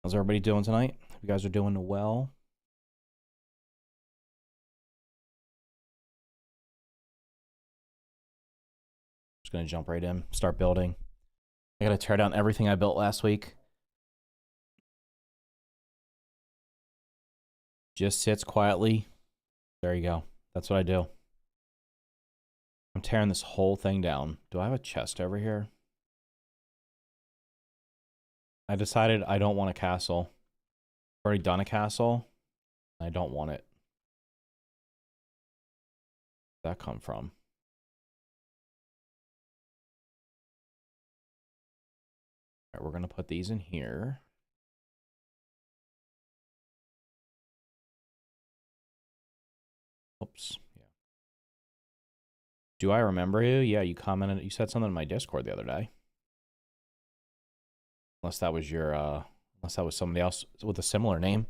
How's everybody doing tonight? You guys are doing well. Just gonna jump right in, start building. I gotta tear down everything I built last week. Just sits quietly. There you go. That's what I do. I'm tearing this whole thing down. Do I have a chest over here? I decided I don't want a castle. I've already done a castle. I don't want it. Where'd that come from? All right, we're gonna put these in here. Oops. Yeah. Do I remember you? Yeah, you commented. You said something in my Discord the other day. Unless that was your, unless that was somebody else with a similar name.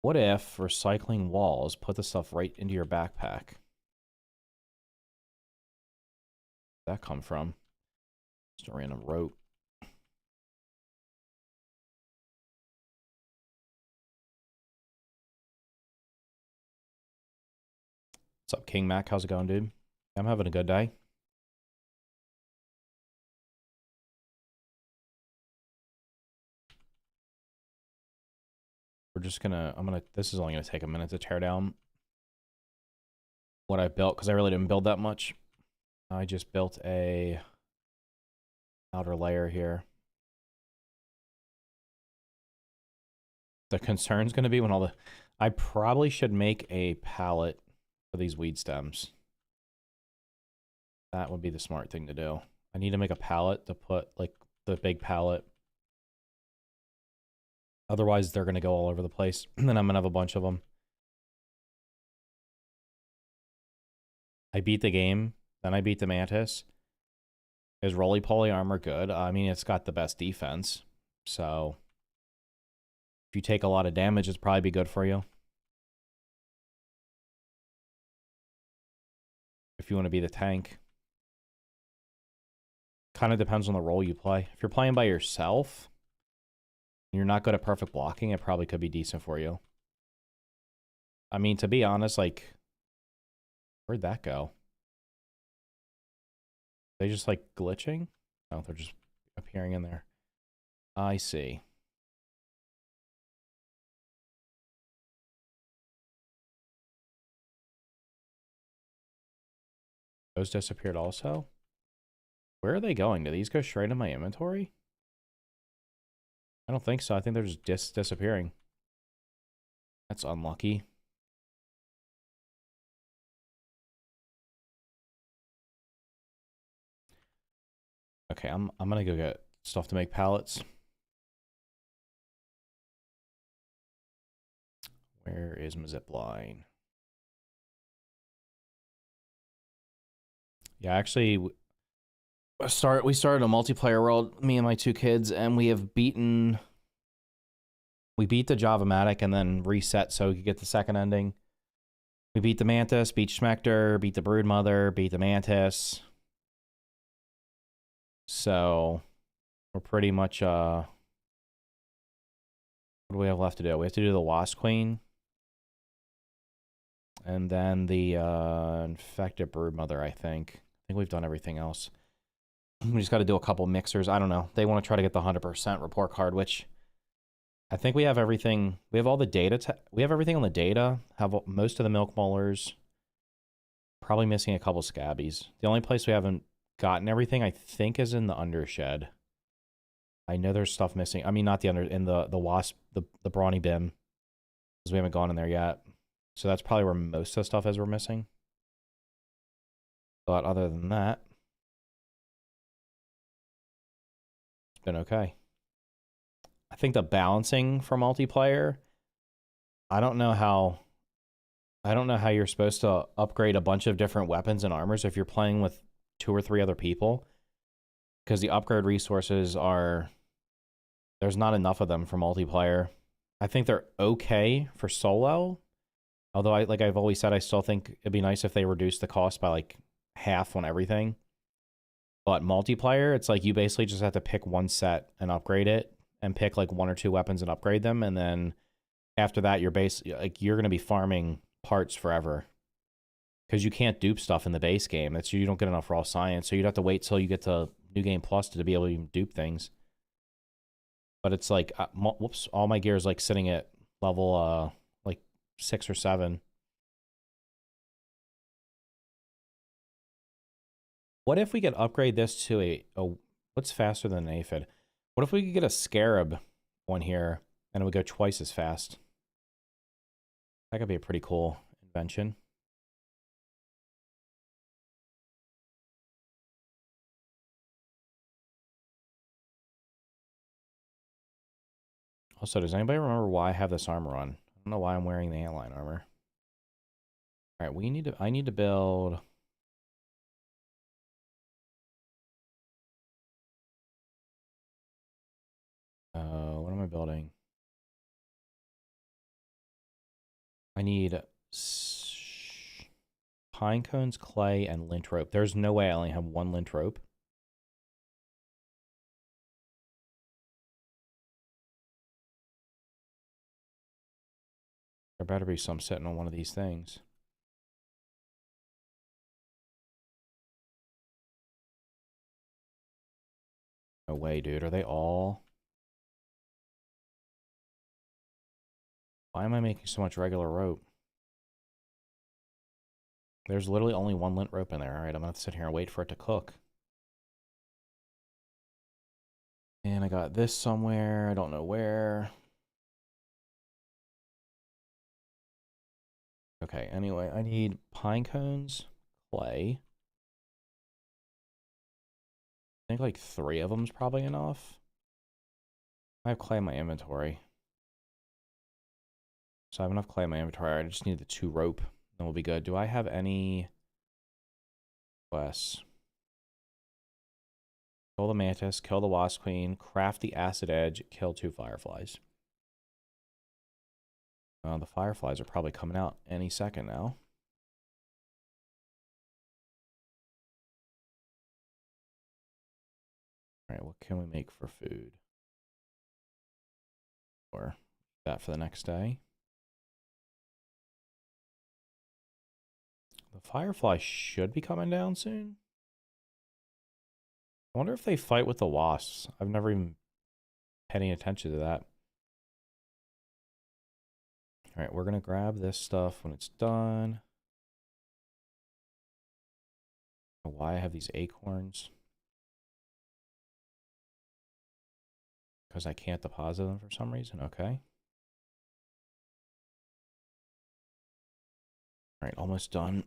What if recycling walls put the stuff right into your backpack? Where'd that come from? Just a random rope. What's up, King Mac? How's it going, dude? I'm having a good day. We're just gonna, this is only gonna take a minute to tear down what I built, because I really didn't build that much. I just built a outer layer here. The concern's gonna be when all the, I probably should make a pallet for these weed stems. That would be the smart thing to do. I need to make a pallet to put, like, the big pallet. Otherwise, they're going to go all over the place. And then I'm going to have a bunch of them. I beat the game. Then I beat the Mantis. Is roly-poly armor good? I mean, it's got the best defense. So, if you take a lot of damage, it's probably be good for you. If you want to be the tank. Kind of depends on the role you play. If you're playing by yourself, and you're not good at perfect blocking, it probably could be decent for you. I mean, to be honest, like, where'd that go? They just, like, glitching? Oh, they're just appearing in there. I see. Those disappeared also? Where are they going? Do these go straight in my inventory? I don't think so. I think they're just disappearing. That's unlucky. Okay, I'm gonna go get stuff to make pallets. Where is my zip line? Yeah, actually, we started a multiplayer world, me and my two kids, and we beat the Java-matic and then reset so we could get the second ending. We beat the Mantis, beat Schmecter, beat the Broodmother, beat the Mantis. So we're pretty much what do we have left to do? We have to do the Wasp Queen. And then the infected Broodmother, I think. I think we've done everything else. We just got to do a couple mixers. I don't know. They want to try to get the 100% report card, which I think we have everything. We have all the data. We have everything on the data. Have most of the milk molars. Probably missing a couple scabbies. The only place we haven't gotten everything, I think, is in the undershed. I know there's stuff missing. I mean, not the in the wasp, the brawny bin, because we haven't gone in there yet. So that's probably where most of the stuff is we're missing. But other than that, it's been okay. I think the balancing for multiplayer, I don't know how you're supposed to upgrade a bunch of different weapons and armors if you're playing with 2 or 3 other people, because the upgrade resources are, there's not enough of them for multiplayer. I think they're okay for solo, although like I've always said, I still think it'd be nice if they reduced the cost by like half on everything. But multiplayer, it's like you basically just have to pick one set and upgrade it, and pick like 1 or 2 weapons and upgrade them, and then after that, you're gonna be farming parts forever. Because you can't dupe stuff in the base game. That's you don't get enough raw science, so you'd have to wait till you get to New Game Plus to be able to even dupe things. But it's like, whoops, all my gear is like sitting at level like 6 or 7. What if we could upgrade this to a what's faster than an aphid? What if we could get a scarab one here and it would go twice as fast? That could be a pretty cool invention. Also, does anybody remember why I have this armor on? I don't know why I'm wearing the antline armor. All right, I need to build. What am I building? I need pine cones, clay, and lint rope. There's no way I only have 1 lint rope. There better be some sitting on one of these things. No way, dude. Are they all? Why am I making so much regular rope? There's literally only 1 lint rope in there. All right, I'm gonna have to sit here and wait for it to cook. And I got this somewhere. I don't know where. Okay, anyway, I need pine cones, clay. I think like 3 of them is probably enough. I have clay in my inventory. So I have enough clay in my inventory. I just need the 2 rope. Then we'll be good. Do I have any quests? Kill the mantis, kill the wasp queen, craft the acid edge, kill 2 fireflies. The fireflies are probably coming out any second now. All right, what can we make for food? Or that for the next day. The firefly should be coming down soon. I wonder if they fight with the wasps. I've never even paid any attention to that. All right, we're going to grab this stuff when it's done. Why I have these acorns? Because I can't deposit them for some reason. Okay. All right, almost done.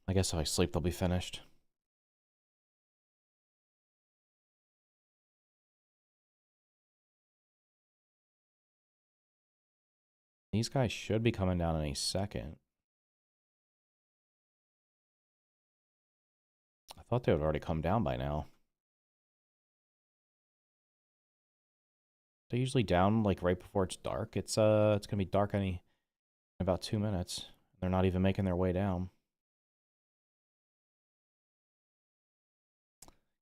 I guess if I sleep, they'll be finished. These guys should be coming down in a second. I thought they would already come down by now. They're usually down like right before it's dark. It's gonna be dark in about 2 minutes. They're not even making their way down.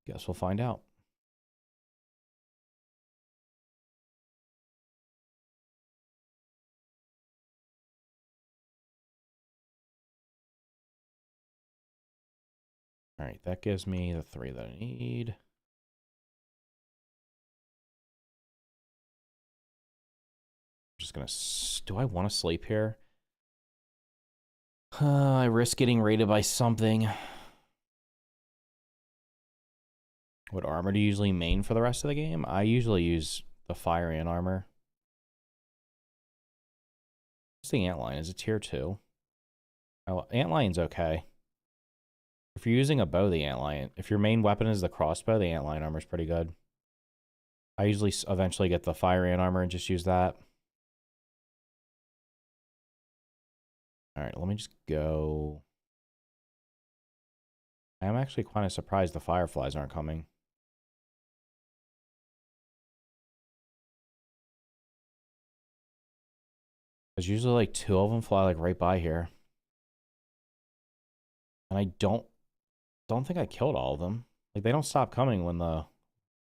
Guess we'll find out. All right, that gives me the 3 that I need. I'm just gonna. Do I want to sleep here? I risk getting raided by something. What armor do you usually main for the rest of the game? I usually use the fire ant armor. What's the antline? Is it tier 2? Oh, antline's okay. If you're using a bow, the antline. If your main weapon is the crossbow, the antline armor is pretty good. I usually eventually get the fire ant armor and just use that. All right, let me just go. I am actually kind of surprised the fireflies aren't coming. There's usually like 2 of them fly like right by here. And I don't think I killed all of them. Like, they don't stop coming when the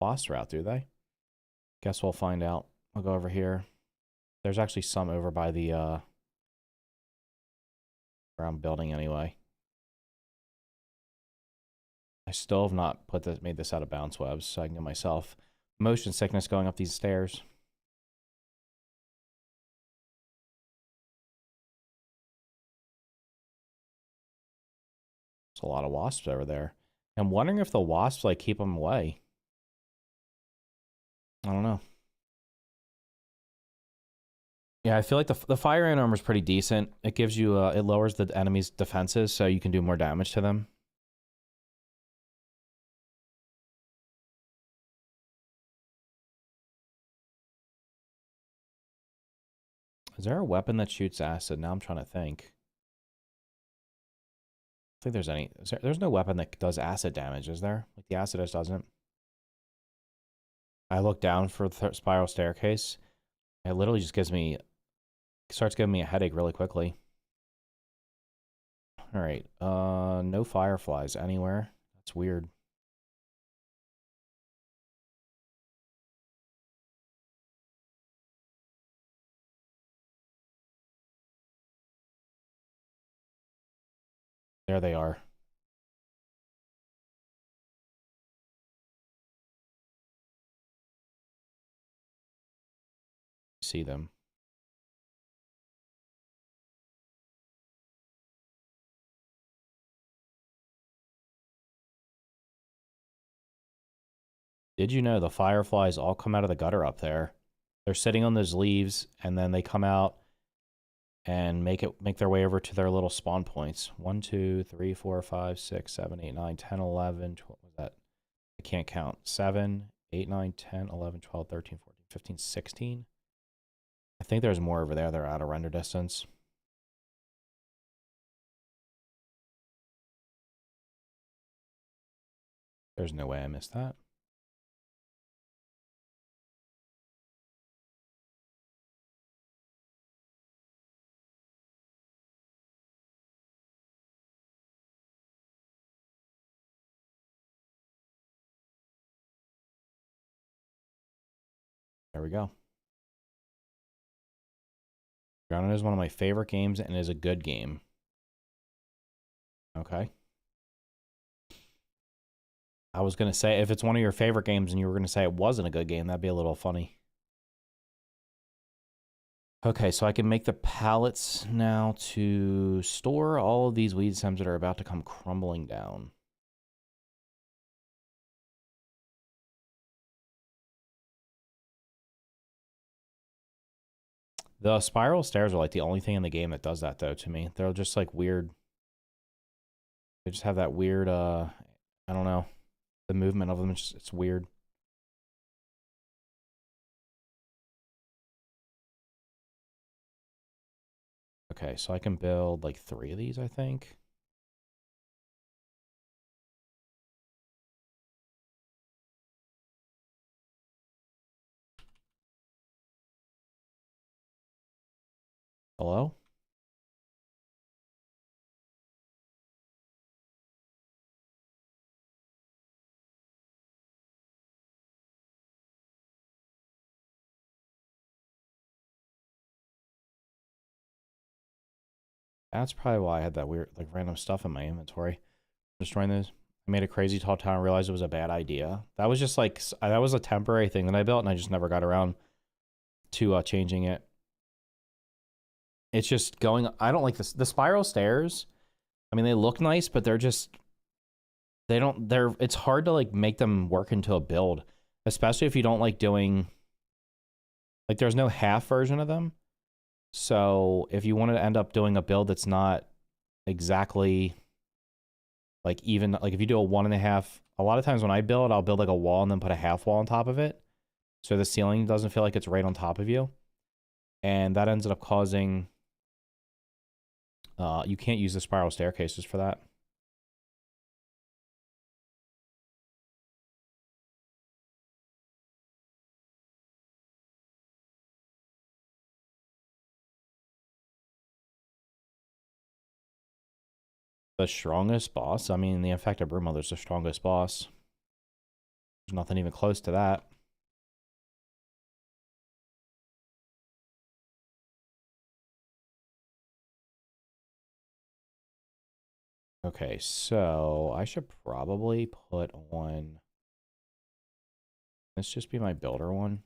wasps are out, do they? Guess we'll find out. I'll go over here. There's actually some over by the, where I'm building anyway. I still have not made this out of bounce webs, so I can get myself motion sickness going up these stairs. There's a lot of wasps over there. I'm wondering if the wasps, like, keep them away. I don't know. Yeah, I feel like the fire ant armor is pretty decent. It gives you, it lowers the enemy's defenses, so you can do more damage to them. Is there a weapon that shoots acid? Now I'm trying to think. I think there's any. There's no weapon that does acid damage, is there? Like the acid just doesn't. I look down for the spiral staircase. It literally just starts giving me a headache really quickly. All right. No fireflies anywhere. That's weird. There they are. See them. Did you know the fireflies all come out of the gutter up there? They're sitting on those leaves, and then they come out and make their way over to their little spawn points. 1, 2, 3, 4, 5, 6, 7, 8, 9, 10, 11, 12. What was that? I can't count. 7, 8, 9, 10, 11, 12, 13, 14, 15, 16. I think there's more over there. They're out of render distance. There's no way I missed that. There we go. Grounded is one of my favorite games and is a good game. Okay. I was going to say, if it's one of your favorite games and you were going to say it wasn't a good game, that'd be a little funny. Okay, so I can make the pallets now to store all of these weed stems that are about to come crumbling down. The spiral stairs are like the only thing in the game that does that, though, to me. They're just like weird. They just have that weird, I don't know. The movement of them, it's weird. Okay, so I can build like 3 of these, I think. Hello? That's probably why I had that weird, like, random stuff in my inventory. Destroying those. I made a crazy tall tower and realized it was a bad idea. That was just like, that was a temporary thing that I built and I just never got around to changing it. It's just going, I don't like this. The spiral stairs, I mean, they look nice, but they're just, it's hard to like make them work into a build, especially if you don't like doing, like, there's no half version of them. So if you want to end up doing a build that's not exactly like even, like if you do a 1.5, a lot of times when I build, I'll build like a wall and then put a half wall on top of it. So the ceiling doesn't feel like it's right on top of you. And that ends up causing, you can't use the spiral staircases for that. The strongest boss? I mean, the Infected Broodmother's the strongest boss. There's nothing even close to that. Okay, so I should probably put on... Let's just be my builder one.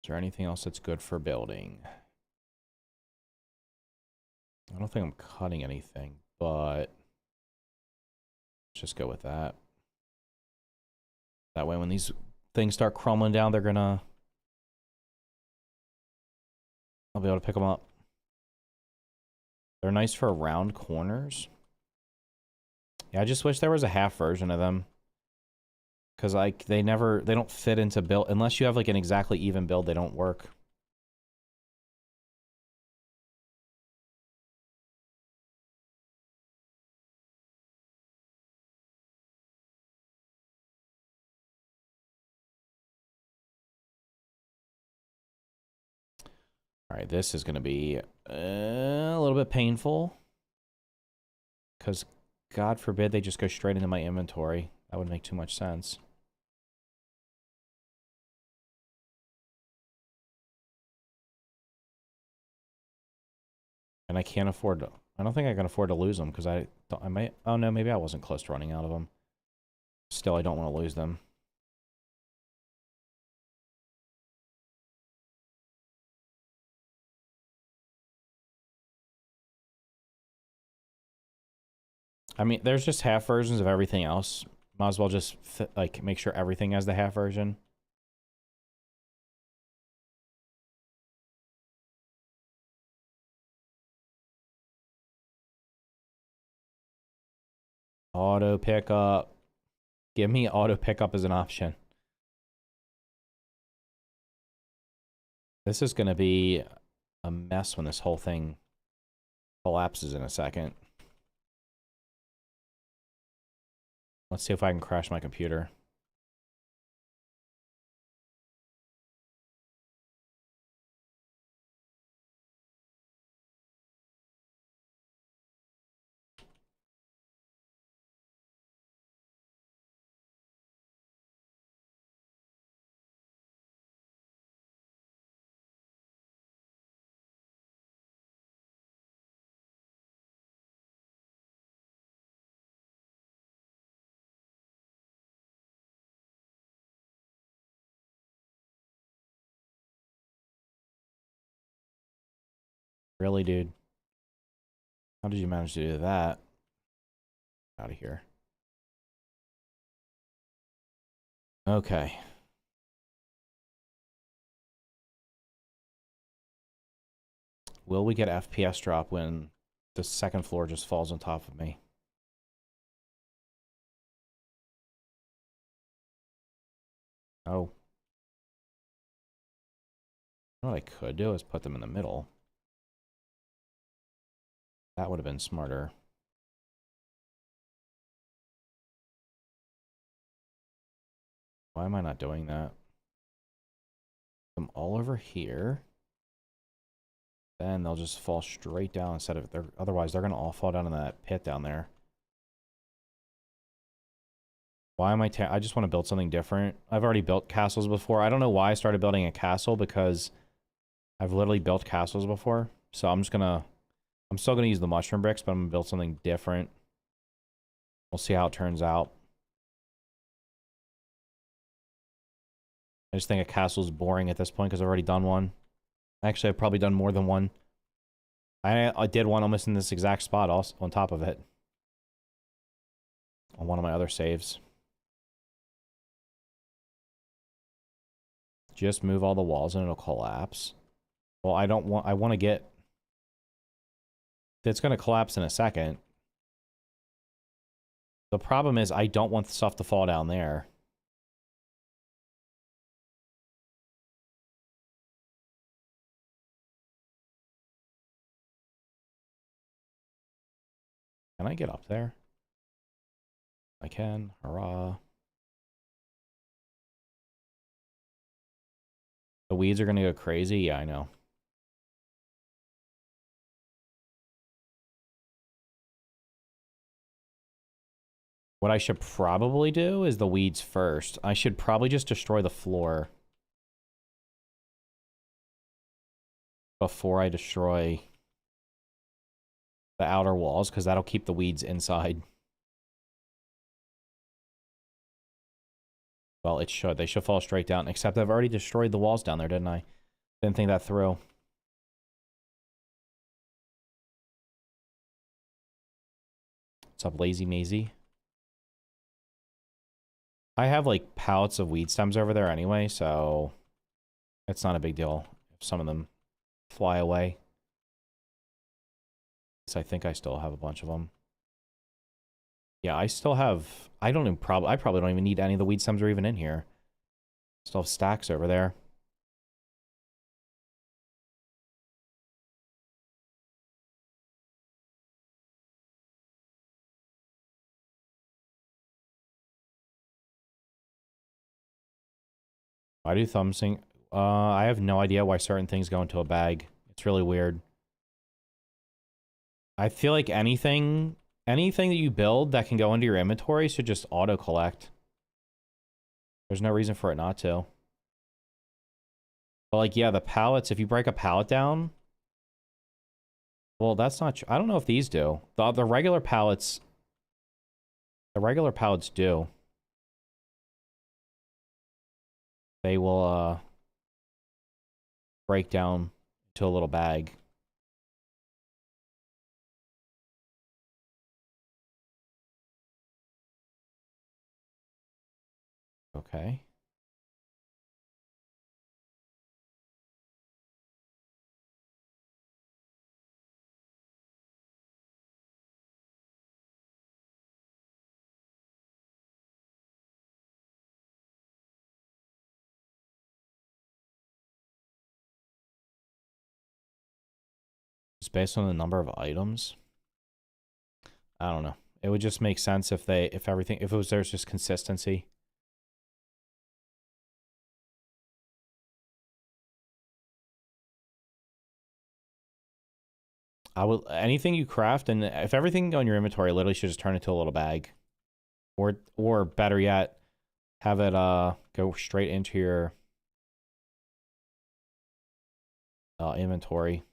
Is there anything else that's good for building? I don't think I'm cutting anything, but let's just go with that. That way when these things start crumbling down, they're gonna... I'll be able to pick them up. They're nice for round corners. Yeah, I just wish there was a half version of them. Because, like, they don't fit into build. Unless you have, like, an exactly even build, they don't work. Alright, this is going to be a little bit painful. Because, God forbid, they just go straight into my inventory. That would make too much sense. And I can't afford to... I don't think I can afford to lose them, because I might... Oh, no, maybe I wasn't close to running out of them. Still, I don't want to lose them. I mean, there's just half versions of everything else. Might as well just, like, make sure everything has the half version. Auto pickup. Give me auto pickup as an option. This is going to be a mess when this whole thing collapses in a second. Let's see if I can crash my computer. Really, dude? How did you manage to do that? Out of here. Okay. Will we get FPS drop when the second floor just falls on top of me? Oh. What I could do is put them in the middle. That would have been smarter. Why am I not doing that? Them all over here. Then they'll just fall straight down instead of... Otherwise, they're going to all fall down in that pit down there. Why am I... I just want to build something different. I've already built castles before. I don't know why I started building a castle, because I've literally built castles before. So I'm just going to... I'm still going to use the mushroom bricks, but I'm going to build something different. We'll see how it turns out. I just think a castle is boring at this point because I've already done one. Actually, I've probably done more than one. I did one almost in this exact spot also on top of it. On one of my other saves. Just move all the walls and it'll collapse. Well, I don't want... I want to get... It's going to collapse in a second. The problem is I don't want stuff to fall down there. Can I get up there? I can. Hurrah. The weeds are going to go crazy? Yeah, I know. What I should probably do is the weeds first. I should probably just destroy the floor before I destroy the outer walls, because that'll keep the weeds inside. Well, it should. They should fall straight down, except I've already destroyed the walls down there, didn't I? Didn't think that through. What's up, Lazy Mazy? I have, like, pallets of weed stems over there anyway, so it's not a big deal if some of them fly away. So I think I still have a bunch of them. Yeah, I still have... I probably don't even need any of the weed stems are even in here. Still have stacks over there. Why do thumb sync? I have no idea why certain things go into a bag. It's really weird. I feel like anything that you build that can go into your inventory should just auto-collect. There's no reason for it not to. But, like, yeah, the pallets, if you break a pallet down... Well, that's not... I don't know if these do. The regular pallets... The regular pallets do. They will, break down to a little bag. Okay. Just based on the number of items. I don't know. It would just make sense if there's just consistency. Anything you craft, and if everything on your inventory literally should just turn into a little bag. Or better yet, have it go straight into your inventory.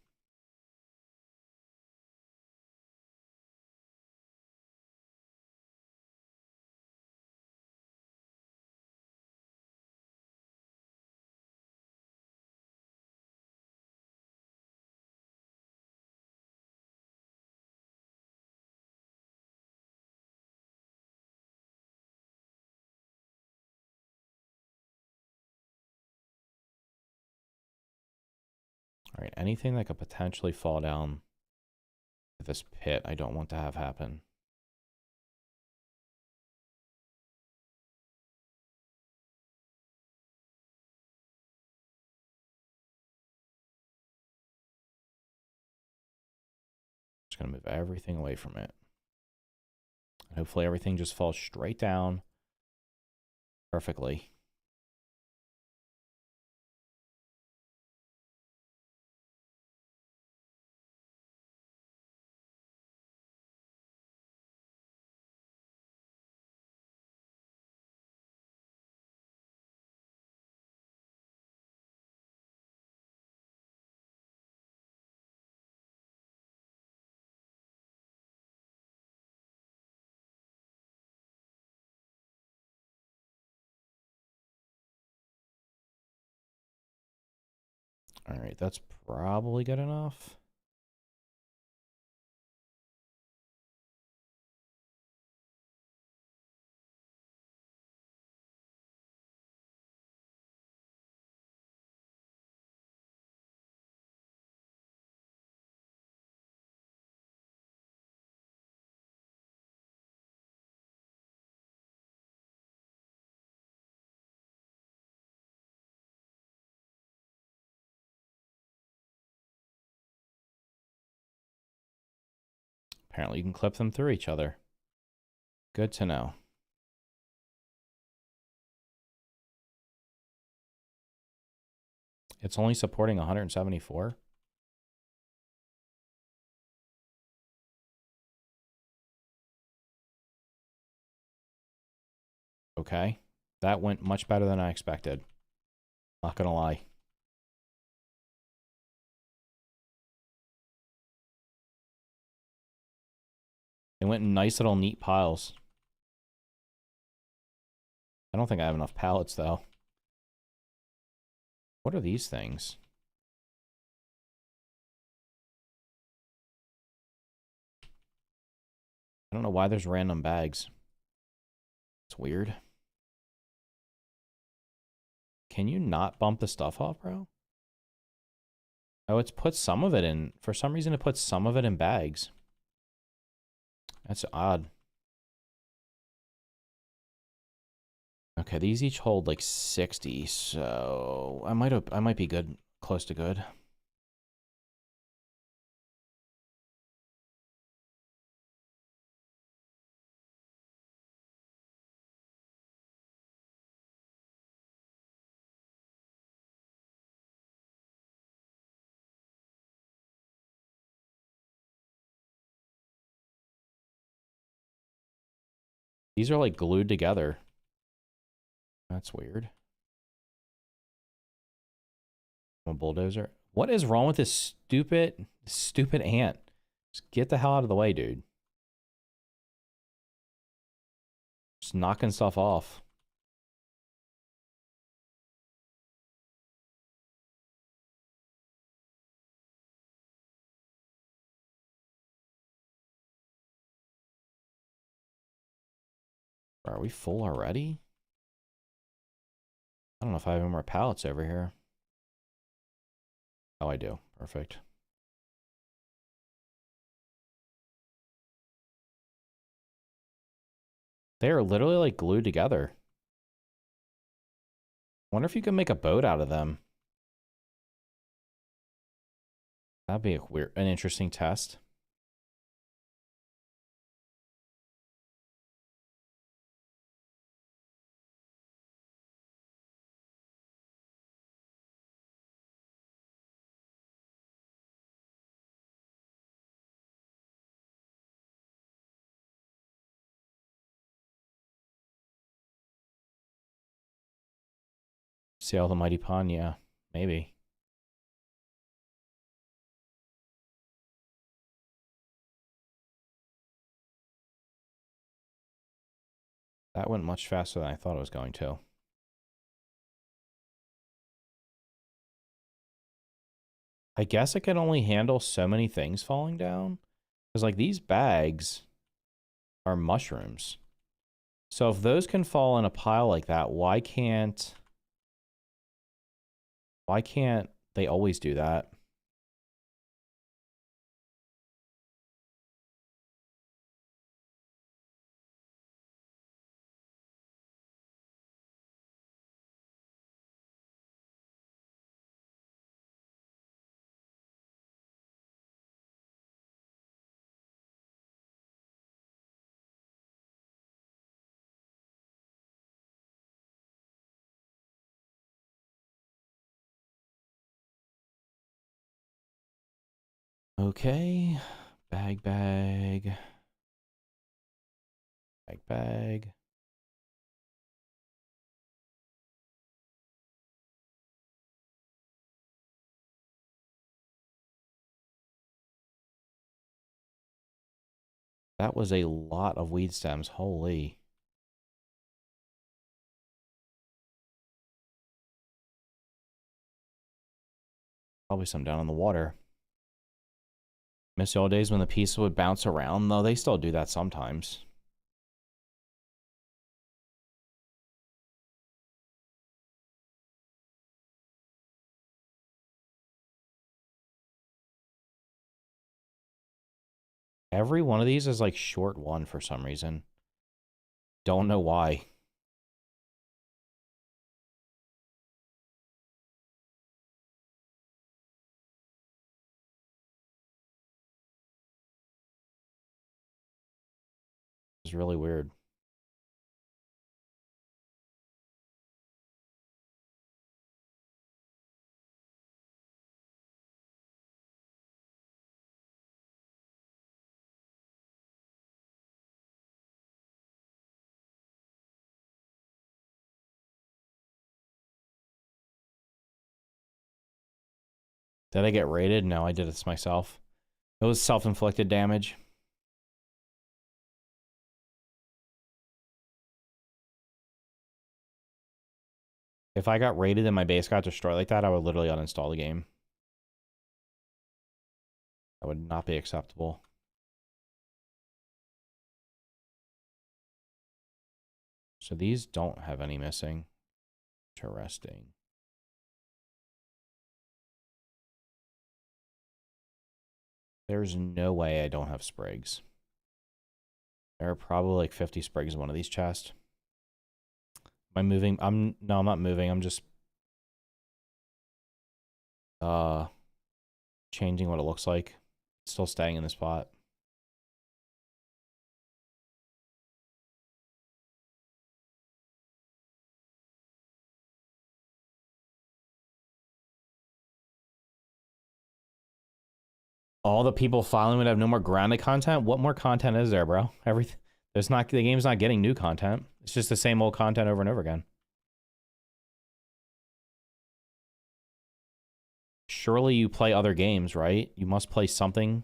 All right, anything that could potentially fall down this pit, I don't want to have happen. Just gonna move everything away from it. Hopefully everything just falls straight down perfectly. All right, that's probably good enough. Apparently you can clip them through each other. Good to know. It's only supporting 174. Okay. That went much better than I expected. Not gonna lie. They went in nice little neat piles. I don't think I have enough pallets, though. What are these things? I don't know why there's random bags. It's weird. Can you not bump the stuff off, bro? Oh, it's put some of it in. For some reason, it puts some of it in bags. That's odd. Okay, these each hold like 60, so I might be good, close to good. These are like glued together. That's weird. A bulldozer. What is wrong with this stupid ant? Just get the hell out of the way, dude. Just knocking stuff off. Are we full already? I don't know if I have any more pallets over here. Oh, I do. Perfect. They are literally like glued together. Wonder if you can make a boat out of them. That'd be an interesting test. Sail the mighty pond, yeah, maybe. That went much faster than I thought it was going to. I guess it can only handle so many things falling down. Because, like, these bags are mushrooms. So if those can fall in a pile like that, why can't they always do that? Okay. Bag. That was a lot of weed stems. Holy. Probably some down in the water. Miss the old days when the pieces would bounce around, though. They still do that sometimes. Every one of these is like short one for some reason. Don't know why. really weird. Did I get raided? No, I did this myself. It was self-inflicted damage. If I got raided and my base got destroyed like that, I would literally uninstall the game. That would not be acceptable. So these don't have any missing. Interesting. There's no way I don't have sprigs. There are probably like 50 sprigs in one of these chests. Am I moving? No, I'm not moving. I'm just changing what it looks like. Still staying in the spot. All the people following would have no more grounded content. What more content is there, bro? Everything. There's not. The game's not getting new content. It's just the same old content over and over again. Surely you play other games, right? You must play something.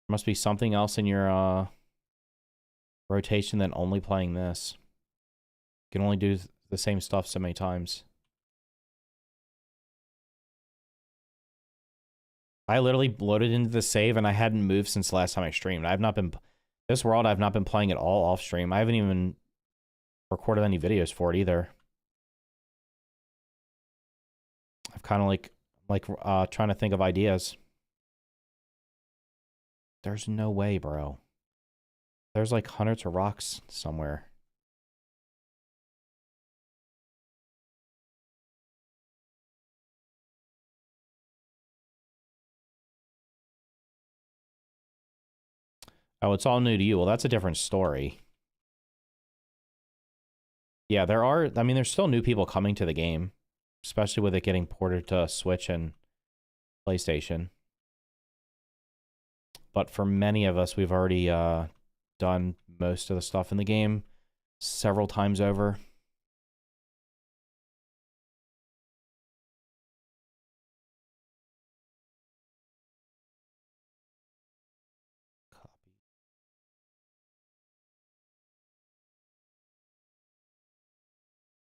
There must be something else in your rotation than only playing this. You can only do the same stuff so many times. I literally loaded into the save and I hadn't moved since the last time I streamed. I've not been... This world, I've not been playing it all off stream. I haven't even recorded any videos for it either. I've kind of like trying to think of ideas. There's no way, bro. There's like hundreds of rocks somewhere. Oh, it's all new to you. Well, that's a different story. Yeah, there are... I mean, there's still new people coming to the game. Especially with it getting ported to Switch and PlayStation. But for many of us, we've already done most of the stuff in the game several times over.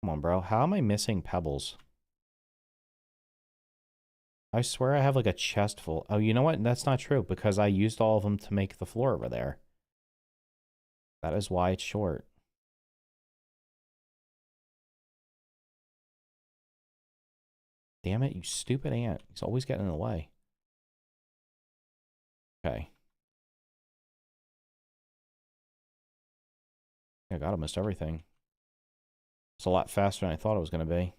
Come on, bro. How am I missing pebbles? I swear I have like a chest full. Oh, you know what? That's not true because I used all of them to make the floor over there. That is why it's short. Damn it, you stupid ant. He's always getting in the way. Okay. I got almost everything. It's a lot faster than I thought it was going to be.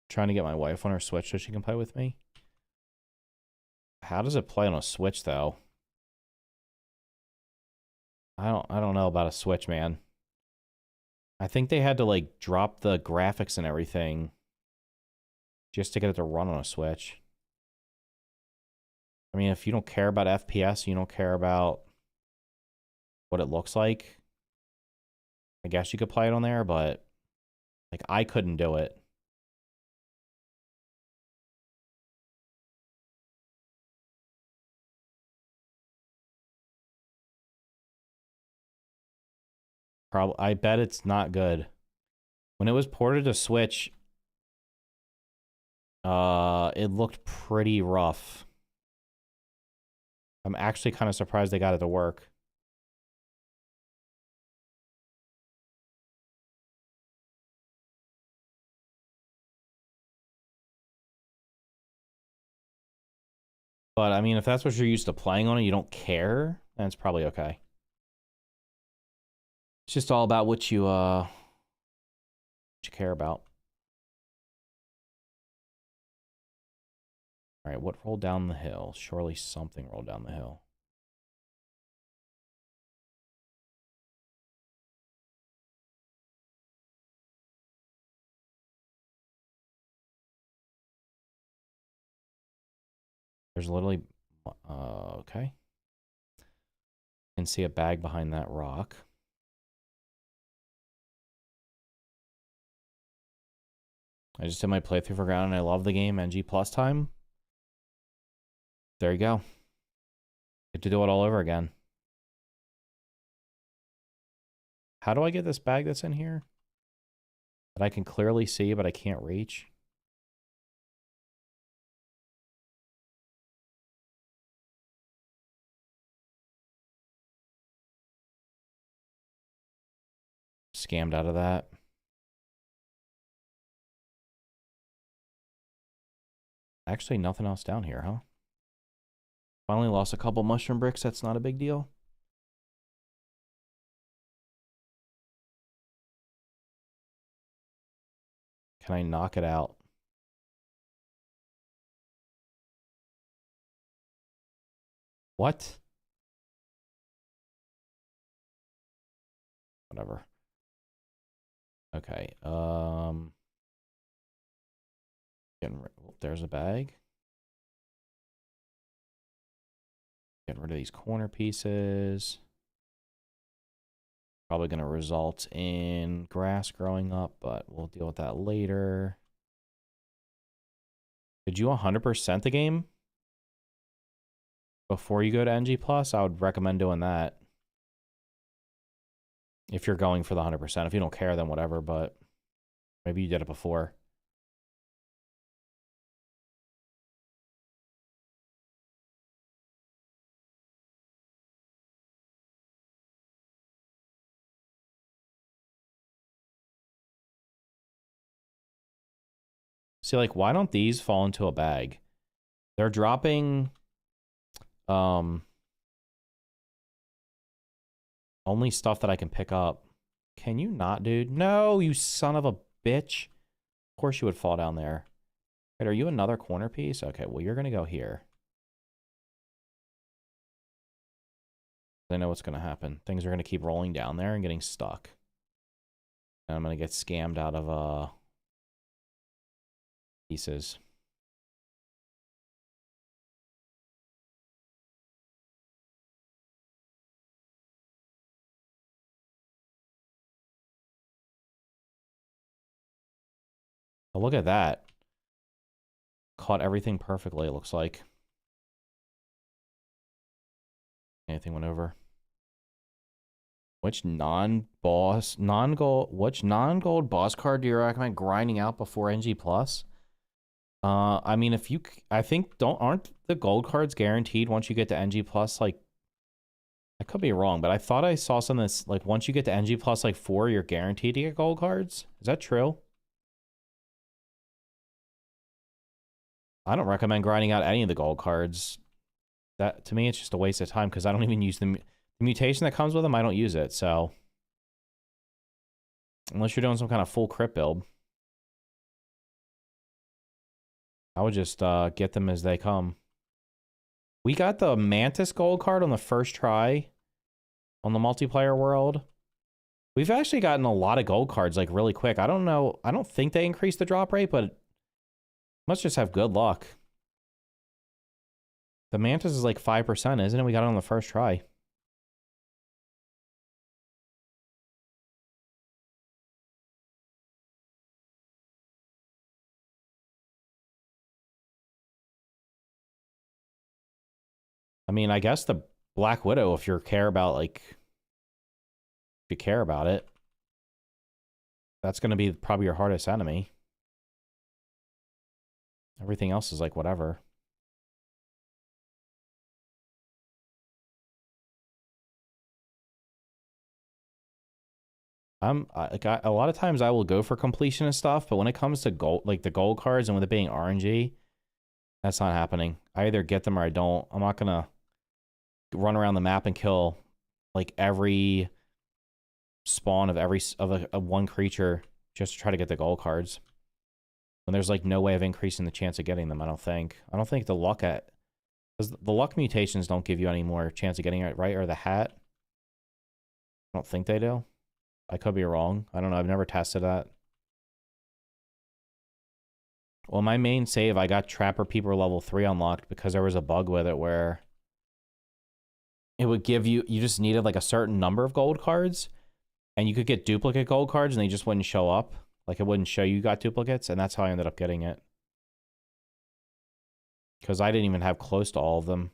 Trying to get my wife on her Switch so she can play with me. How does it play on a Switch though? I don't know about a Switch, man. I think they had to like drop the graphics and everything just to get it to run on a Switch. I mean, if you don't care about FPS, you don't care about what it looks like, I guess you could play it on there, but like I couldn't do it. Probably, I bet it's not good. When it was ported to Switch, it looked pretty rough. I'm actually kind of surprised they got it to work. But I mean, if that's what you're used to playing on and you don't care, then it's probably okay. It's just all about what you care about. All right, what rolled down the hill? Surely something rolled down the hill. There's literally... okay. Can see a bag behind that rock. I just did my playthrough for ground and I love the game. NG plus time. There you go. Get to do it all over again. How do I get this bag that's in here? That I can clearly see, but I can't reach? Scammed out of that. Actually, nothing else down here, huh? Finally lost a couple mushroom bricks. That's not a big deal. Can I knock it out? What? Whatever. Okay. There's a bag. Getting rid of these corner pieces. Probably going to result in grass growing up, but we'll deal with that later. Did you 100% the game before you go to NG+? I would recommend doing that. If you're going for the 100%. If you don't care, then whatever, but maybe you did it before. See, like, why don't these fall into a bag? They're dropping only stuff that I can pick up. Can you not, dude? No, you son of a bitch. Of course you would fall down there. Wait, are you another corner piece? Okay, well, you're going to go here. I know what's going to happen. Things are going to keep rolling down there and getting stuck. And I'm going to get scammed out of pieces. Oh, look at that. Caught everything perfectly, it looks like. Anything went over. Which non-gold boss card do you recommend grinding out before NG+? I mean, if you, I think, aren't the gold cards guaranteed once you get to NG+? Like, I could be wrong, but I thought I saw something that's like once you get to NG+ like 4, you're guaranteed to get gold cards. Is that true? I don't recommend grinding out any of the gold cards. That, to me, it's just a waste of time because I don't even use the mutation that comes with them. I don't use it, so unless you're doing some kind of full crit build, I would just get them as they come. We got the Mantis gold card on the first try on the multiplayer world. We've actually gotten a lot of gold cards like really quick. I don't know. I don't think they increased the drop rate, but must just have good luck. The Mantis is like 5%, isn't it? We got it on the first try. I mean, I guess the Black Widow, if you care about, like, if you care about it, that's going to be probably your hardest enemy. Everything else is like whatever. A lot of times I will go for completion and stuff, but when it comes to gold, like the gold cards and with it being RNG, that's not happening. I either get them or I don't. I'm not gonna run around the map and kill like every spawn of one creature just to try to get the gold cards. when there's like no way of increasing the chance of getting them. I don't think the luck at, because the luck mutations don't give you any more chance of getting it right, or the hat. I don't think they do. I could be wrong. I don't know. I've never tested that. Well, my main save, I got Trapper Peeper level 3 unlocked because there was a bug with it where it would give you, you just needed like a certain number of gold cards, and you could get duplicate gold cards and they just wouldn't show up. Like it wouldn't show you got duplicates, and that's how I ended up getting it. Because I didn't even have close to all of them.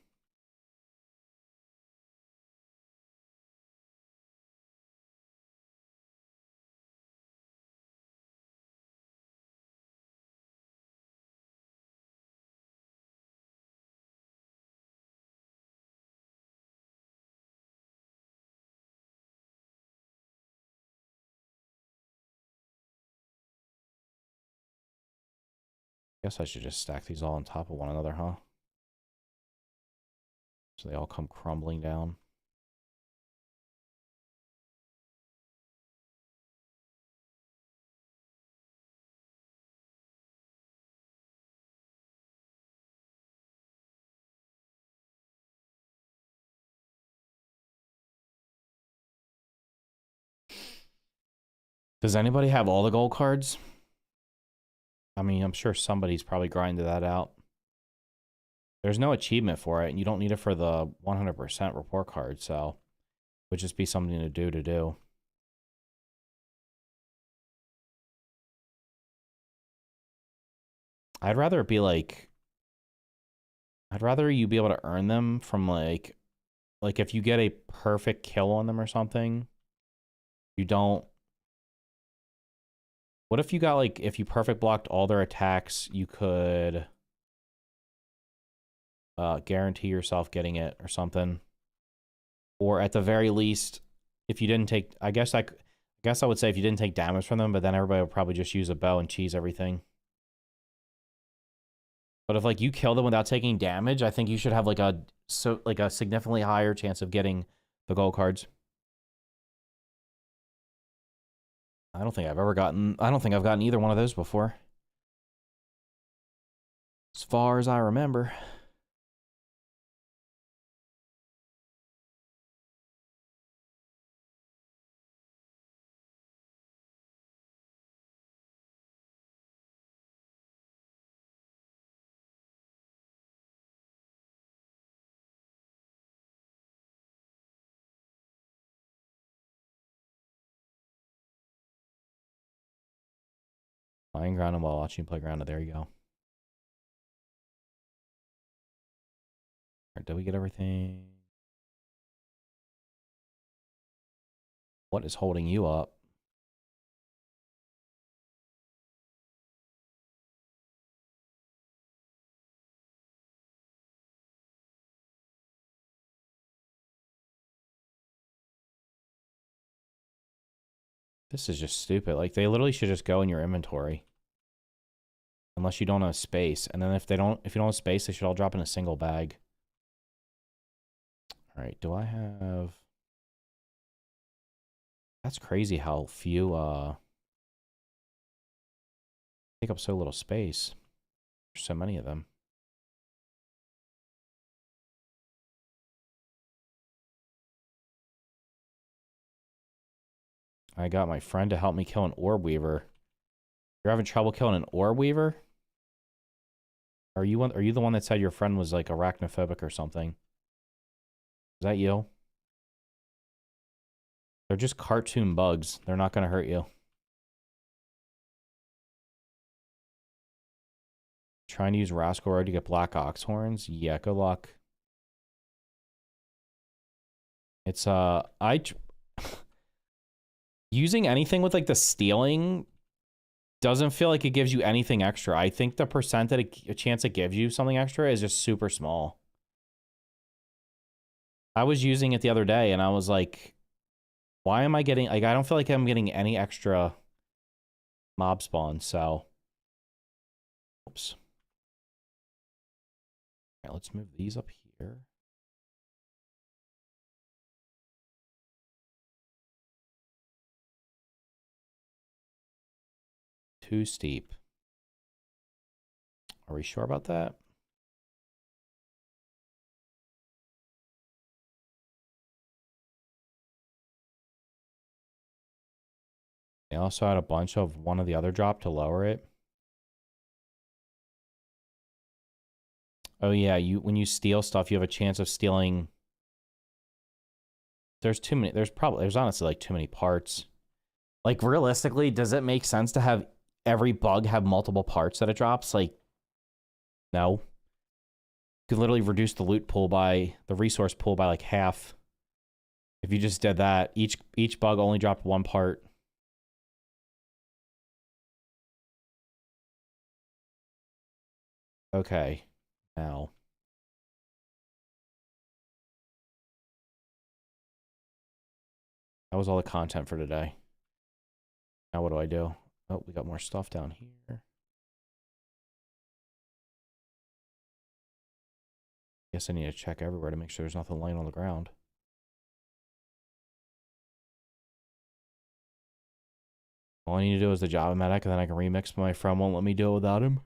Guess I should just stack these all on top of one another, huh? So they all come crumbling down. Does anybody have all the gold cards? I mean, I'm sure somebody's probably grinded that out. There's no achievement for it, and you don't need it for the 100% report card, so it would just be something to do. I'd rather it be like, I'd rather you be able to earn them from like if you get a perfect kill on them or something, you don't. What if you got like, if you perfect blocked all their attacks, you could guarantee yourself getting it or something. Or at the very least, if you didn't take, I guess I would say if you didn't take damage from them, but then everybody would probably just use a bow and cheese everything. But if like you kill them without taking damage, I think you should have like a significantly higher chance of getting the gold cards. I don't think I've gotten either one of those before. As far as I remember. Playing ground while watching playground. There you go. All right, did we get everything? What is holding you up? This is just stupid. Like, they literally should just go in your inventory. Unless you don't have space. And then if you don't have space, they should all drop in a single bag. All right, do I have... That's crazy how few, take up so little space. There's so many of them. I got my friend to help me kill an orb weaver. You're having trouble killing an orb weaver? Are you the one that said your friend was like arachnophobic or something? Is that you? They're just cartoon bugs. They're not gonna hurt you. Trying to use Rascal Road to get black ox horns? Yeah, good luck. It's using anything with like the stealing doesn't feel like it gives you anything extra. I think the percent that a chance it gives you something extra is just super small. I was using it the other day and I was like, why am I getting, like, I don't feel like I'm getting any extra mob spawn, so. Oops. All right, let's move these up here. Too steep. Are we sure about that? They also had a bunch of one or the other drop to lower it. Oh yeah, when you steal stuff, you have a chance of stealing. There's too many. There's honestly like too many parts. Like realistically, does it make sense to have every bug have multiple parts that it drops? Like, no. You could literally reduce the loot pool by the resource pool by like half. If you just did that, each bug only dropped one part. Okay, now. That was all the content for today. Now what do I do? Oh, we got more stuff down here. Guess I need to check everywhere to make sure there's nothing laying on the ground. All I need to do is the Java medic, and then I can remix, but my friend won't let me do it without him.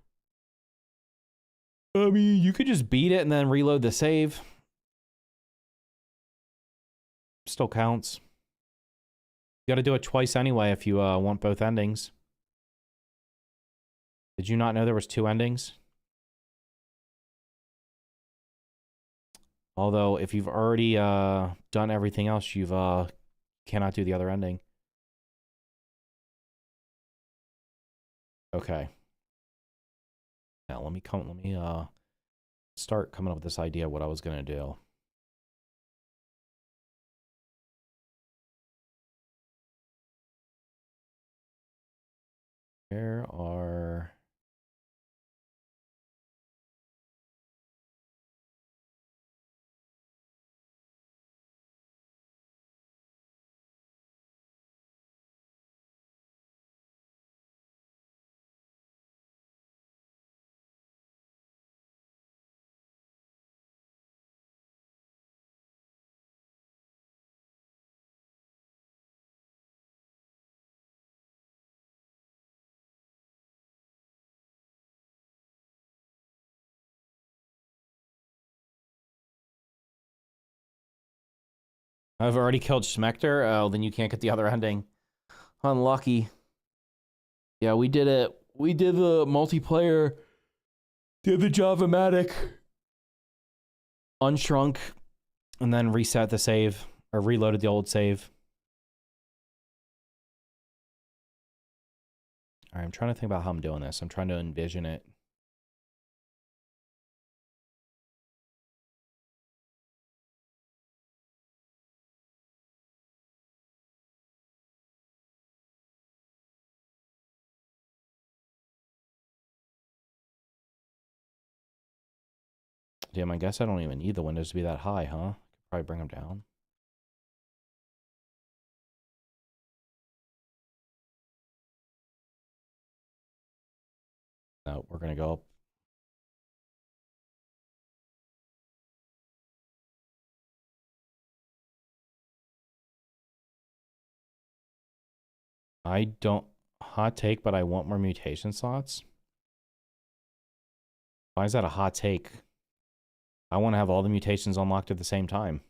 I mean, you could just beat it and then reload the save. Still counts. You gotta do it twice anyway if you want both endings. Did you not know there was 2 endings? Although, if you've already done everything else, you've cannot do the other ending. Okay. Now let me start coming up with this idea of what I was gonna do. Where are... I've already killed Schmecter. Oh, then you can't get the other ending. Unlucky. Yeah, we did it. We did the multiplayer. Did the Java-matic. Unshrunk. And then reset the save. Or reloaded the old save. Alright, I'm trying to think about how I'm doing this. I'm trying to envision it. Damn, I guess I don't even need the windows to be that high, huh? Could probably bring them down. No, we're gonna go up. I don't... Hot take, but I want more mutation slots. Why is that a hot take? I want to have all the mutations unlocked at the same time.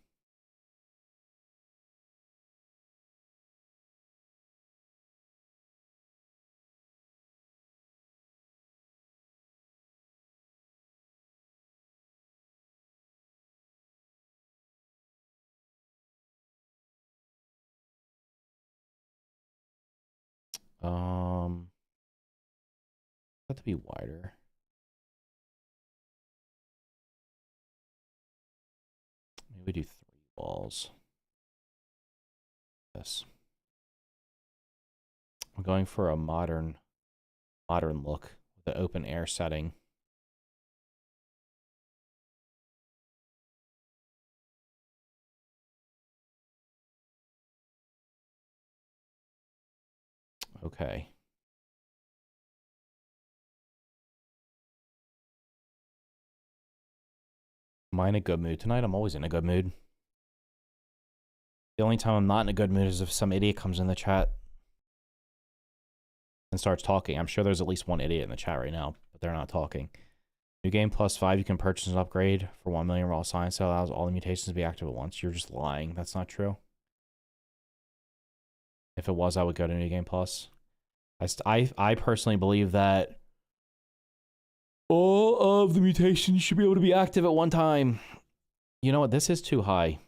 Have to be wider. Maybe we do 3 walls. Yes. I'm going for a modern look with the open air setting. Okay. Am I in a good mood tonight? I'm always in a good mood. The only time I'm not in a good mood is if some idiot comes in the chat and starts talking. I'm sure there's at least one idiot in the chat right now, but they're not talking. New game +5, you can purchase an upgrade for 1 million raw science that allows all the mutations to be active at once. You're just lying. That's not true. If it was, I would go to New Game Plus. I personally believe that all of the mutations should be able to be active at one time. You know what? This is too high.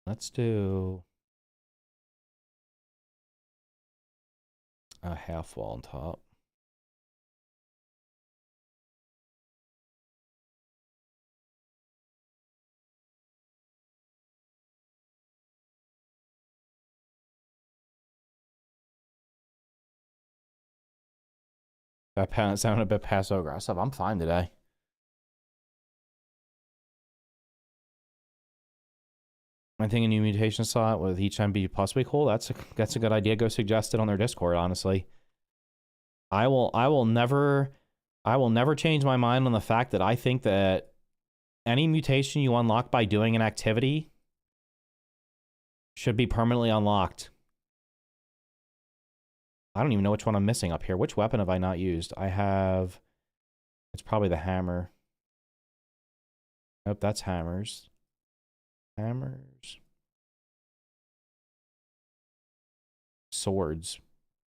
Let's do a half wall on top. That sounded a bit passive aggressive. I'm fine today. I think a new mutation slot with each MB possibly cool. That's a good idea. Go suggest it on their Discord, honestly. I will never change my mind on the fact that I think that any mutation you unlock by doing an activity should be permanently unlocked. I don't even know which one I'm missing up here. Which weapon have I not used? I have... It's probably the hammer. Nope, that's hammers. Hammers. Swords.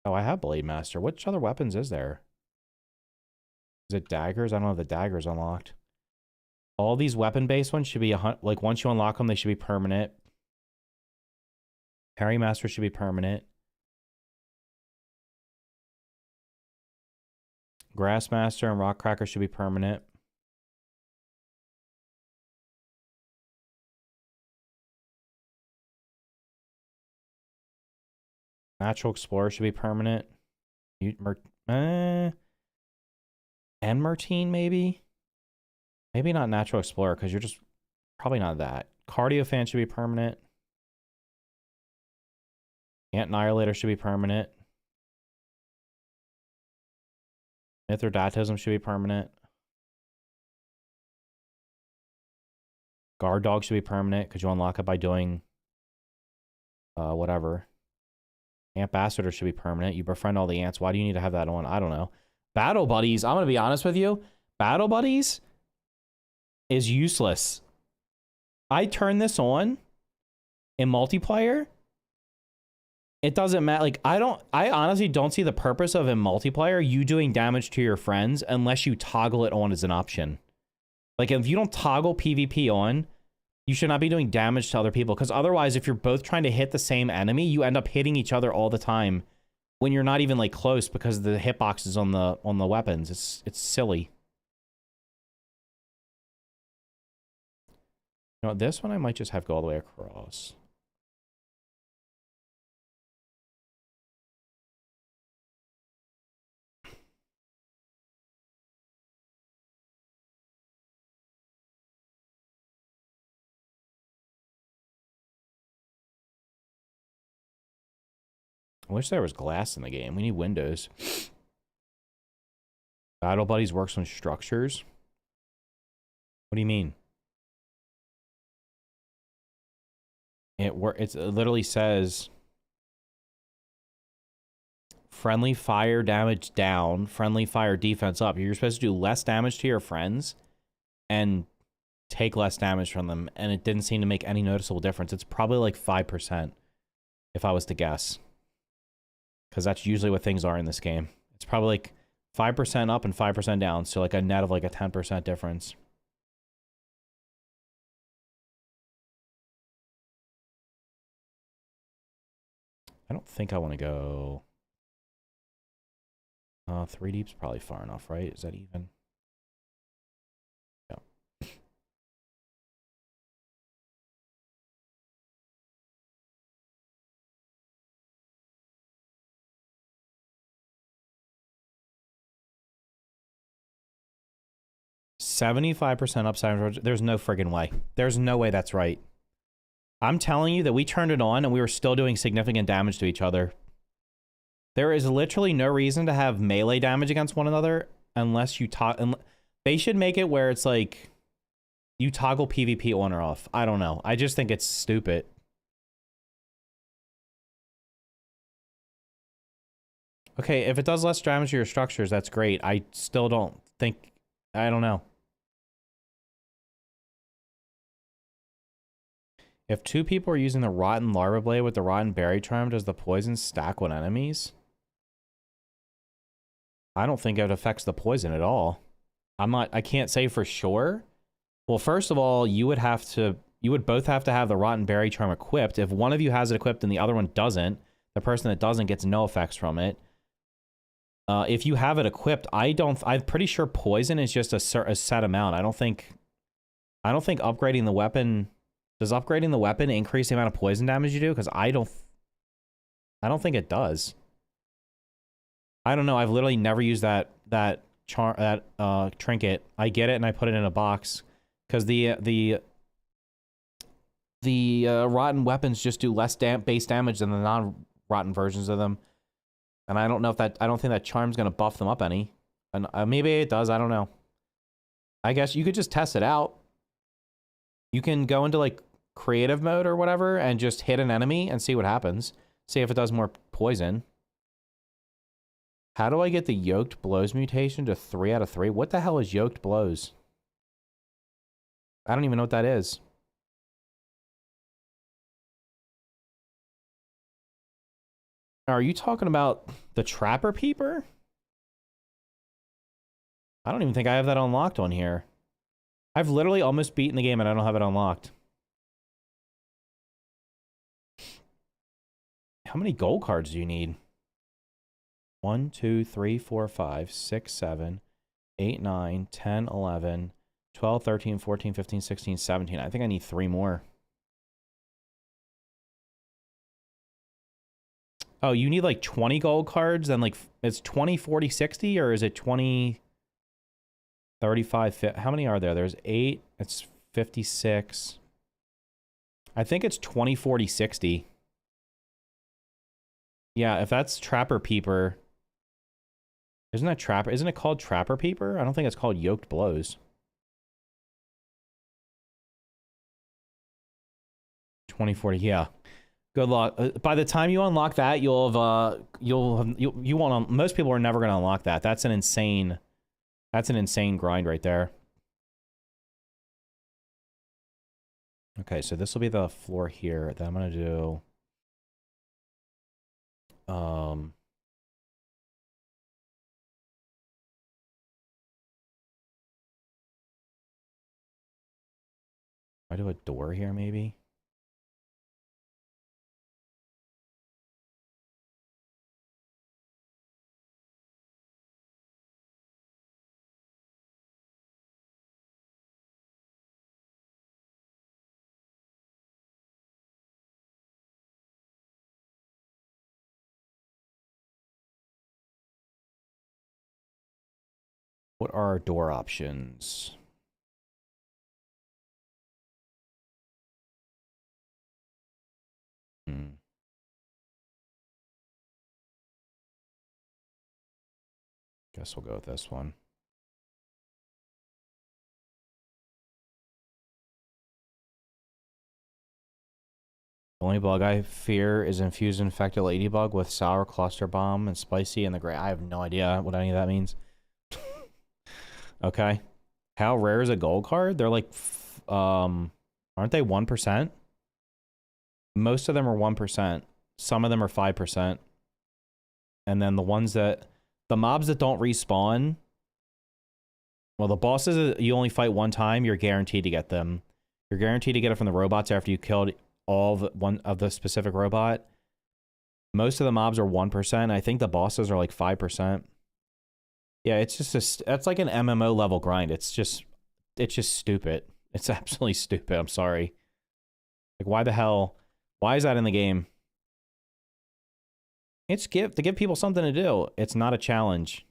Oh, I have Blade Master. Which other weapons is there? Is it daggers? I don't have the daggers unlocked. All these weapon-based ones should be like once you unlock them, they should be permanent. Parry Master should be permanent. Grass Master and Rock Cracker should be permanent. Natural Explorer should be permanent. And Martine, maybe? Maybe not Natural Explorer, because you're just probably not that. Cardio Fan should be permanent. Ant Annihilator should be permanent. Mithridatism should be permanent. Guard Dog should be permanent, because you unlock it by doing whatever. Ambassador should be permanent. You befriend all the ants. Why do you need to have that on? I don't know. Battle Buddies, I'm going to be honest with you. Battle Buddies is useless. I turn this on in multiplayer. It doesn't matter. Like, I honestly don't see the purpose of in multiplayer you doing damage to your friends unless you toggle it on as an option. Like, if you don't toggle PvP on, you should not be doing damage to other people, because otherwise, if you're both trying to hit the same enemy, you end up hitting each other all the time when you're not even like close because the hitboxes on the weapons. It's silly. You know, this one I might just have go all the way across. I wish there was glass in the game. We need windows. Battle Buddies works on structures. What do you mean? It literally says friendly fire damage down, friendly fire defense up. You're supposed to do less damage to your friends and take less damage from them, and it didn't seem to make any noticeable difference. It's probably like 5%, if I was to guess. Because that's usually what things are in this game. It's probably like 5% up and 5% down, so like a net of like a 10% difference. I don't think I want to go... 3 deep's probably far enough, right? Is that even? Yeah. 75% upside. There's no friggin' way. There's no way that's right. I'm telling you that we turned it on and we were still doing significant damage to each other. There is literally no reason to have melee damage against one another unless you they should make it where it's like you toggle PvP on or off. I don't know. I just think it's stupid. Okay, if it does less damage to your structures, that's great. I still don't think... I don't know. If 2 people are using the Rotten Larva Blade with the Rotten Berry Charm, does the poison stack on enemies? I don't think it affects the poison at all. I can't say for sure. Well, first of all, you would both have to have the Rotten Berry Charm equipped. If one of you has it equipped and the other one doesn't, the person that doesn't gets no effects from it. If you have it equipped, I'm pretty sure poison is just a set amount. I don't think upgrading the weapon, does upgrading the weapon increase the amount of poison damage you do? Because I don't think it does. I don't know. I've literally never used that trinket. I get it and I put it in a box because the rotten weapons just do less base damage than the non-rotten versions of them. And I don't know if I don't think that charm's gonna buff them up any. And maybe it does, I don't know. I guess you could just test it out. You can go into like creative mode or whatever and just hit an enemy and see what happens. See if it does more poison. How do I get the Yoked Blows mutation to 3 out of 3? What the hell is Yoked Blows? I don't even know what that is. Are you talking about the Trapper Peeper? I don't even think I have that unlocked on here. I've literally almost beaten the game and I don't have it unlocked. How many gold cards do you need? 1, 2, 3, 4, 5, 6, 7, 8, 9, 10, 11, 12, 13, 14, 15, 16, 17. I think I need 3 more. Oh, you need like 20 gold cards and like it's 20, 40, 60 or is it 20, 35, 50? How many are there? There's 8. It's 56. I think it's 20, 40, 60. Yeah, if that's Trapper Peeper. Isn't it called Trapper Peeper? I don't think it's called Yoked Blows. 2040, yeah. Good luck. By the time you unlock that, you won't. Most people are never going to unlock that. That's an insane grind right there. Okay, so this will be the floor here. Then I'm going to do I do a door here maybe. What are our door options? Guess we'll go with this one. The only bug I fear is infused infected ladybug with sour cluster bomb and spicy in the gray. I have no idea what any of that means. Okay. How rare is a gold card? They're like, aren't they 1%? Most of them are 1%. Some of them are 5%. And then the mobs that don't respawn, well, the bosses you only fight one time, you're guaranteed to get them. You're guaranteed to get it from the robots after you killed one of the specific robot. Most of the mobs are 1%. I think the bosses are like 5%. Yeah, it's just that's like an MMO level grind. It's just stupid. It's absolutely stupid. I'm sorry. Like, why is that in the game? It's to give people something to do. It's not a challenge.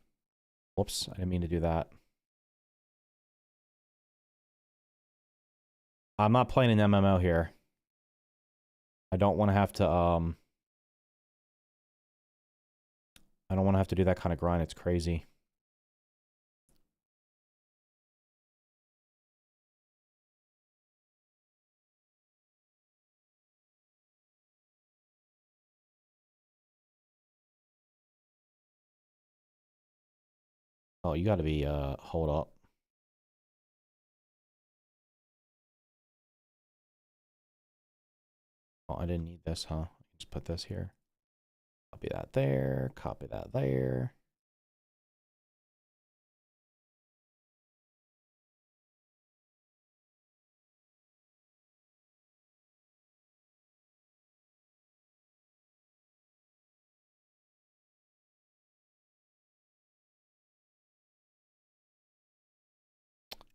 Whoops, I didn't mean to do that. I'm not playing an MMO here. I don't want to have to I don't want to have to do that kind of grind. It's crazy. Oh, you gotta be, hold up. Oh, I didn't need this, huh? Just put this here. Copy that there, copy that there.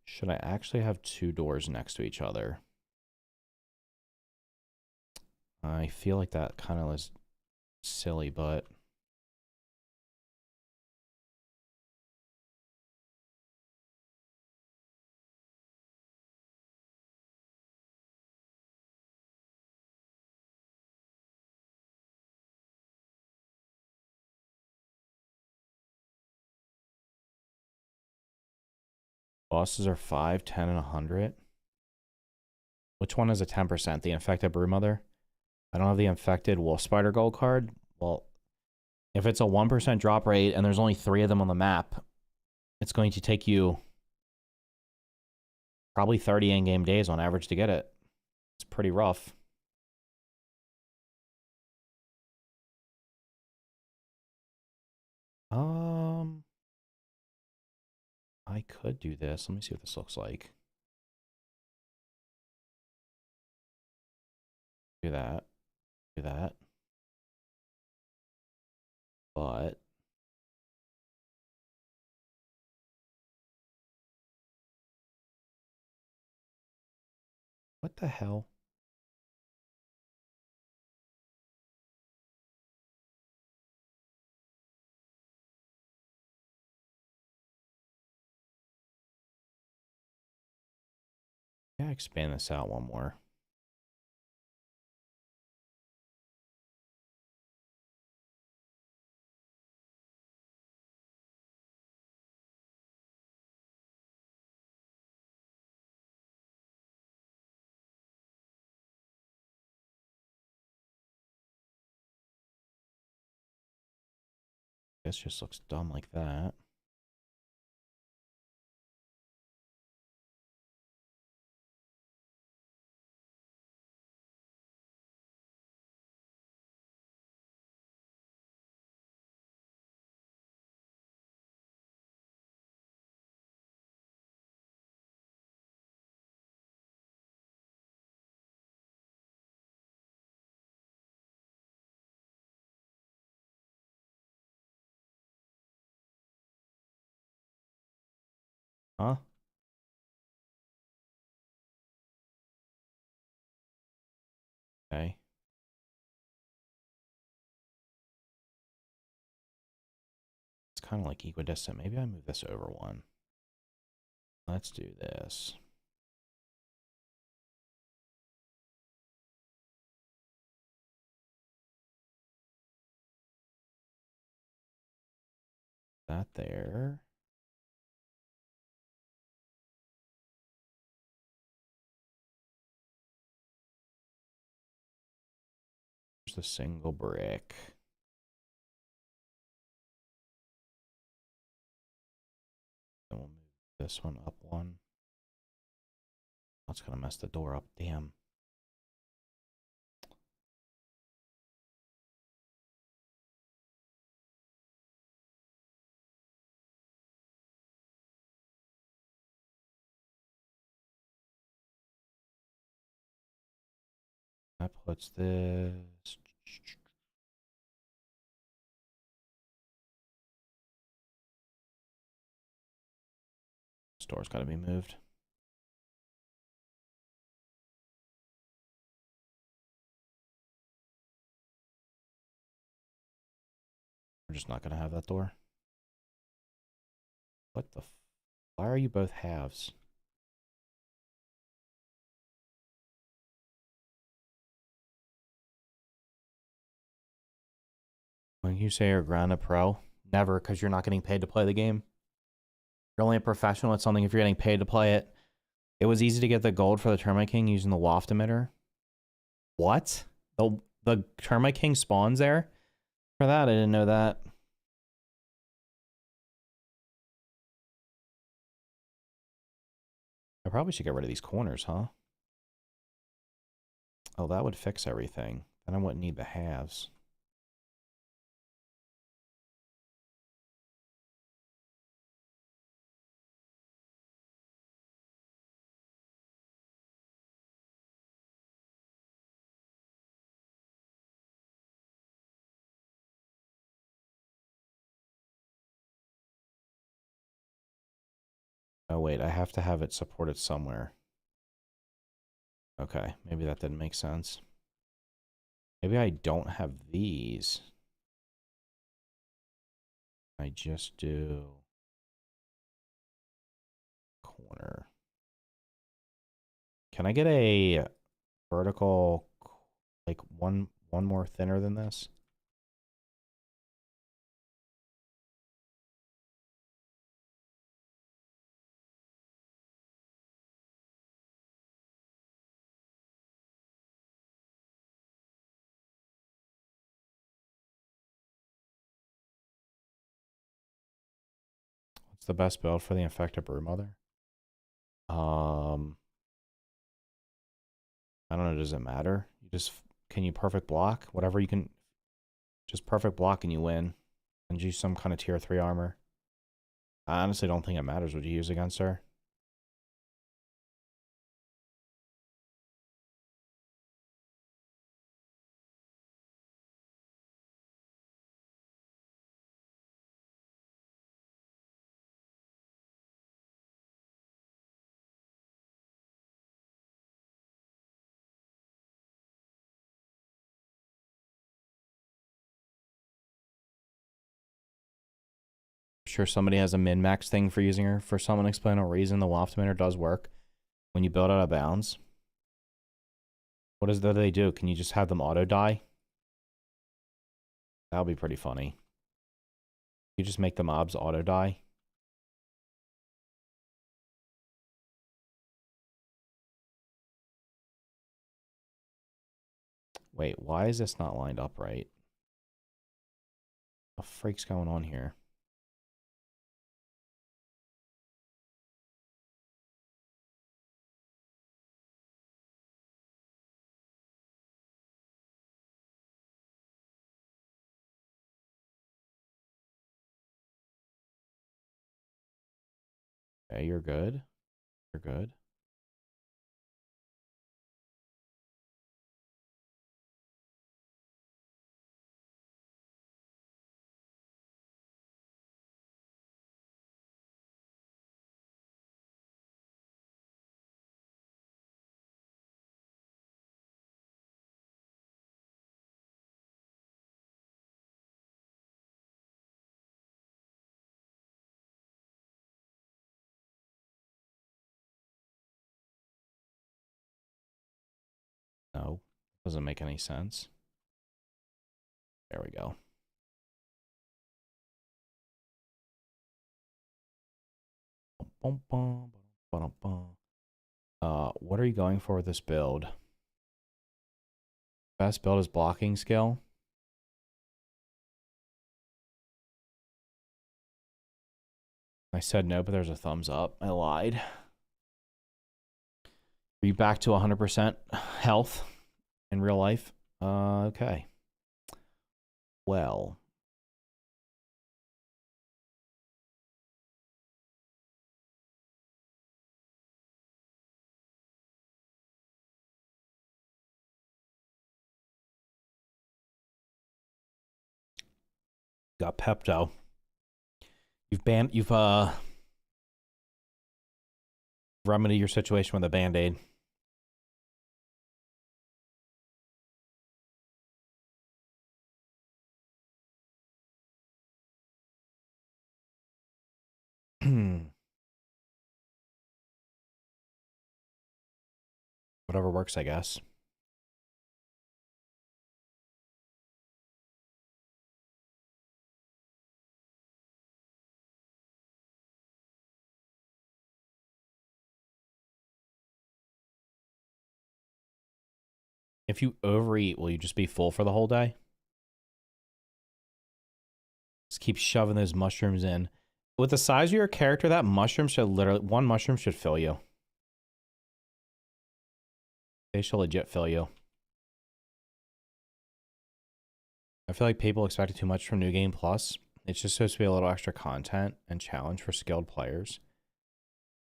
Should I actually have two doors next to each other? I feel like that kind of was silly, but bosses are 5, 10, and 100. Which one is a 10%? The infected broodmother? I don't have the infected wolf spider gold card. Well, if it's a 1% drop rate and there's only 3 of them on the map, it's going to take you probably 30 in-game days on average to get it. It's pretty rough. I could do this. Let me see what this looks like. Do that. Do that. But what the hell? Yeah, expand this out one more. This just looks dumb like that. Huh? Okay. It's kind of like equidistant. Maybe I move this over one. Let's do this. That there. There's the single brick. Then we'll move this one up one. That's gonna mess the door up. Damn. That puts this. This door's got to be moved. We're just not gonna have that door. What the? Why are you both halves? When you say you're ground a pro, never, because you're not getting paid to play the game. You're only a professional at something if you're getting paid to play it. It was easy to get the gold for the Termite King using the waft emitter. What? The Termite King spawns there? For that, I didn't know that. I probably should get rid of these corners, huh? Oh, that would fix everything. Then I wouldn't need the halves. Oh, wait, I have to have it supported somewhere. Okay, maybe that didn't make sense. Maybe I don't have these. I just do corner. Can I get a vertical, like one more thinner than this? What's the best build for the infected broodmother? I don't know. Does it matter? You just can you perfect block whatever you can. Just perfect block and you win. And use some kind of tier 3 armor. I honestly don't think it matters what you use against her. Sure, somebody has a min-max thing for using her for some unexplainable reason. The waft emitter does work when you build out of bounds. What is that they do? Can you just have them auto die? That would be pretty funny. You just make the mobs auto die. Wait, why is this not lined up right? What the freak's going on here? Okay, you're good. You're good. No, doesn't make any sense. There we go. What are you going for with this build? Best build is blocking skill. I said no, but there's a thumbs up. I lied. Are you back to 100% health in real life? Okay. Well. Got Pepto. You've remedied your situation with a Band-Aid. Whatever works, I guess. If you overeat, will you just be full for the whole day? Just keep shoving those mushrooms in. With the size of your character, that mushroom should literally, one mushroom should fill you. They should legit fill you. I feel like people expected too much from New Game Plus. It's just supposed to be a little extra content and challenge for skilled players.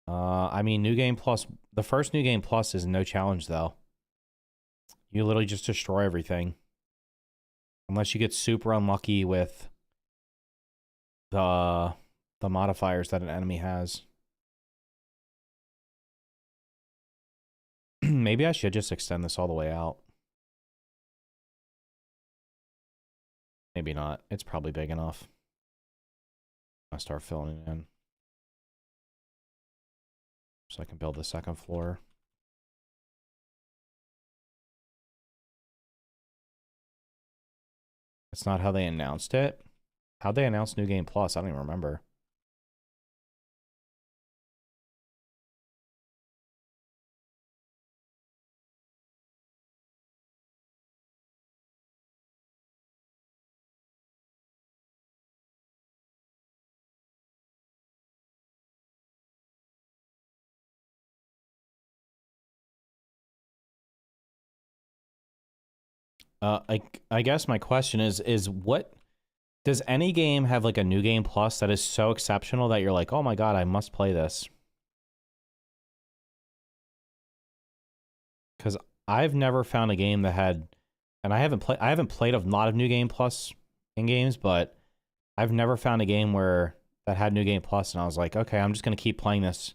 I mean, New Game Plus, the first New Game Plus is no challenge, though. You literally just destroy everything. Unless you get super unlucky with the modifiers that an enemy has. Maybe I should just extend this all the way out. Maybe not. It's probably big enough. I'll start filling it in. So I can build the second floor. That's not how they announced it. How'd they announce New Game Plus? I don't even remember. I guess my question is what does any game have like a New Game Plus that is so exceptional that you're like, oh my god, I must play this? Because I've never found a game that had, and I haven't played a lot of New Game Plus in games, but I've never found a game where that had New Game Plus, and I was like, okay, I'm just gonna keep playing this.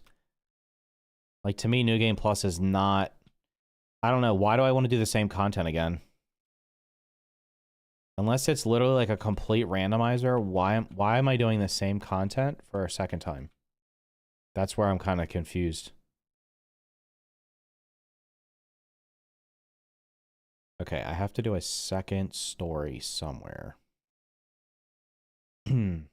Like to me, New Game Plus is not. I don't know. Why do I want to do the same content again? Unless it's literally like a complete randomizer, why am I doing the same content for a second time? That's where I'm kind of confused. Okay, I have to do a second story somewhere. um,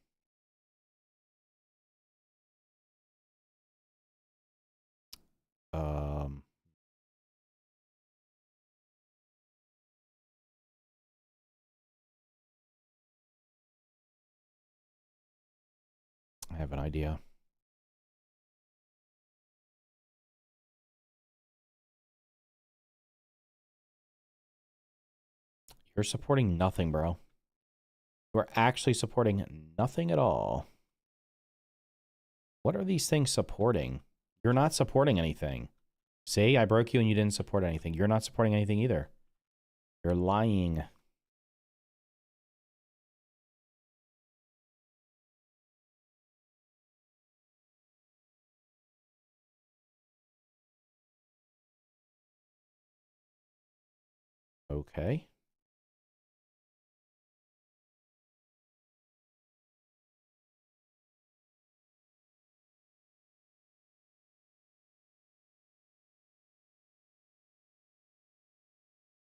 I have an idea. You're supporting nothing, bro. You're actually supporting nothing at all. What are these things supporting? You're not supporting anything. See, I broke you and you didn't support anything. You're not supporting anything either. You're lying. Okay.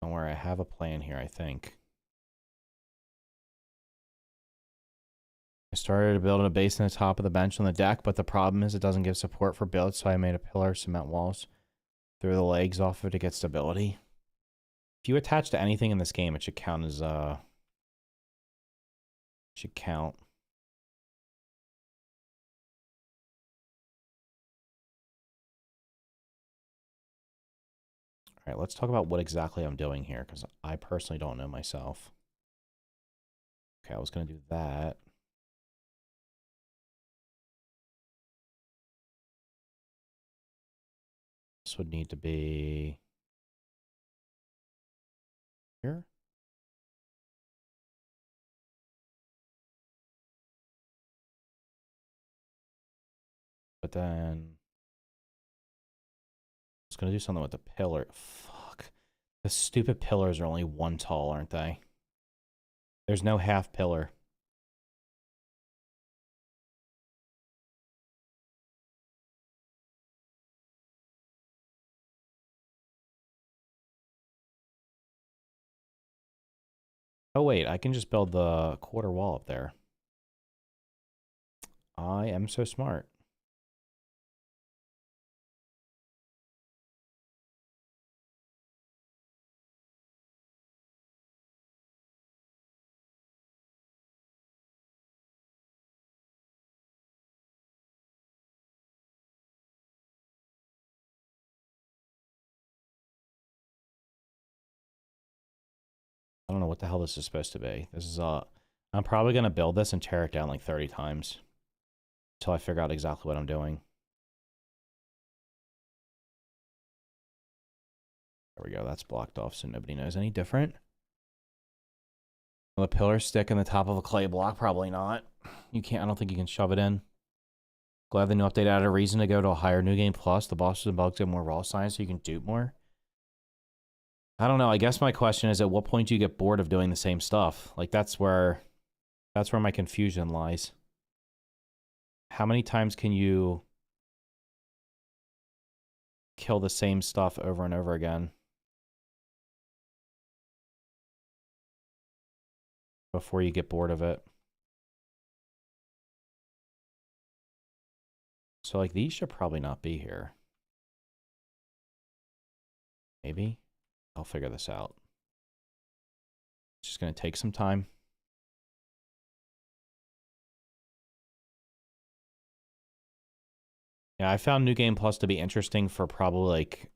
Don't worry, I have a plan here, I think. I started building a base in the top of the bench on the deck, but the problem is it doesn't give support for builds, so I made a pillar, cement walls through the legs off of it to get stability. If you attach to anything in this game, it should count as, should count. All right, let's talk about what exactly I'm doing here, because I personally don't know myself. Okay, I was going to do that. This would need to be here. But then I was going to do something with the pillar. Fuck. The stupid pillars are only one tall, aren't they? There's no half pillar. Oh, wait, I can just build the quarter wall up there. I am so smart. what the hell this is supposed to be. This is I'm probably gonna build this and tear it down like 30 times until I figure out exactly what I'm doing. There we go. That's blocked off so nobody knows any different. Will the pillar stick in the top of a clay block? Probably not. You can't. I don't think you can shove it in. Glad the new update added a reason to go to a higher New Game Plus. The bosses and bugs get more raw science so you can dupe more. I don't know. I guess my question is, at what point do you get bored of doing the same stuff? Like, that's where my confusion lies. How many times can you kill the same stuff over and over again before you get bored of it? So, like, these should probably not be here. Maybe. I'll figure this out. It's just going to take some time. Yeah, I found New Game Plus to be interesting for probably, like,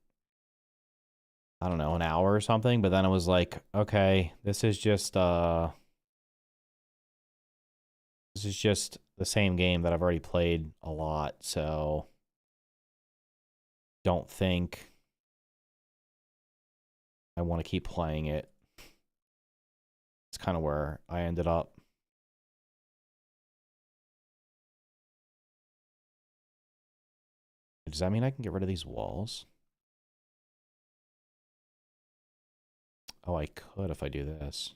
I don't know, an hour or something. But then it was like, okay, this is just the same game that I've already played a lot. So, don't think I want to keep playing it. It's kind of where I ended up. Does that mean I can get rid of these walls? Oh, I could if I do this.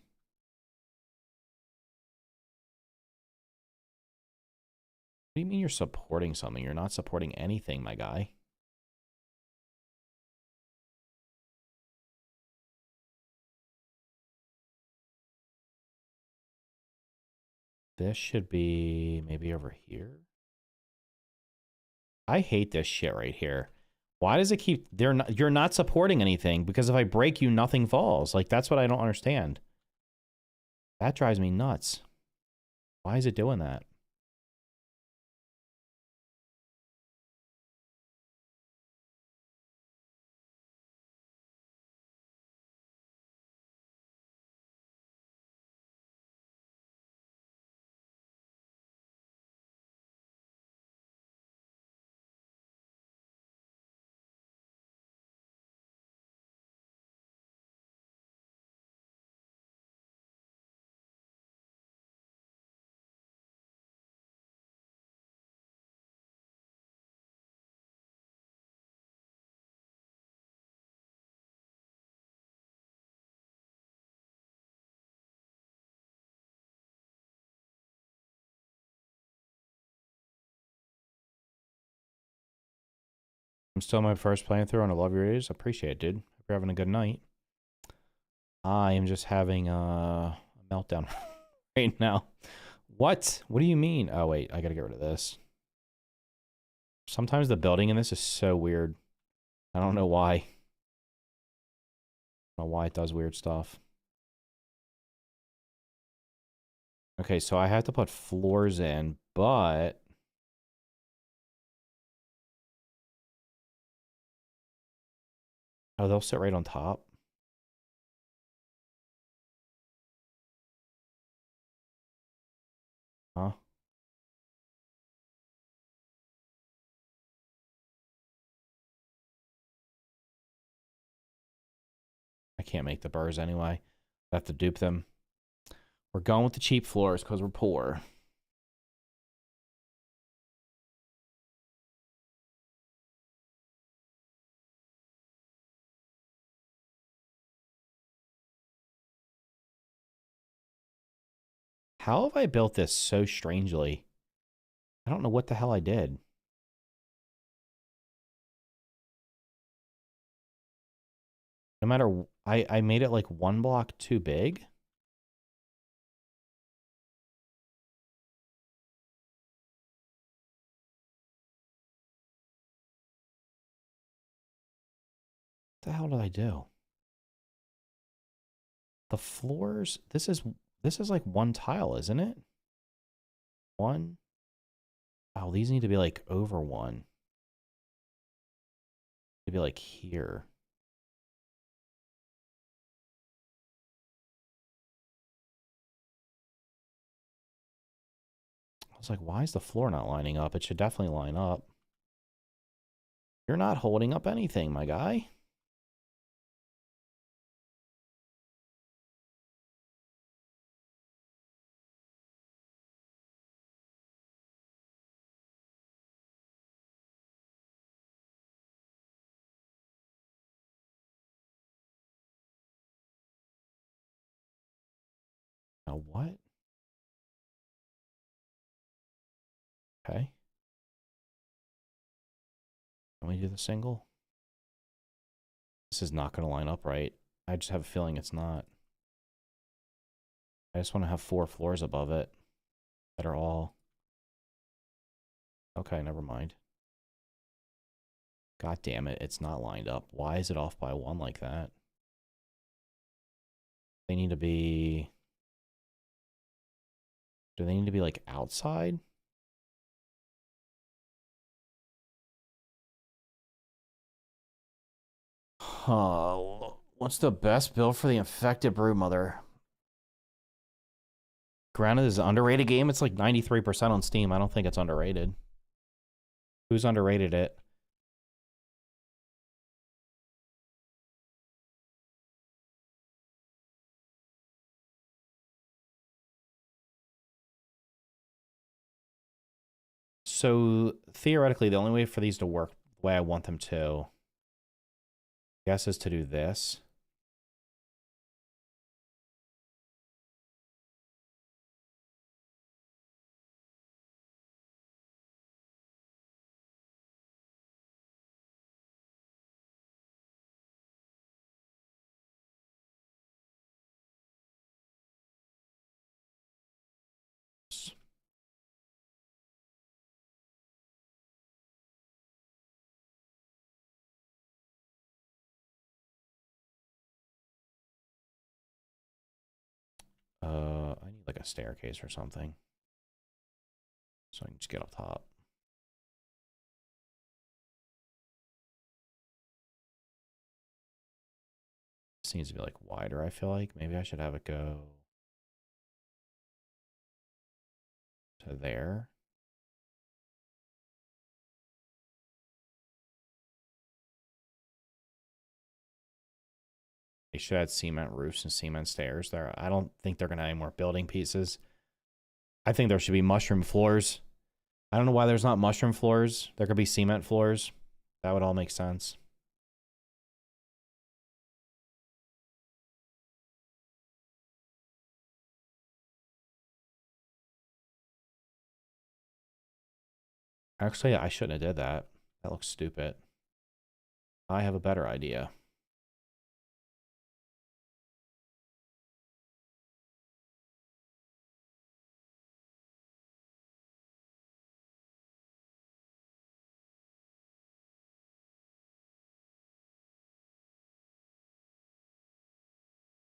What do you mean you're supporting something? You're not supporting anything, my guy. This should be maybe over here. I hate this shit right here. Why does it keep... you're not supporting anything, because if I break you, nothing falls. Like, that's what I don't understand. That drives me nuts. Why is it doing that? I'm still my first playthrough, and I love your ears. Appreciate it, dude. Hope you're having a good night. I am just having a meltdown right now. What? What do you mean? Oh, wait. I gotta get rid of this. Sometimes the building in this is so weird. I don't know why. I don't know why it does weird stuff. Okay, so I have to put floors in, but... oh, they'll sit right on top. Huh? I can't make the burrs anyway. I have to dupe them. We're going with the cheap floors because we're poor. How have I built this so strangely? I don't know what the hell I did. No matter... I made it like one block too big. What the hell did I do? The floors... this is like one tile, isn't it? One. Oh, these need to be like over one. Maybe like here. was like, why is the floor not lining up? It should definitely line up. You're not holding up anything, my guy. Now what? Okay. Can we do the single? This is not going to line up right. I just have a feeling it's not. I just want to have 4 floors above it that are all... Okay, never mind. God damn it, it's not lined up. Why is it off by 1 like that? They need to be... Do they need to be, like, outside? Huh. What's the best build for the infected broodmother? Granted, this is an underrated game. It's like 93% on Steam. I don't think it's underrated. Who's underrated it? So, theoretically, the only way for these to work the way I want them to, I guess, is to do this. I need like a staircase or something. So I can just get up top. This needs to be like wider, I feel like. Maybe I should have it go to there. They should add cement roofs and cement stairs there. I don't think they're going to add any more building pieces. I think there should be mushroom floors. I don't know why there's not mushroom floors. There could be cement floors. That would all make sense. Actually, I shouldn't have did that. That looks stupid. I have a better idea.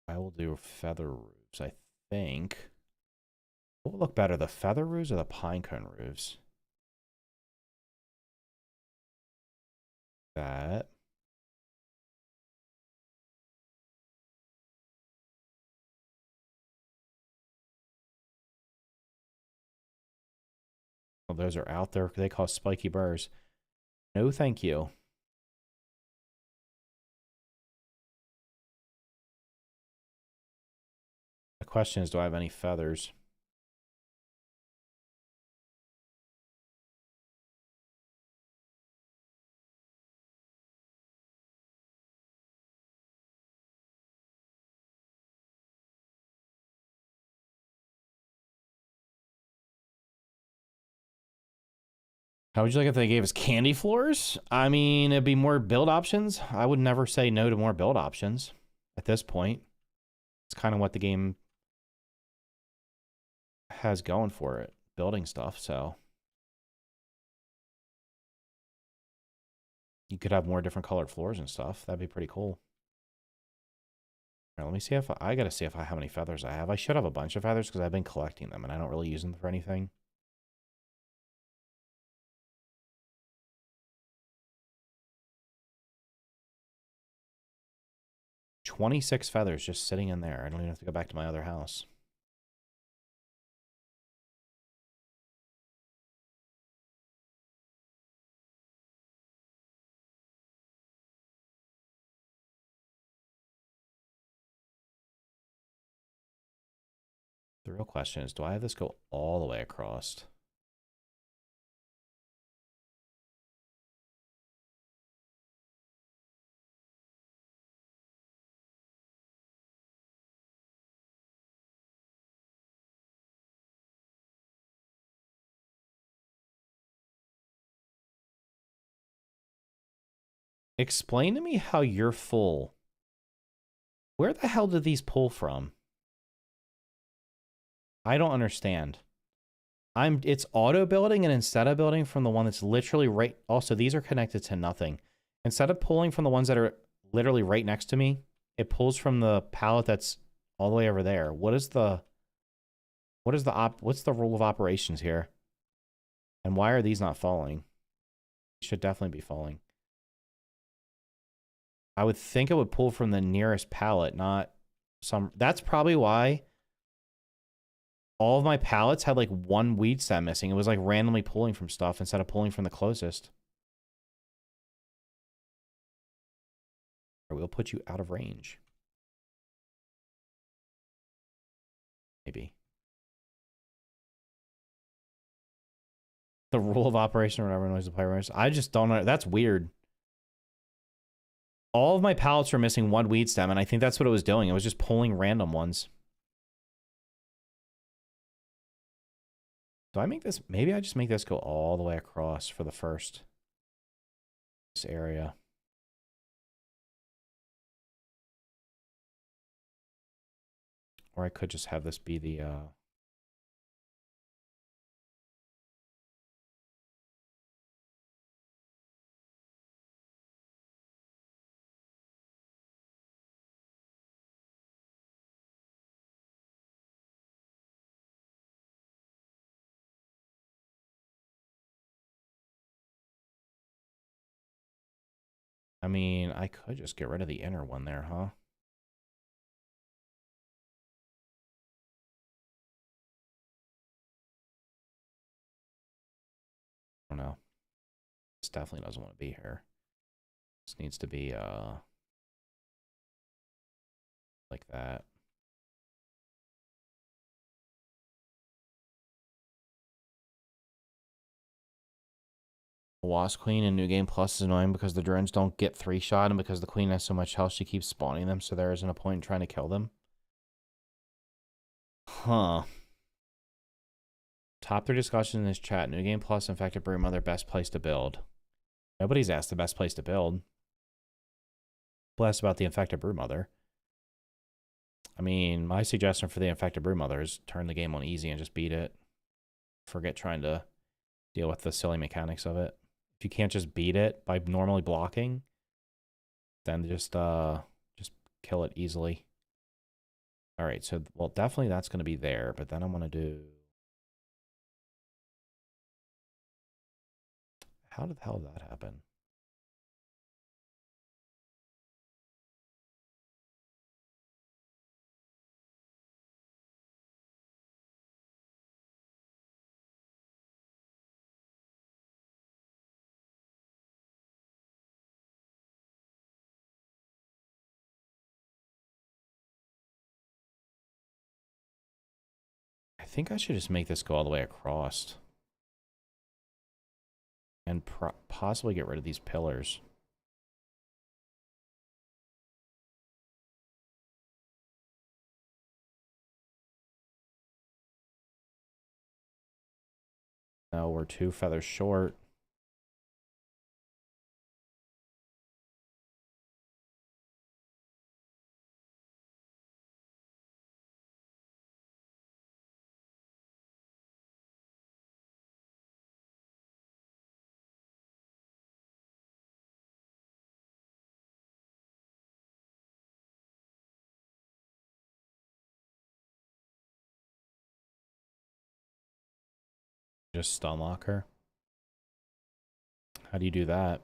I will do feather roofs, I think. What would look better, the feather roofs or the pinecone roofs? That. Oh, those are out there. They cause spiky burrs. No, thank you. The question is, do I have any feathers? How would you like if they gave us candy floors? I mean, it'd be more build options. I would never say no to more build options at this point. It's kind of what the game has going for it, building stuff, so. You could have more different colored floors and stuff. That'd be pretty cool. All right, let me see if I gotta see if how many feathers I have. I should have a bunch of feathers because I've been collecting them and I don't really use them for anything. 26 feathers just sitting in there. I don't even have to go back to my other house. The real question is, do I have this go all the way across? Explain to me how you're full. Where the hell did these pull from? I don't understand. It's auto building, and instead of building from the one that's literally right, also these are connected to nothing. Instead of pulling from the ones that are literally right next to me, it pulls from the pallet that's all the way over there. What's the rule of operations here? And why are these not falling? These should definitely be falling. I would think it would pull from the nearest pallet, not some. That's probably why all of my pallets had like one weed stem missing. It was like randomly pulling from stuff instead of pulling from the closest. Or we'll put you out of range. Maybe. The rule of operation or whatever noise the player makes. I just don't know. That's weird. All of my pallets were missing one weed stem, and I think that's what it was doing. It was just pulling random ones. Do I make this? Maybe I just make this go all the way across for the first. This area. Or I could just have this be the, I mean, I could just get rid of the inner one there, huh? I don't know. This definitely doesn't want to be here. This needs to be, like that. Wasp Queen in New Game Plus is annoying because the drones don't get 3-shot, and because the Queen has so much health, she keeps spawning them, so there isn't a point in trying to kill them. Huh. Top 3 discussion in this chat. New Game Plus, Infected Broodmother, best place to build. Nobody's asked the best place to build. Blessed about the Infected Broodmother. I mean, my suggestion for the Infected Broodmother is turn the game on easy and just beat it. Forget trying to deal with the silly mechanics of it. If you can't just beat it by normally blocking, then just kill it easily. All right, so, well, definitely that's going to be there, but then I'm going to do... How the hell did that happen? I think I should just make this go all the way across. And possibly get rid of these pillars. No, we're 2 feathers short. Just stun lock her. How do you do that?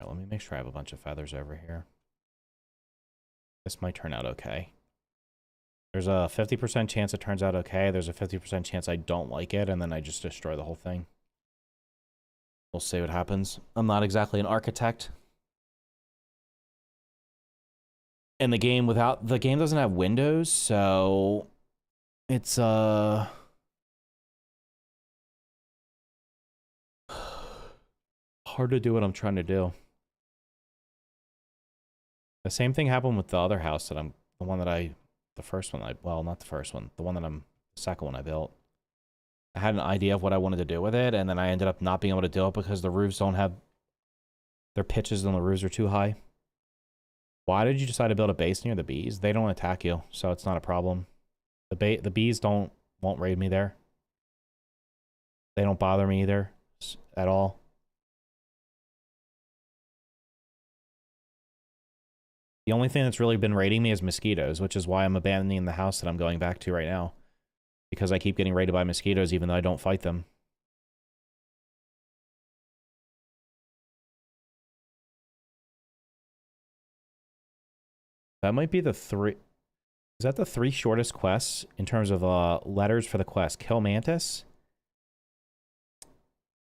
Right, let me make sure I have a bunch of feathers over here. This might turn out okay. There's a 50% chance it turns out okay. There's a 50% chance I don't like it, and then I just destroy the whole thing. We'll see what happens. I'm not exactly an architect. And the game doesn't have windows, so it's hard to do what I'm trying to do. The same thing happened with the other house that the first one well, not the first one, the second one I built. I had an idea of what I wanted to do with it, and then I ended up not being able to do it because the roofs don't have, their pitches on the roofs are too high. Why did you decide to build a base near the bees? They don't attack you, so it's not a problem. The bees won't raid me there. They don't bother me either at all. The only thing that's really been raiding me is mosquitoes, which is why I'm abandoning the house that I'm going back to right now. Because I keep getting raided by mosquitoes even though I don't fight them. That might be the three... Is that the three shortest quests in terms of letters for the quest? Kill Mantis,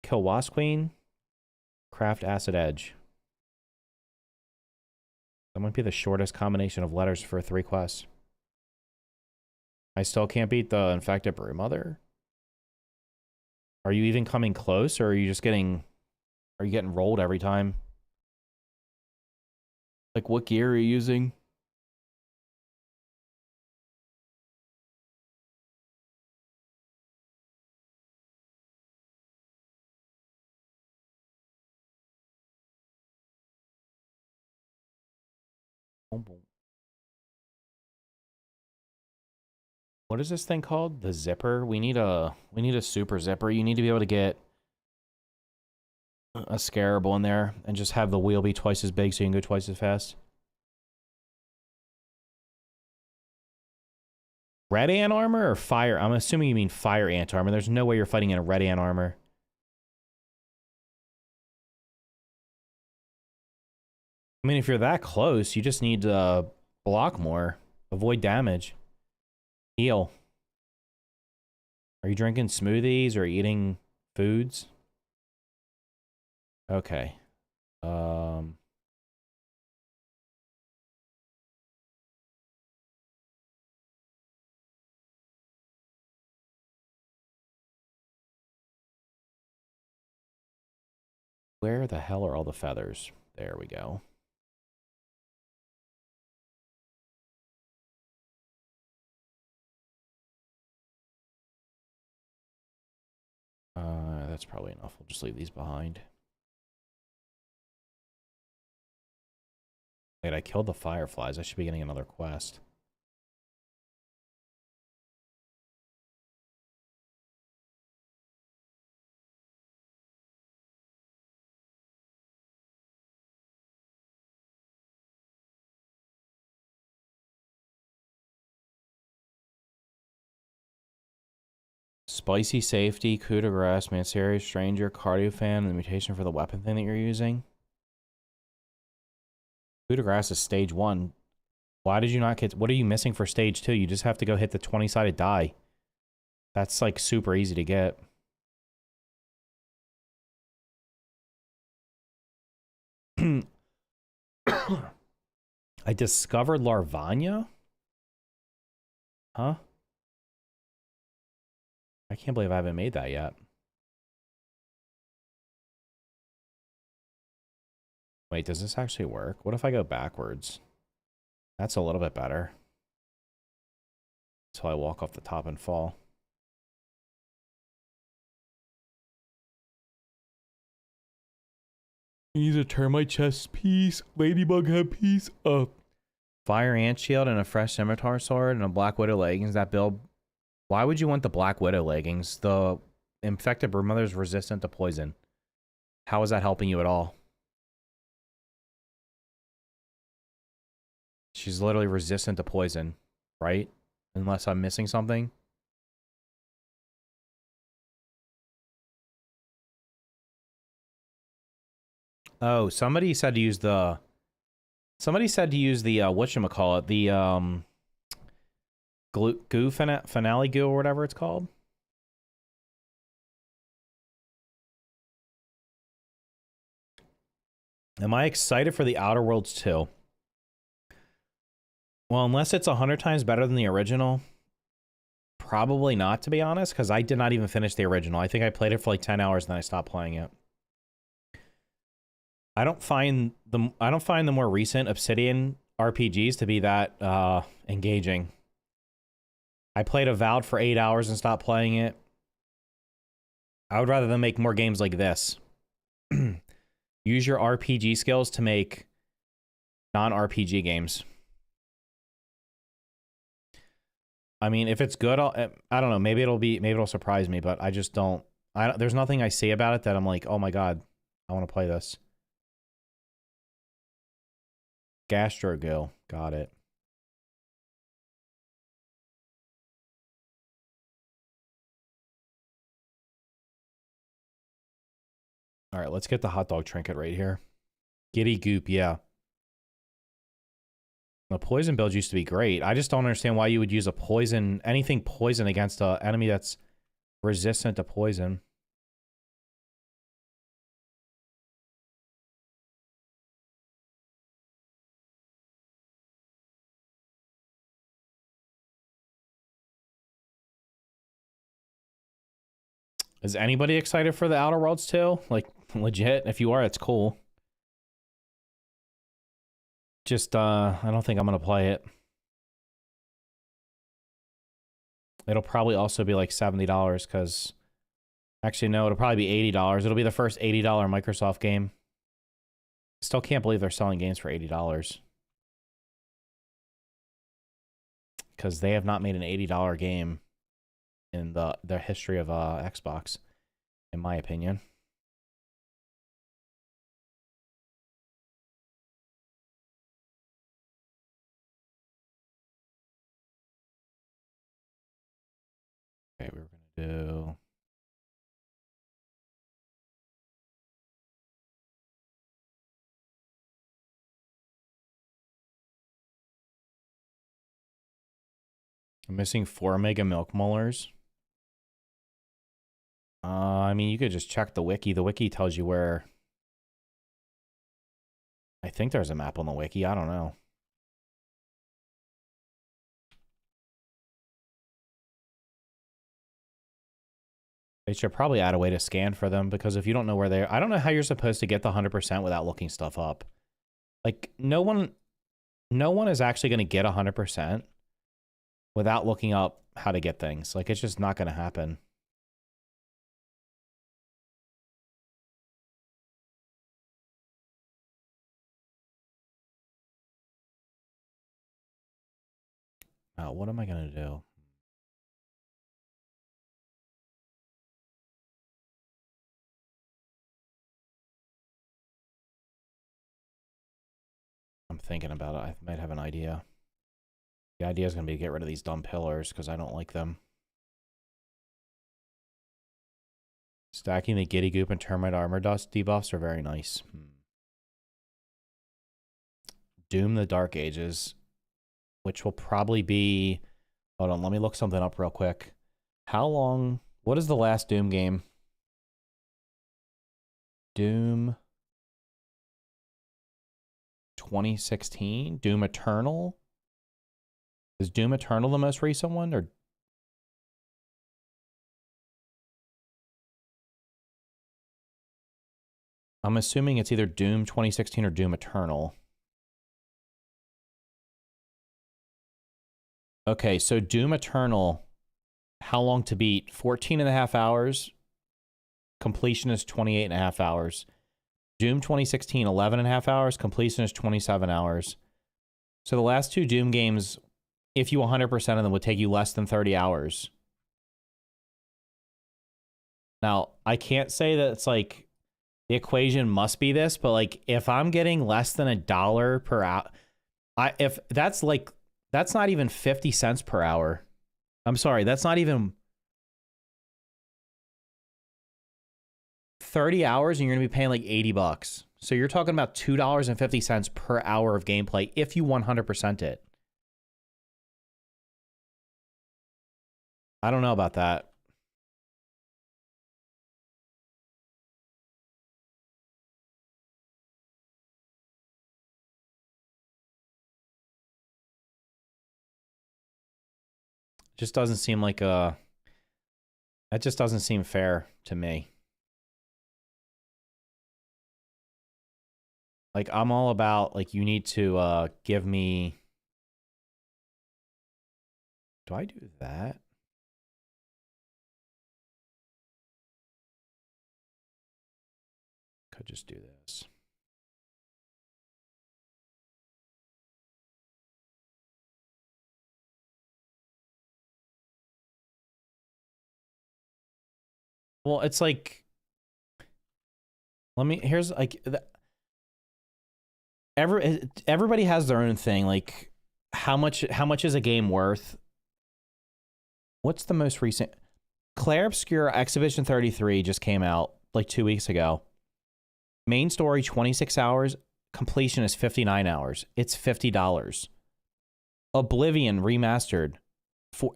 kill Wasp Queen, craft Acid Edge. That might be the shortest combination of letters for 3 quests. I still can't beat the infected broodmother. Are you even coming close, or are you just getting... Are you getting rolled every time? Like, what gear are you using? What is this thing called? The zipper? We need a super zipper. You need to be able to get a scarable in there and just have the wheel be twice as big so you can go twice as fast. Red ant armor or fire? I'm assuming you mean fire ant armor. There's no way you're fighting in a red ant armor. I mean, if you're that close, you just need to block more. Avoid damage. Heal. Are you drinking smoothies or eating foods? Okay. Where the hell are all the feathers? There we go. That's probably enough. We'll just leave these behind. Wait, I killed the fireflies. I should be getting another quest. Spicy safety, coup de grace, Mansari, stranger, cardio fan, and the mutation for the weapon thing that you're using. Coup de grace is stage 1. Why did you not get... What are you missing for stage 2? You just have to go hit the 20-sided die. That's, like, super easy to get. I discovered Larvania? Huh? I can't believe I haven't made that yet. Wait, does this actually work? What if I go backwards? That's a little bit better. So I walk off the top and fall. He's a termite chest piece. Ladybug head piece. Fire ant shield and a fresh scimitar sword and a black widow leggings. That build. Why would you want the black widow leggings? The infected broodmother is resistant to poison. How is that helping you at all? She's literally resistant to poison, right? Unless I'm missing something. Oh, somebody said to use the... Somebody said to use the, whatchamacallit, the, finale goo or whatever it's called. Am I excited for the Outer Worlds 2? Well, unless it's 100 times better than the original, probably not, to be honest, because I did not even finish the original. I think I played it for like 10 hours and then I stopped playing it. I don't find the more recent Obsidian RPGs to be that engaging. I played Avowed for 8 hours and stopped playing it. I would rather them make more games like this. Use your RPG skills to make non-RPG games. I mean, if it's good, I don't know. Maybe it'll surprise me, but I just don't. There's nothing I see about it that I'm like, oh my god, I want to play this. Gastrogill, got it. All right, let's get the hot dog trinket right here. Giddy Goop, yeah. The poison build used to be great. I just don't understand why you would use anything poison against an enemy that's resistant to poison. Is anybody excited for the Outer Worlds 2? Like, legit? If you are, it's cool. Just, I don't think I'm gonna play it. It'll probably also be like $70, because... Actually, no, it'll probably be $80. It'll be the first $80 Microsoft game. Still can't believe they're selling games for $80. Because they have not made an $80 game in their history of Xbox, in my opinion. Okay, we were gonna do... I'm missing 4 mega milk molars. I mean, you could just check the wiki. The wiki tells you where... I think there's a map on the wiki. I don't know. They should probably add a way to scan for them, because if you don't know where they're... I don't know how you're supposed to get the 100% without looking stuff up. Like, no one is actually going to get 100% without looking up how to get things. Like, it's just not going to happen. What am I going to do? I'm thinking about it. I might have an idea. The idea is going to be to get rid of these dumb pillars, because I don't like them. Stacking the Giddy Goop and Termite Armor Dust debuffs are very nice. Doom the Dark Ages, which will probably be... Hold on, let me look something up real quick. How long... What is the last Doom game? Doom 2016? Doom Eternal? Is Doom Eternal the most recent one, or... I'm assuming it's either Doom 2016 or Doom Eternal. Okay, so Doom Eternal, how long to beat? 14.5 hours. Completion is 28.5 hours. Doom 2016, 11.5 hours. Completion is 27 hours. So the last two Doom games, if you 100% of them, would take you less than 30 hours. Now, I can't say that it's like the equation must be this, but like if I'm getting less than $1 per hour, if that's like, that's not even 50 cents per hour. I'm sorry, that's not even 30 hours and you're going to be paying like $80. So you're talking about $2.50 per hour of gameplay if you 100% it. I don't know about that. Just doesn't seem like a... That just doesn't seem fair to me. Like, I'm all about, like, you need to give me... Do I do that? Could just do this. Well, it's like... Let me... Here's, like... Everybody has their own thing. Like, how much is a game worth? What's the most recent? Claire Obscura Exhibition 33 just came out like 2 weeks ago. Main story 26 hours. Completion is 59 hours. It's $50. Oblivion remastered.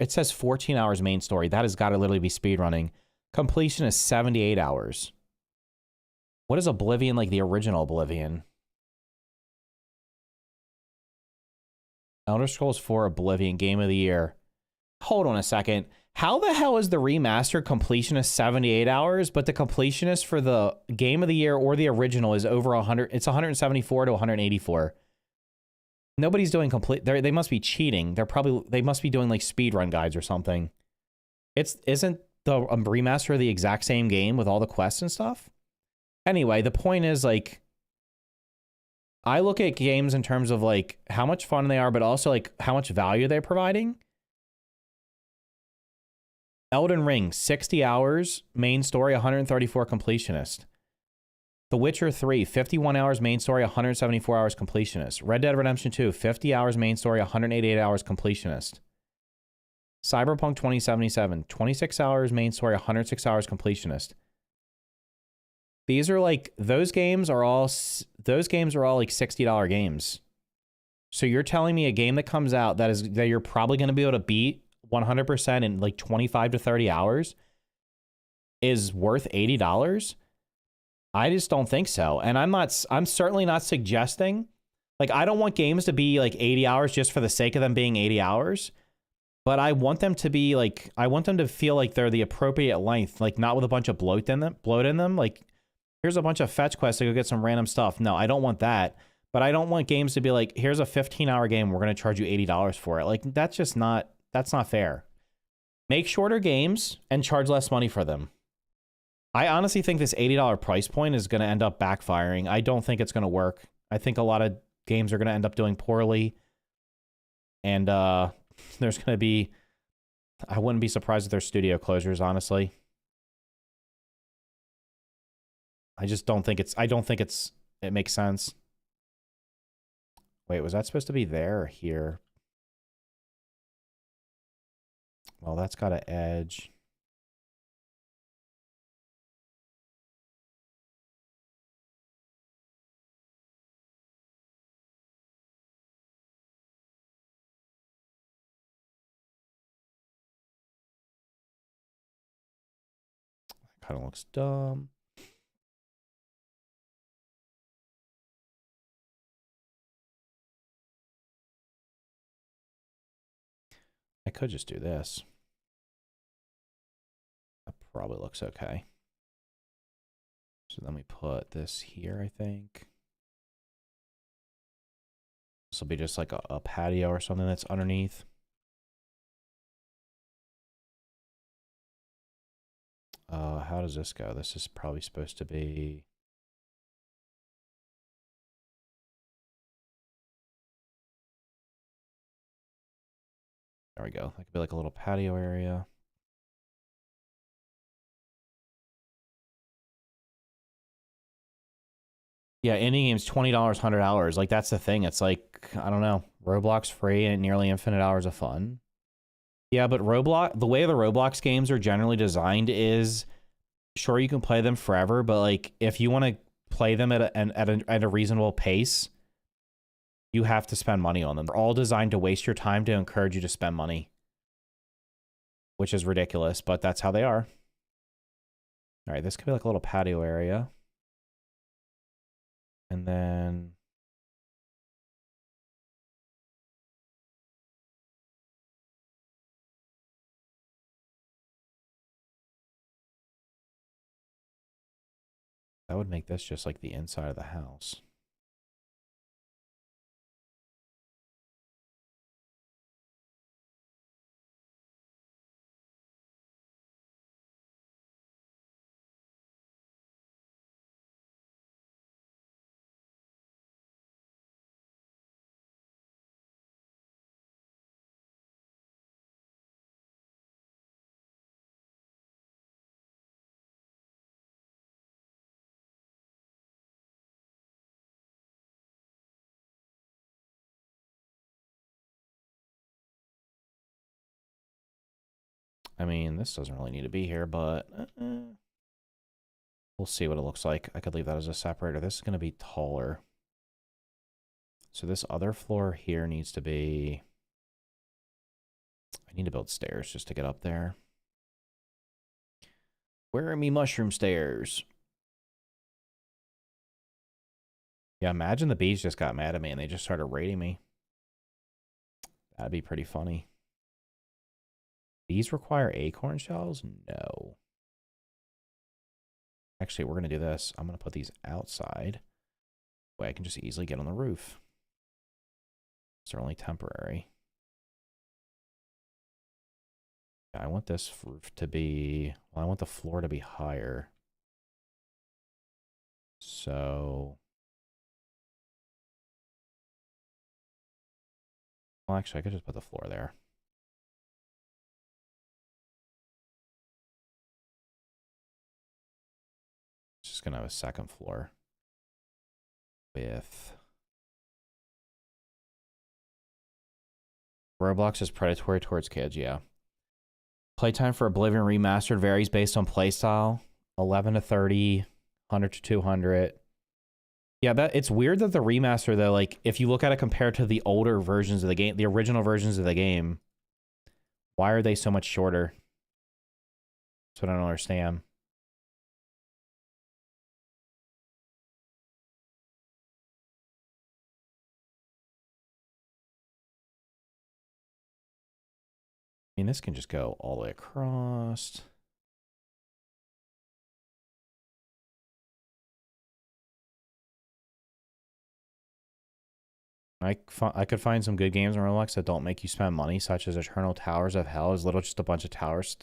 It says 14 hours main story. That has got to literally be speedrunning. Completion is 78 hours. What is Oblivion like the original Oblivion? Elder Scrolls 4 Oblivion Game of the Year. Hold on a second. How the hell is the remastered completionist 78 hours, but the completionist for the Game of the Year or the original is over 100? It's 174 to 184. Nobody's doing complete. They must be cheating. They must be doing like speedrun guides or something. Isn't the remaster the exact same game with all the quests and stuff? Anyway, the point is, like, I look at games in terms of like how much fun they are, but also like how much value they're providing. Elden Ring, 60 hours, main story, 134 completionist. The Witcher 3, 51 hours, main story, 174 hours completionist. Red Dead Redemption 2, 50 hours, main story, 188 hours completionist. Cyberpunk 2077, 26 hours, main story, 106 hours completionist. These are like, those games are all like $60 games. So you're telling me a game that comes out that you're probably going to be able to beat 100% in like 25 to 30 hours is worth $80? I just don't think so. And I'm certainly not suggesting, like, I don't want games to be like 80 hours just for the sake of them being 80 hours, but I want them to be like, I want them to feel like they're the appropriate length, like not with a bunch of bloat in them. Like, here's a bunch of fetch quests to go get some random stuff. No, I don't want that. But I don't want games to be like, here's a 15-hour game, we're going to charge you $80 for it. Like, that's not fair. Make shorter games and charge less money for them. I honestly think this $80 price point is going to end up backfiring. I don't think it's going to work. I think a lot of games are going to end up doing poorly. And there's going to be... I wouldn't be surprised if there's studio closures, honestly. I just don't think it makes sense. Wait, was that supposed to be there or here? Well, that's got an edge. Kind of looks dumb. I could just do this. That probably looks okay. So then we put this here, I think. This will be just like a patio or something that's underneath. How does this go? This is probably supposed to be... There we go. That could be like a little patio area. Yeah, indie games, $20, $100. Like, that's the thing. It's like, I don't know, Roblox free and nearly infinite hours of fun. Yeah, but the way the Roblox games are generally designed is, sure, you can play them forever, but like, if you want to play them at a reasonable pace, you have to spend money on them. They're all designed to waste your time to encourage you to spend money, which is ridiculous, but that's how they are. All right, this could be like a little patio area. And then... That would make this just like the inside of the house. I mean, this doesn't really need to be here, but we'll see what it looks like. I could leave that as a separator. This is going to be taller. So this other floor here needs to be... I need to build stairs just to get up there. Where are me mushroom stairs? Yeah, imagine the bees just got mad at me and they just started raiding me. That'd be pretty funny. These require acorn shells? No. Actually, we're going to do this. I'm going to put these outside. Way I can just easily get on the roof. They're only temporary. Yeah, I want this roof to be... Well, I want the floor to be higher. So... Well, actually, I could just put the floor there. Just gonna have a second floor with Roblox is predatory towards kids. Yeah. Playtime for Oblivion Remastered varies based on playstyle. 11 to 30, 100 to 200. Yeah, it's weird that the remaster though, like if you look at it compared to the older versions of the game, the original versions of the game, why are they so much shorter? That's what I don't understand. I mean, this can just go all the way across. I could find some good games in Roblox that don't make you spend money, such as Eternal Towers of Hell is literally just a bunch of towers.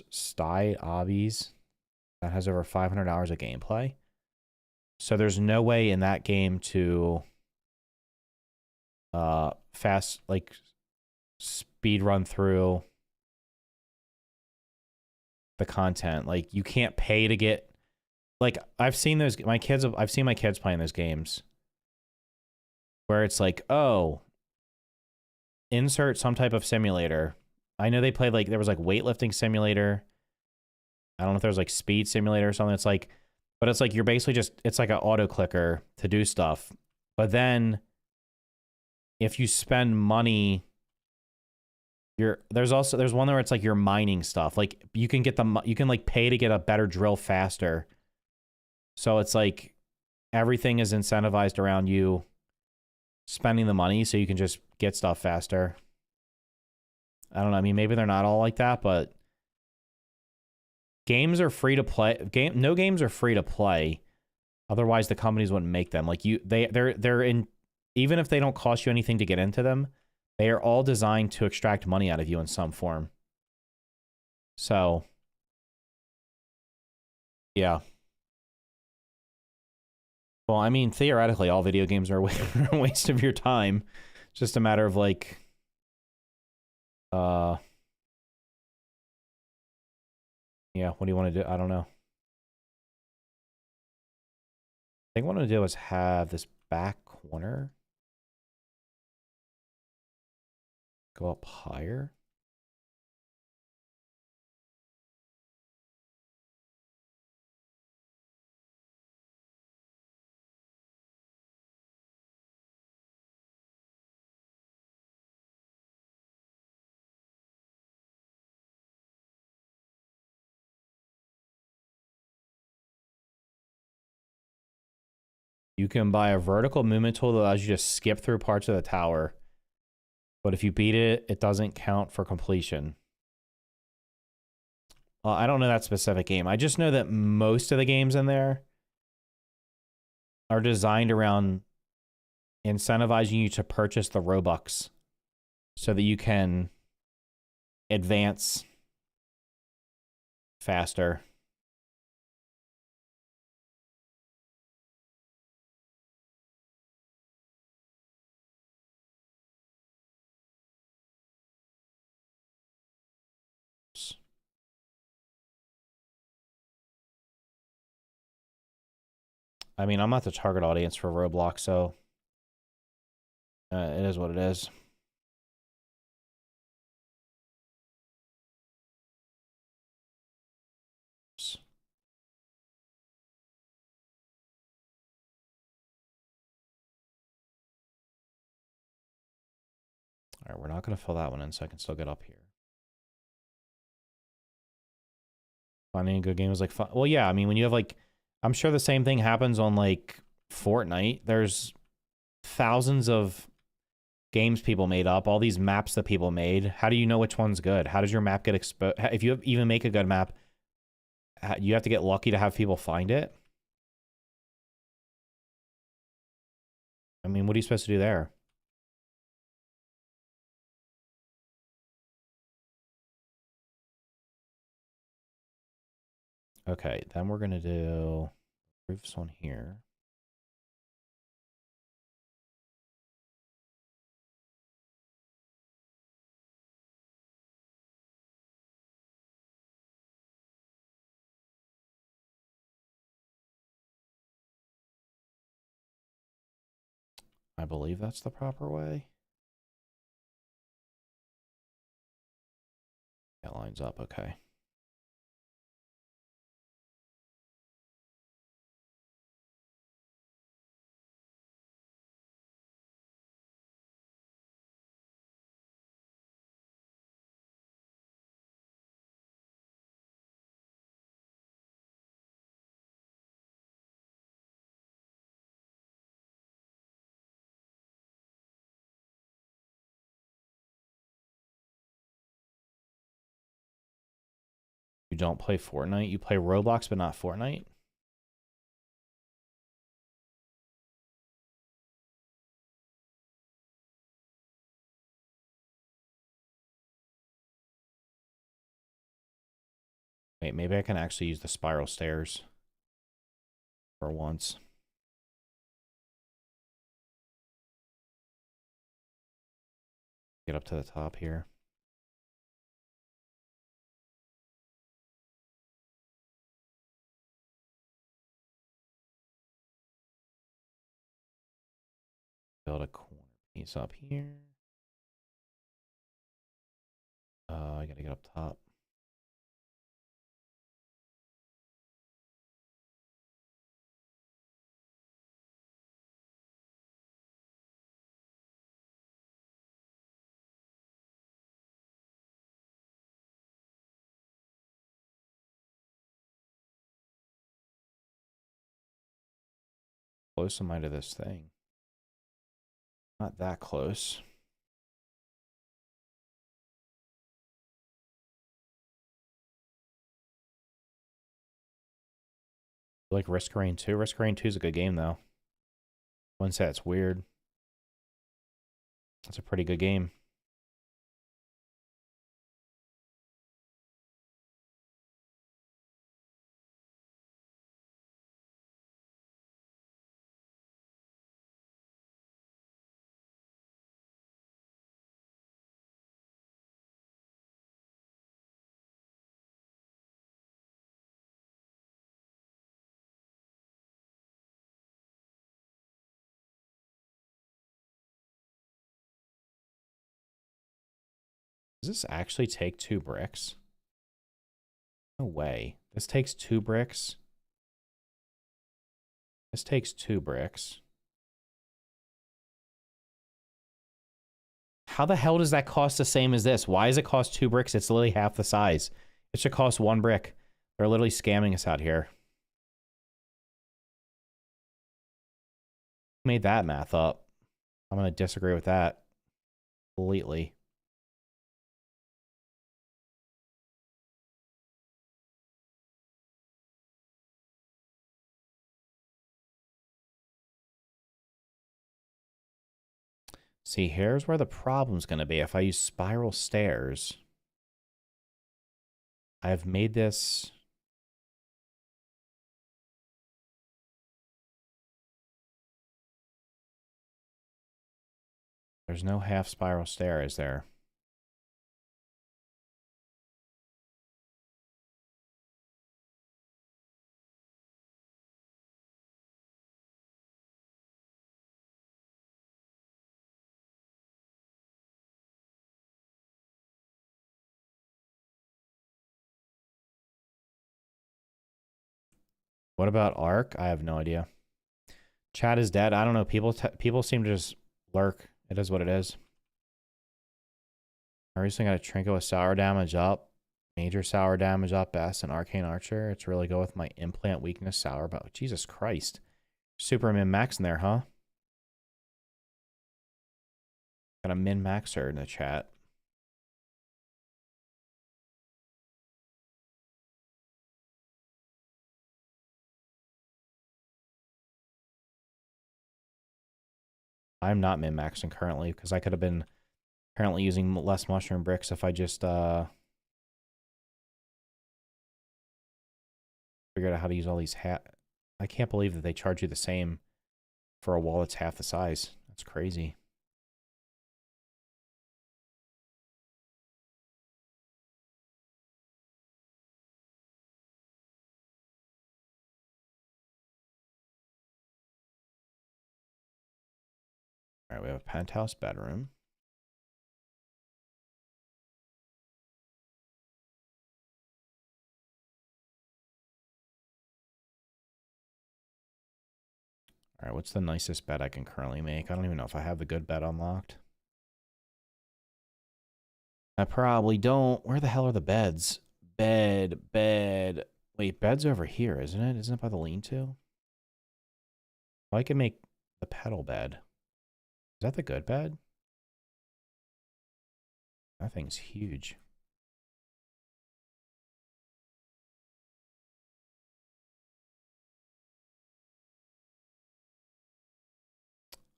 Sty Obbies, that has over 500 hours of gameplay. So there's no way in that game to fast, like, speed run through the content. Like, you can't pay to get... Like, I've seen those... I've seen my kids playing those games. Where it's like, oh, insert some type of simulator. I know they played, like, there was, like, weightlifting simulator. I don't know if there's, like, speed simulator or something. It's like, but it's like, you're basically just, it's like an auto clicker to do stuff. But then, if you spend money, there's one where it's like you're mining stuff. Like, you can like, pay to get a better drill faster. So it's like, everything is incentivized around you spending the money so you can just get stuff faster. I don't know. I mean, maybe they're not all like that, but games are free to play. No games are free to play. Otherwise, the companies wouldn't make them. Like they're in. Even if they don't cost you anything to get into them, they are all designed to extract money out of you in some form. So, yeah. Well, I mean, theoretically, all video games are a waste of your time. It's just a matter of, like, yeah, what do you want to do? I don't know. I think what I'm going to do is have this back corner go up higher. You can buy a vertical movement tool that allows you to skip through parts of the tower. But if you beat it, it doesn't count for completion. Well, I don't know that specific game. I just know that most of the games in there are designed around incentivizing you to purchase the Robux so that you can advance faster. I mean, I'm not the target audience for Roblox, so it is what it is. All right, we're not going to fill that one in, so I can still get up here. Finding a good game is like fun. Well, yeah, I mean, when you have like, I'm sure the same thing happens on like Fortnite. There's thousands of games people made up, all these maps that people made. How do you know which one's good? How does your map get exposed? If you even make a good map, you have to get lucky to have people find it. I mean, what are you supposed to do there? Okay, then we're going to do roofs on here. I believe that's the proper way. That lines up, okay. You don't play Fortnite? You play Roblox, but not Fortnite? Wait, maybe I can actually use the spiral stairs for once. Get up to the top here. Build a corner piece up here. I gotta get up top. Close am I to this thing? Not that close. Like Risk Rain 2. Risk Rain 2 is a good game, though. One say it's weird. It's a pretty good game. Does this actually take 2 bricks? No way. This takes 2 bricks. This takes 2 bricks. How the hell does that cost the same as this? Why does it cost 2 bricks? It's literally half the size. It should cost 1 brick. They're literally scamming us out here. Who made that math up? I'm going to disagree with that completely. See, here's where the problem's going to be. If I use spiral stairs, I've made this... There's no half spiral stair, is there? What about Arc? I have no idea. Chat is dead. I don't know. People seem to just lurk. It is what it is. I recently got a Trinket with sour damage up. Major sour damage up best and Arcane Archer. It's really go with my implant weakness sour, but Jesus Christ. Super min max in there, huh? Got a min maxer in the chat. I'm not min maxing currently because I could have been apparently using less mushroom bricks if I just figured out how to use all these I can't believe that they charge you the same for a wall that's half the size. That's crazy. All right, we have a penthouse bedroom. All right, what's the nicest bed I can currently make? I don't even know if I have the good bed unlocked. I probably don't. Where the hell are the beds? Bed. Wait, bed's over here, isn't it? Isn't it by the lean-to? Well, I can make the pedal bed. Is that the good bed? That thing's huge.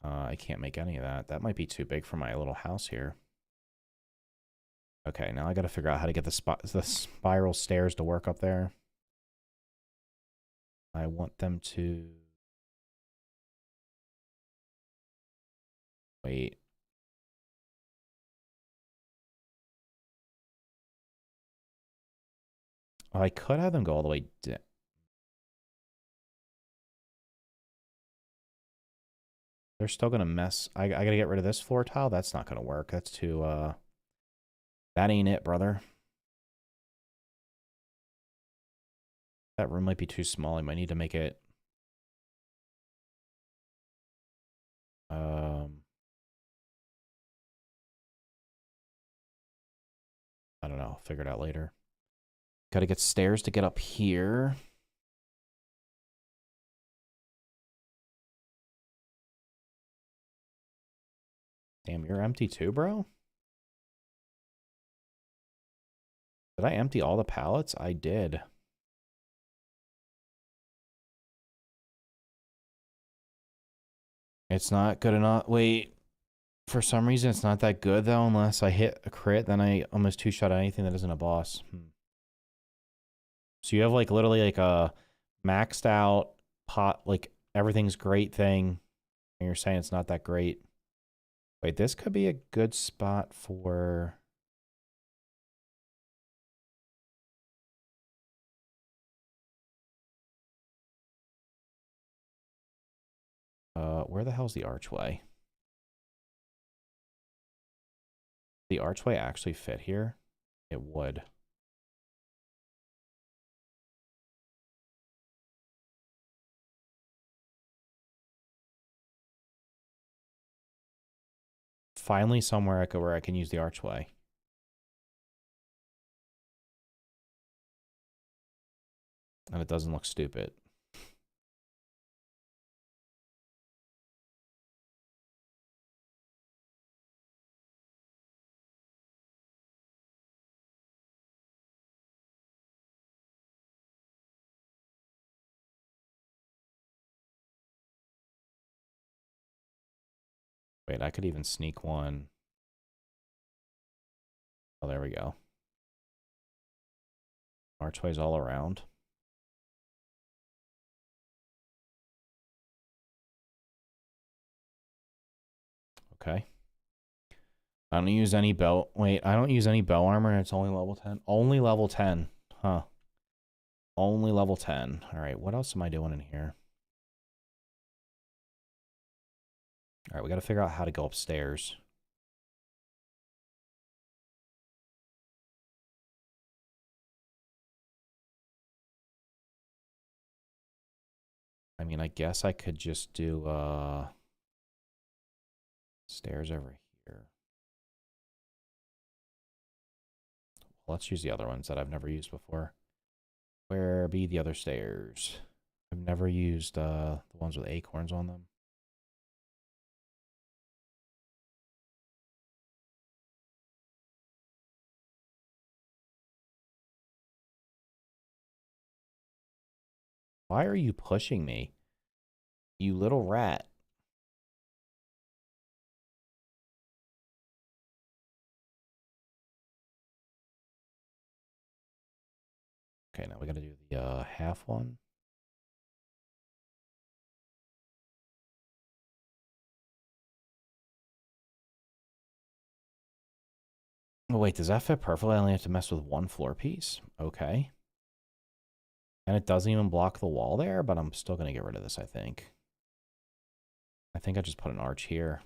I can't make any of that. That might be too big for my little house here. Okay, now I gotta figure out how to get the spiral stairs to work up there. I want them to... Wait. Oh, I could have them go all the way down. They're still gonna mess. I gotta get rid of this floor tile. That's not gonna work. That's too, that ain't it, brother. That room might be too small. I might need to make it... I don't know. Figure it out later. Gotta get stairs to get up here. Damn, you're empty too, bro? Did I empty all the pallets? I did. It's not good enough. Wait. For some reason, it's not that good, though, unless I hit a crit. Then I almost two-shot anything that isn't a boss. So you have, like, literally, like, a maxed out pot, like, everything's great thing, and you're saying it's not that great. Wait, this could be a good spot for... where the hell's the archway? The archway actually fit here? It would. Finally somewhere where I can use the archway. And it doesn't look stupid. Wait, I could even sneak one. Oh, there we go. Archways all around. Okay. I don't use any belt. Wait, I don't use any bow armor and it's only level 10. Only level 10. Huh. Only level 10. All right, what else am I doing in here? All right, we got to figure out how to go upstairs. I mean, I guess I could just do stairs over here. Let's use the other ones that I've never used before. Where be the other stairs? I've never used the ones with acorns on them. Why are you pushing me? You little rat. Okay, now we gotta do the half one. Oh, wait, does that fit perfectly? I only have to mess with one floor piece? Okay. And it doesn't even block the wall there, but I'm still gonna get rid of this, I think. I think I just put an arch here.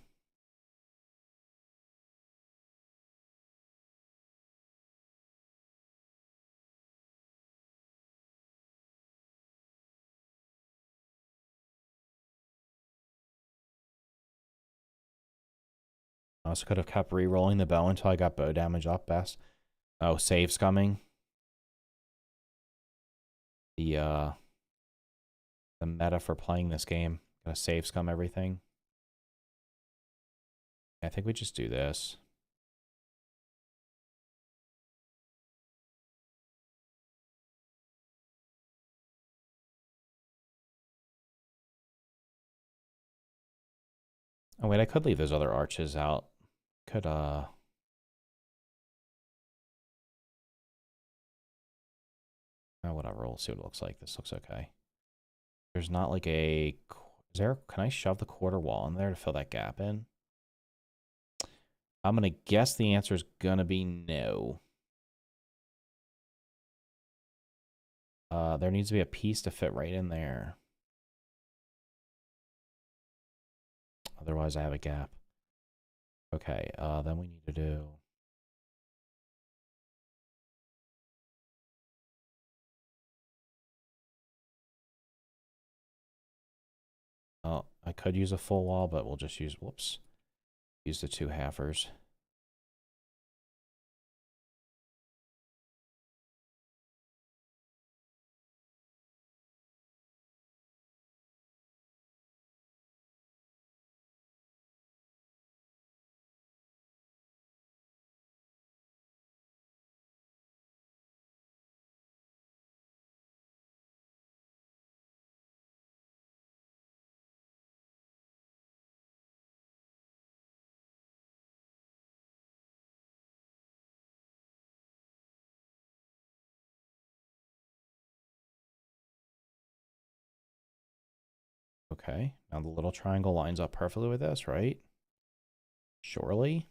I also could have kept re-rolling the bow until I got bow damage up best. Oh, save's coming. The meta for playing this game. Gonna save scum everything. I think we just do this. Oh wait, I could leave those other arches out. Could oh, whatever, we'll see what it looks like. This looks okay. There's not like a, is there, can I shove the quarter wall in there to fill that gap in? I'm gonna guess the answer is gonna be no. There needs to be a piece to fit right in there. Otherwise I have a gap. Okay, then we need to do, oh, I could use a full wall, but we'll just use, whoops, use the two halfers. Okay, now the little triangle lines up perfectly with this, right? Surely.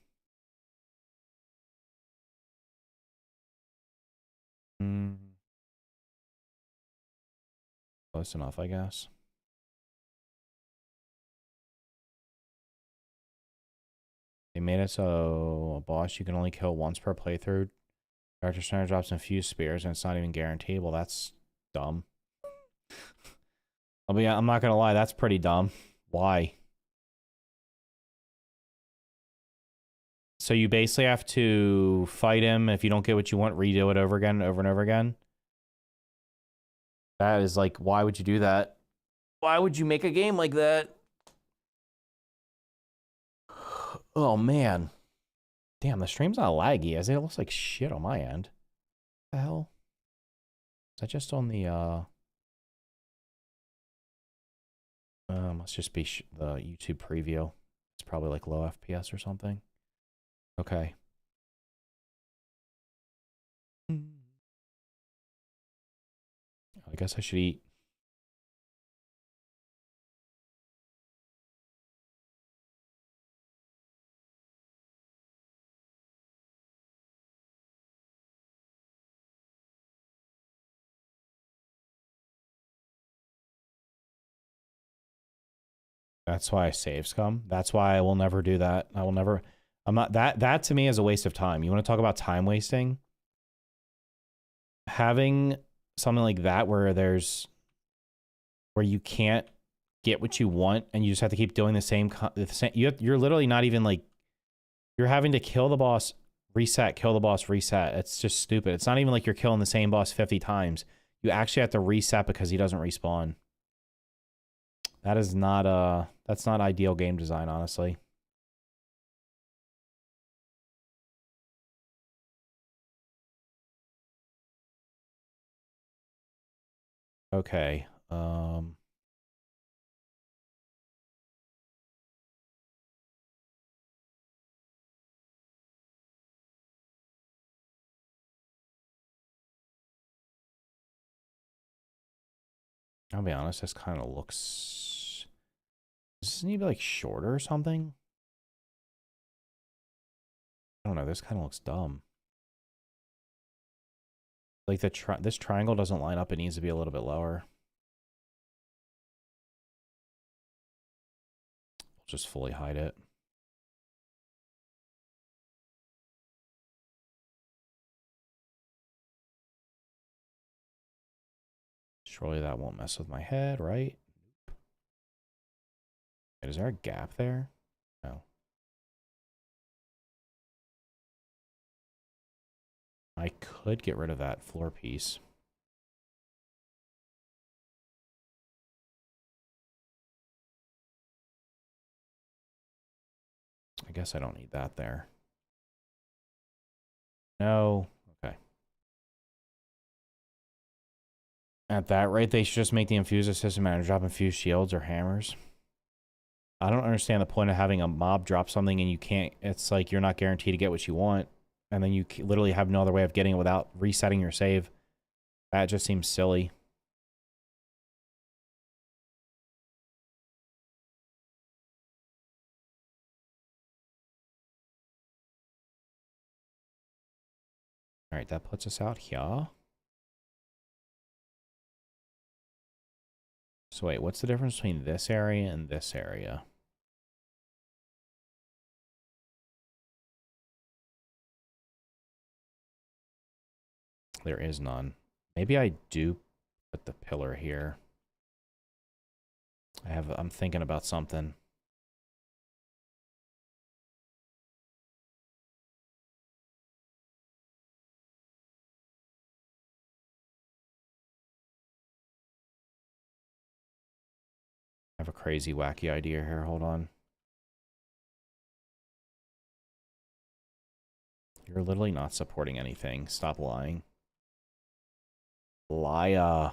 Close enough, I guess. They made it so a boss you can only kill once per playthrough. Character center drops infused spears and it's not even guaranteed. Well, that's dumb. I'm not gonna lie, that's pretty dumb. Why? So you basically have to fight him. If you don't get what you want, redo it over again, over and over again. That is like, why would you do that? Why would you make a game like that? Oh, man. Damn, the stream's not laggy. As it looks like shit on my end. What the hell? Is that just on the, must just be the YouTube preview. It's probably like low FPS or something. Okay. I guess I should eat. That's why I save scum. That's why I will never do that. I will never. I'm not that to me is a waste of time. You want to talk about time wasting? Having something like that where you can't get what you want and you just have to keep doing the same you're literally not even like you're having to kill the boss, reset, kill the boss, reset. It's just stupid. It's not even like you're killing the same boss 50 times. You actually have to reset because he doesn't respawn. That is not that's not ideal game design, honestly. Okay. I'll be honest, this kind of looks... Does this need to be like shorter or something? I don't know, this kind of looks dumb. Like this triangle doesn't line up, it needs to be a little bit lower. We'll just fully hide it. Surely that won't mess with my head, right? Wait, is there a gap there? No. I could get rid of that floor piece. I guess I don't need that there. No. Okay. At that rate, they should just make the infuser system matter. Drop infused shields or hammers. I don't understand the point of having a mob drop something and you can't... It's like you're not guaranteed to get what you want. And then you literally have no other way of getting it without resetting your save. That just seems silly. Alright, that puts us out here. So wait, what's the difference between this area and this area? There is none. Maybe I do put the pillar here. I'm thinking about something. I have a crazy, wacky idea here. Hold on. You're literally not supporting anything. Stop lying. Liar. I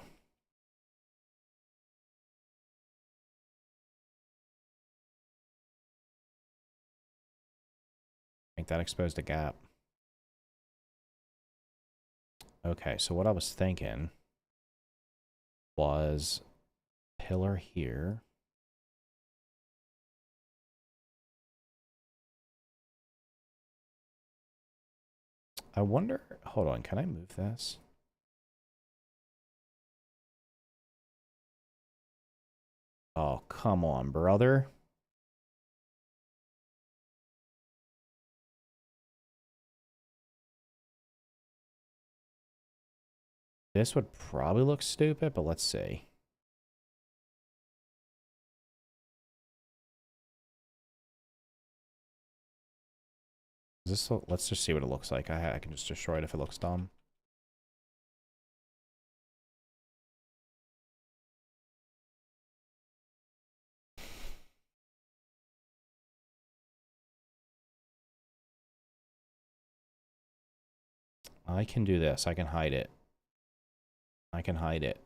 think that exposed a gap. Okay, so what I was thinking was pillar here. I wonder... Hold on, can I move this? Oh, come on, brother. This would probably look stupid, but let's see. Let's just see what it looks like. I can just destroy it if it looks dumb. I can do this. I can hide it. I can hide it.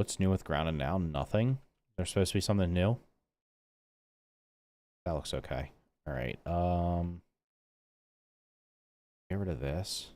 What's new with grounded now? Nothing. There's supposed to be something new. That looks okay. All right. Get rid of this.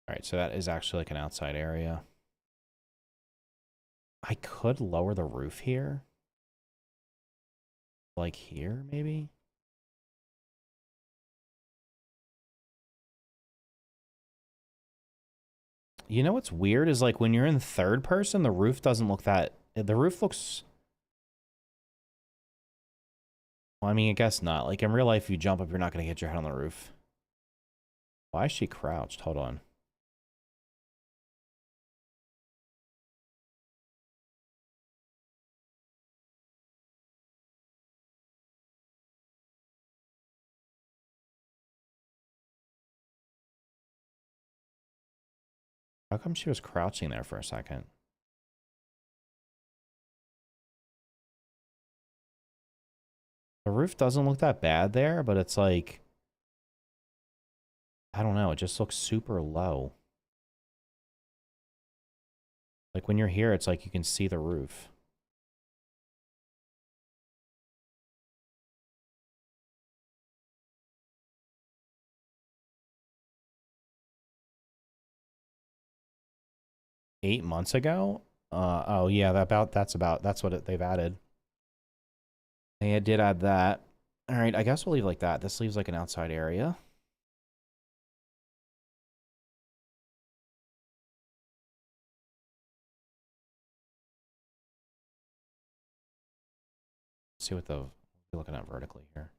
All right, so that is actually like an outside area. I could lower the roof here. Like here, maybe? You know what's weird is like when you're in third person, the roof doesn't look that... The roof looks... Well, I mean, I guess not. Like in real life, if you jump up, you're not going to hit your head on the roof. Why is she crouched? Hold on. How come she was crouching there for a second? The roof doesn't look that bad there, but it's like... I don't know. It just looks super low. Like when you're here, it's like you can see the roof. $8 months ago? Oh yeah, that's what they've added. They did add that. All right, I guess we'll leave like that. This leaves like an outside area. Let's see what we're looking at vertically here.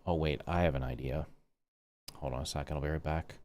Oh wait, I have an idea. Hold on a second, I'll be right back.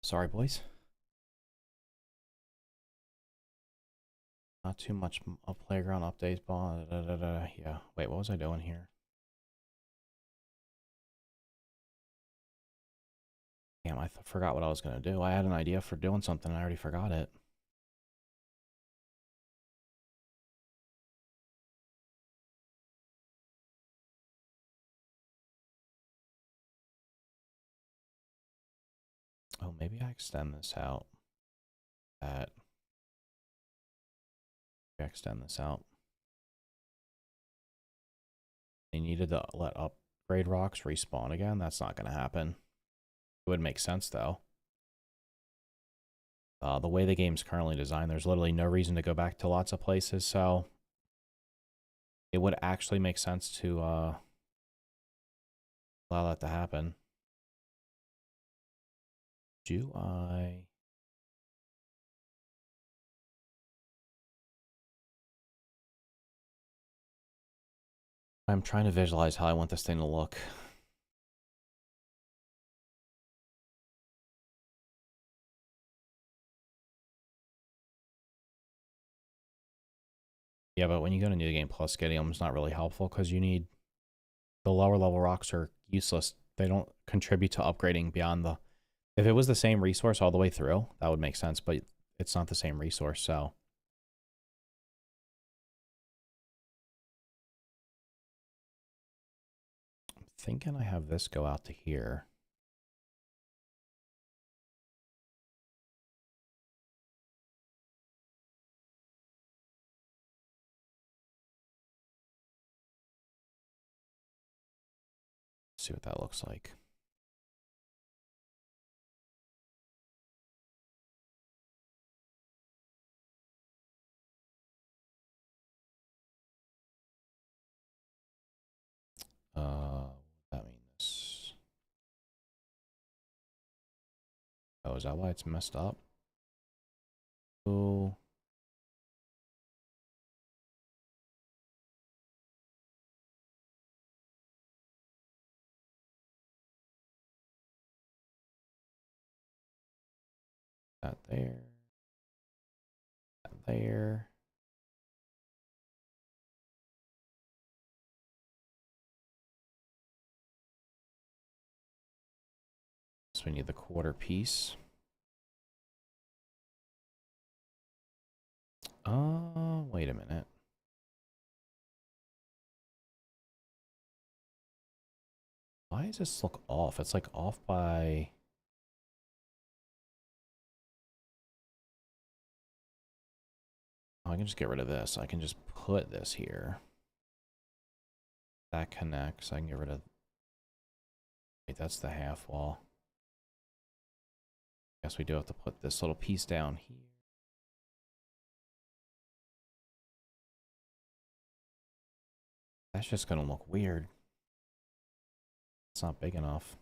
Sorry, boys. Not too much playground updates. Blah, da, da, da. Yeah. Wait, what was I doing here? Damn, I forgot what I was going to do. I had an idea for doing something and I already forgot it. Oh, maybe I extend this out. That. Maybe I extend this out. They needed to let upgrade rocks respawn again. That's not going to happen. It would make sense, though. The way the game's currently designed, there's literally no reason to go back to lots of places, so it would actually make sense to allow that to happen. Do I... I'm trying to visualize how I want this thing to look. Yeah, but when you go to New Game Plus, getting them is not really helpful because you need... The lower level rocks are useless. They don't contribute to upgrading beyond the... If it was the same resource all the way through, that would make sense, but it's not the same resource, so... I'm thinking I have this go out to here. See what that looks like. That means... Oh, is that why it's messed up? Oh. That there. That there. So we need the quarter piece. Wait a minute. Why does this look off? It's like off by... Oh, I can just get rid of this. I can just put this here. That connects. I can get rid of... Wait, that's the half wall. Guess we do have to put this little piece down here. That's just gonna look weird. It's not big enough.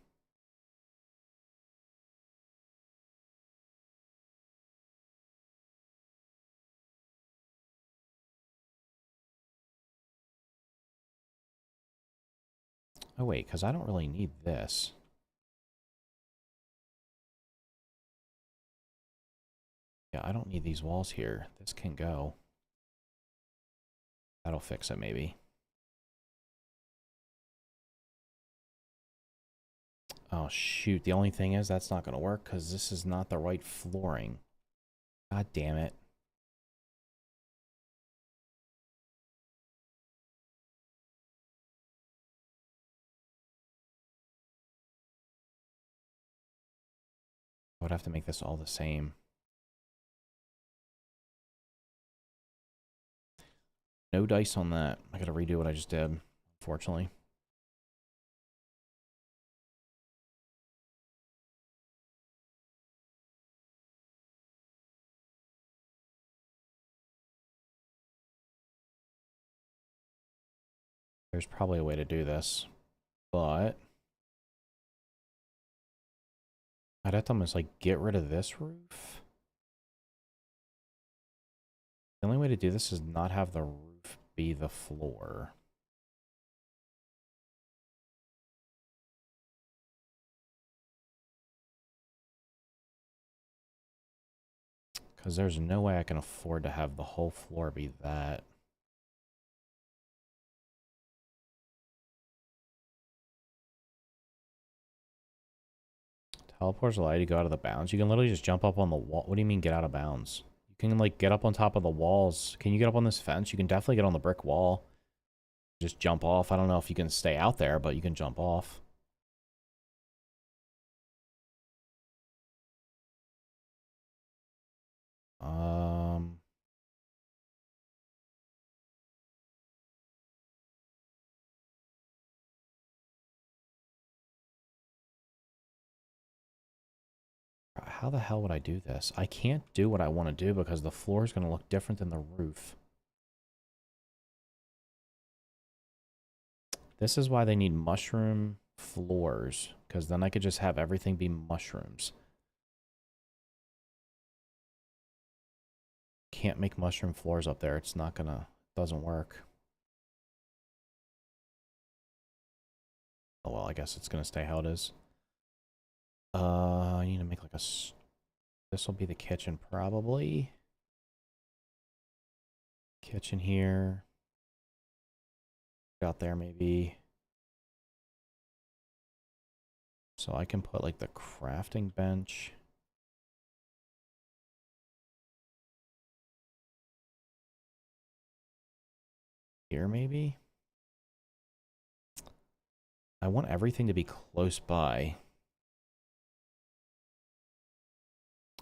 Oh wait, because I don't really need this. Yeah, I don't need these walls here. This can go. That'll fix it, maybe. Oh, shoot. The only thing is that's not going to work because this is not the right flooring. God damn it. I would have to make this all the same. No dice on that. I got to redo what I just did, unfortunately. There's probably a way to do this, but I'd have to almost like get rid of this roof. The only way to do this is not have the roof be the floor. Because there's no way I can afford to have the whole floor be that. Teleport's allow you to go out of the bounds. You can literally just jump up on the wall. What do you mean get out of bounds? You can like get up on top of the walls. Can you get up on this fence? You can definitely get on the brick wall. Just jump off. I don't know if you can stay out there, but you can jump off. How the hell would I do this? I can't do what I want to do because the floor is going to look different than the roof. This is why they need mushroom floors, because then I could just have everything be mushrooms. Can't make mushroom floors up there. It's not gonna, doesn't work. Oh well, I guess it's gonna stay how it is. I need to make like a, this will be the kitchen probably. Kitchen here. Out there maybe. So I can put like the crafting bench. Here maybe. I want everything to be close by.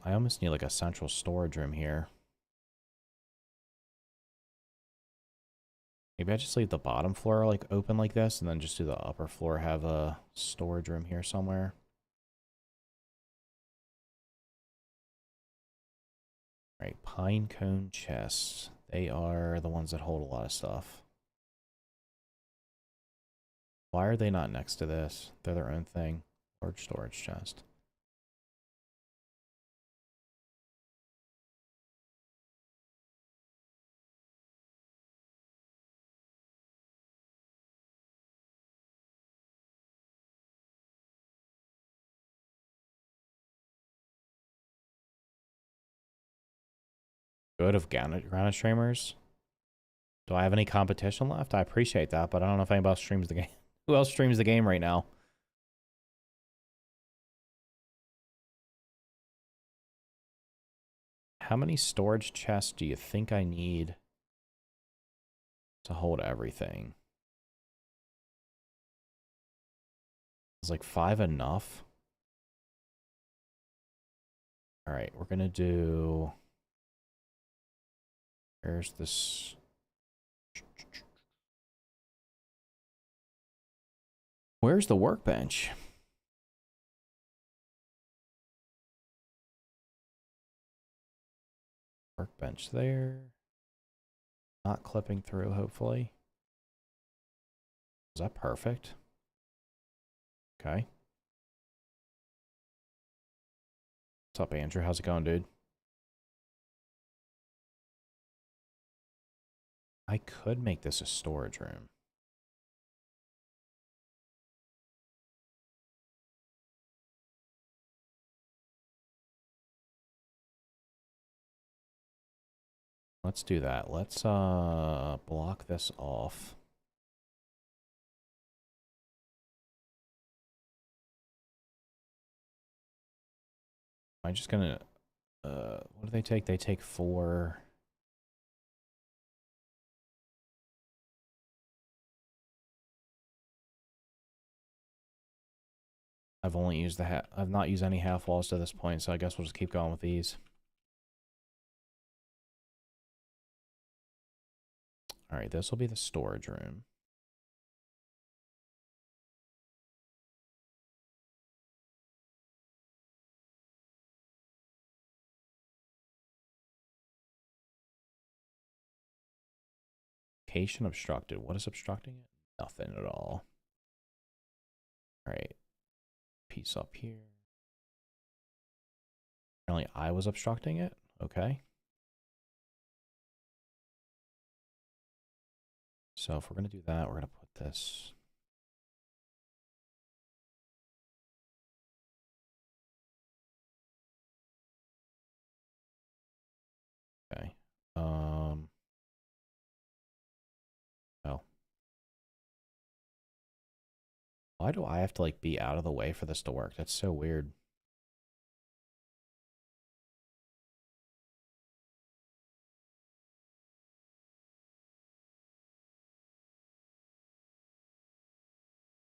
I almost need like a central storage room here. Maybe I just leave the bottom floor like open like this and then just do the upper floor have a storage room here somewhere. All right, pine cone chests. They are the ones that hold a lot of stuff. Why are they not next to this? They're their own thing. Large storage chest. Good of granite streamers. Do I have any competition left? I appreciate that, but I don't know if anybody else streams the game. Who else streams the game right now? How many storage chests do you think I need to hold everything? Is like 5 enough? All right, we're gonna do. There's this. Where's the workbench? Workbench there. Not clipping through, hopefully. Is that perfect? Okay. What's up, Andrew? How's it going, dude? I could make this a storage room. Let's do that. Let's block this off. I'm just gonna what do they take? They take 4. I've only used the I've not used any half walls to this point, so I guess we'll just keep going with these. All right, this will be the storage room. Location obstructed. What is obstructing it? Nothing at all. All right. Piece up here. Apparently I was obstructing it. Okay. So if we're going to do that, we're going to put this. Why do I have to, like, be out of the way for this to work? That's so weird.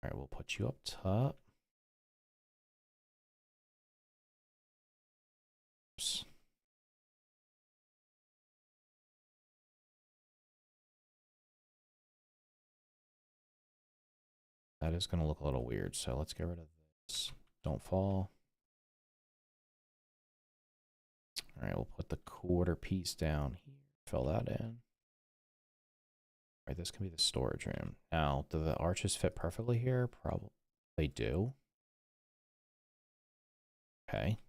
All right, we'll put you up top. Oops. That is going to look a little weird, so let's get rid of this. Don't fall. All right, we'll put the quarter piece down here. Fill that in. All right, this can be the storage room. Now, do the arches fit perfectly here? Probably they do. Okay.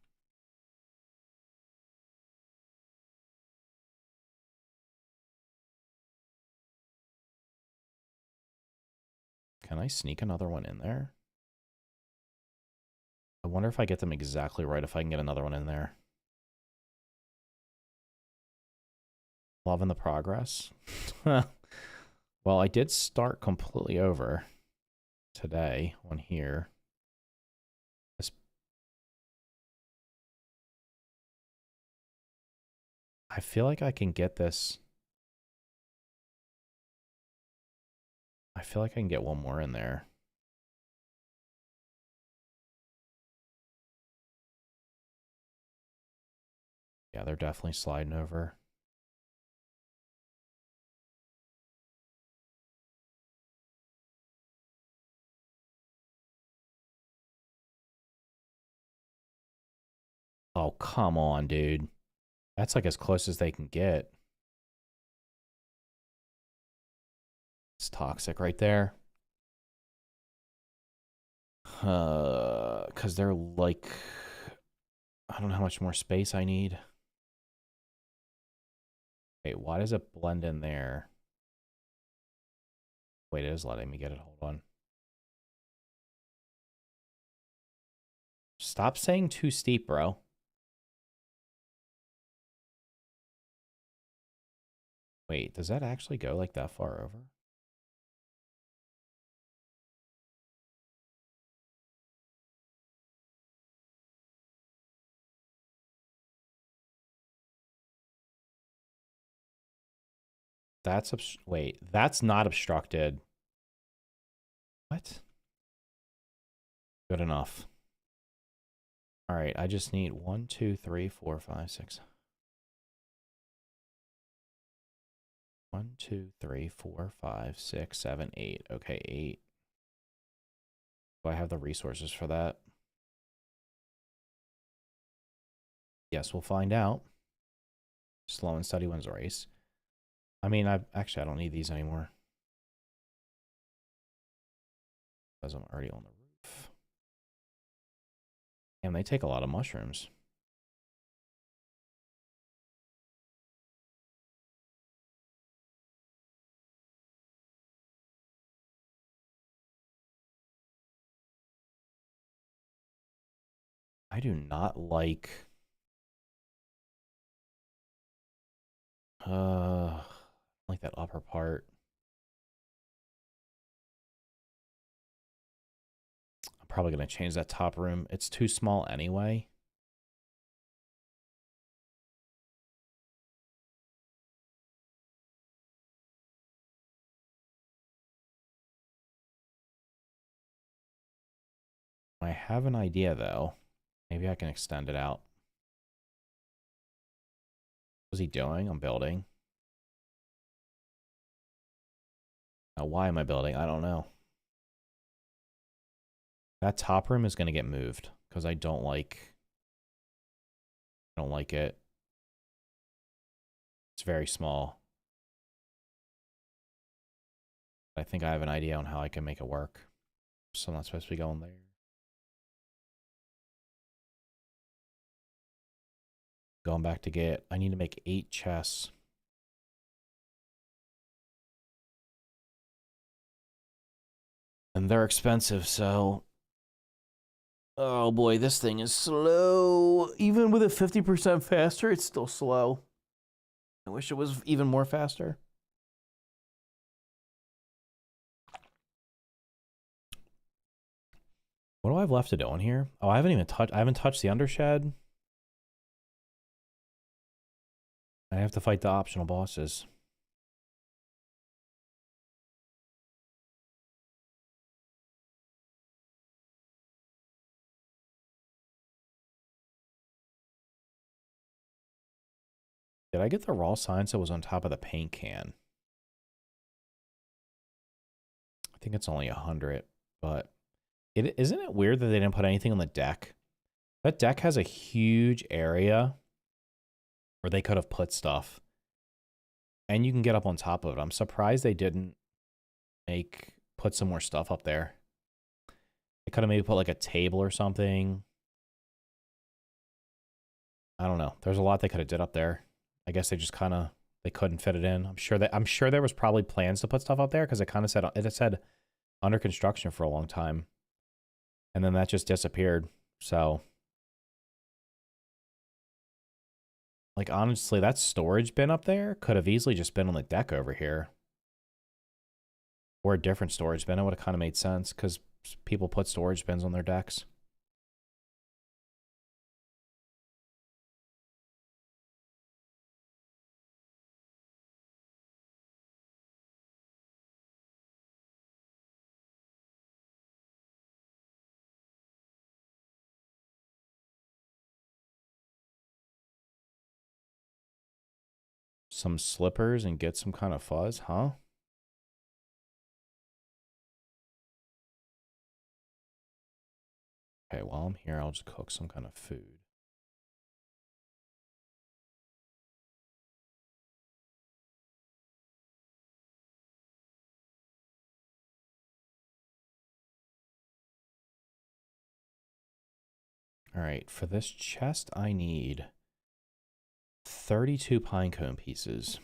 Can I sneak another one in there? I wonder if I get them exactly right, if I can get another one in there. Loving the progress. Well, I did start completely over today on here. I feel like I can get this. I feel like I can get one more in there. Yeah, they're definitely sliding over. Oh, come on, dude. That's like as close as they can get. It's toxic right there. Because they're like, I don't know how much more space I need. Wait, why does it blend in there? Wait, it is letting me get it. Hold on. Stop saying too steep, bro. Wait, does that actually go like that far over? That's wait, that's not obstructed. What? Good enough. All right, I just need 1, 2, 3, 4, 5, 6. 1, 2, 3, 4, 5, 6, 7, 8. Okay, 8. Do I have the resources for that? Yes, we'll find out. Slow and steady wins the race. I mean, I don't need these anymore. Because I'm already on the roof. And they take a lot of mushrooms. I do not like that upper part. I'm probably gonna change that top room. It's too small anyway. I have an idea though. Maybe I can extend it out. What's he doing? I'm building. Now, why am I building? I don't know. That top room is going to get moved because I don't like it. It's very small. I think I have an idea on how I can make it work. So I'm not supposed to be going there. Going back to get, I need to make 8 chests. And they're expensive, so... Oh boy, this thing is slow. Even with it 50% faster, it's still slow. I wish it was even more faster. What do I have left to do on here? Oh, I haven't touched the undershed. I have to fight the optional bosses. Did I get the raw science that was on top of the paint can? I think it's only 100, but isn't it weird that they didn't put anything on the deck? That deck has a huge area where they could have put stuff. And you can get up on top of it. I'm surprised they didn't put some more stuff up there. They could have maybe put like a table or something. I don't know. There's a lot they could have did up there. I guess they just they couldn't fit it in. I'm sure there was probably plans to put stuff up there because it said under construction for a long time. And then that just disappeared. So like honestly, that storage bin up there could have easily just been on the deck over here. Or a different storage bin. It would have kind of made sense because people put storage bins on their decks. Some slippers and get some kind of fuzz, huh? Okay, while I'm here, I'll just cook some kind of food. All right, for this chest, I need 32 pinecone pieces.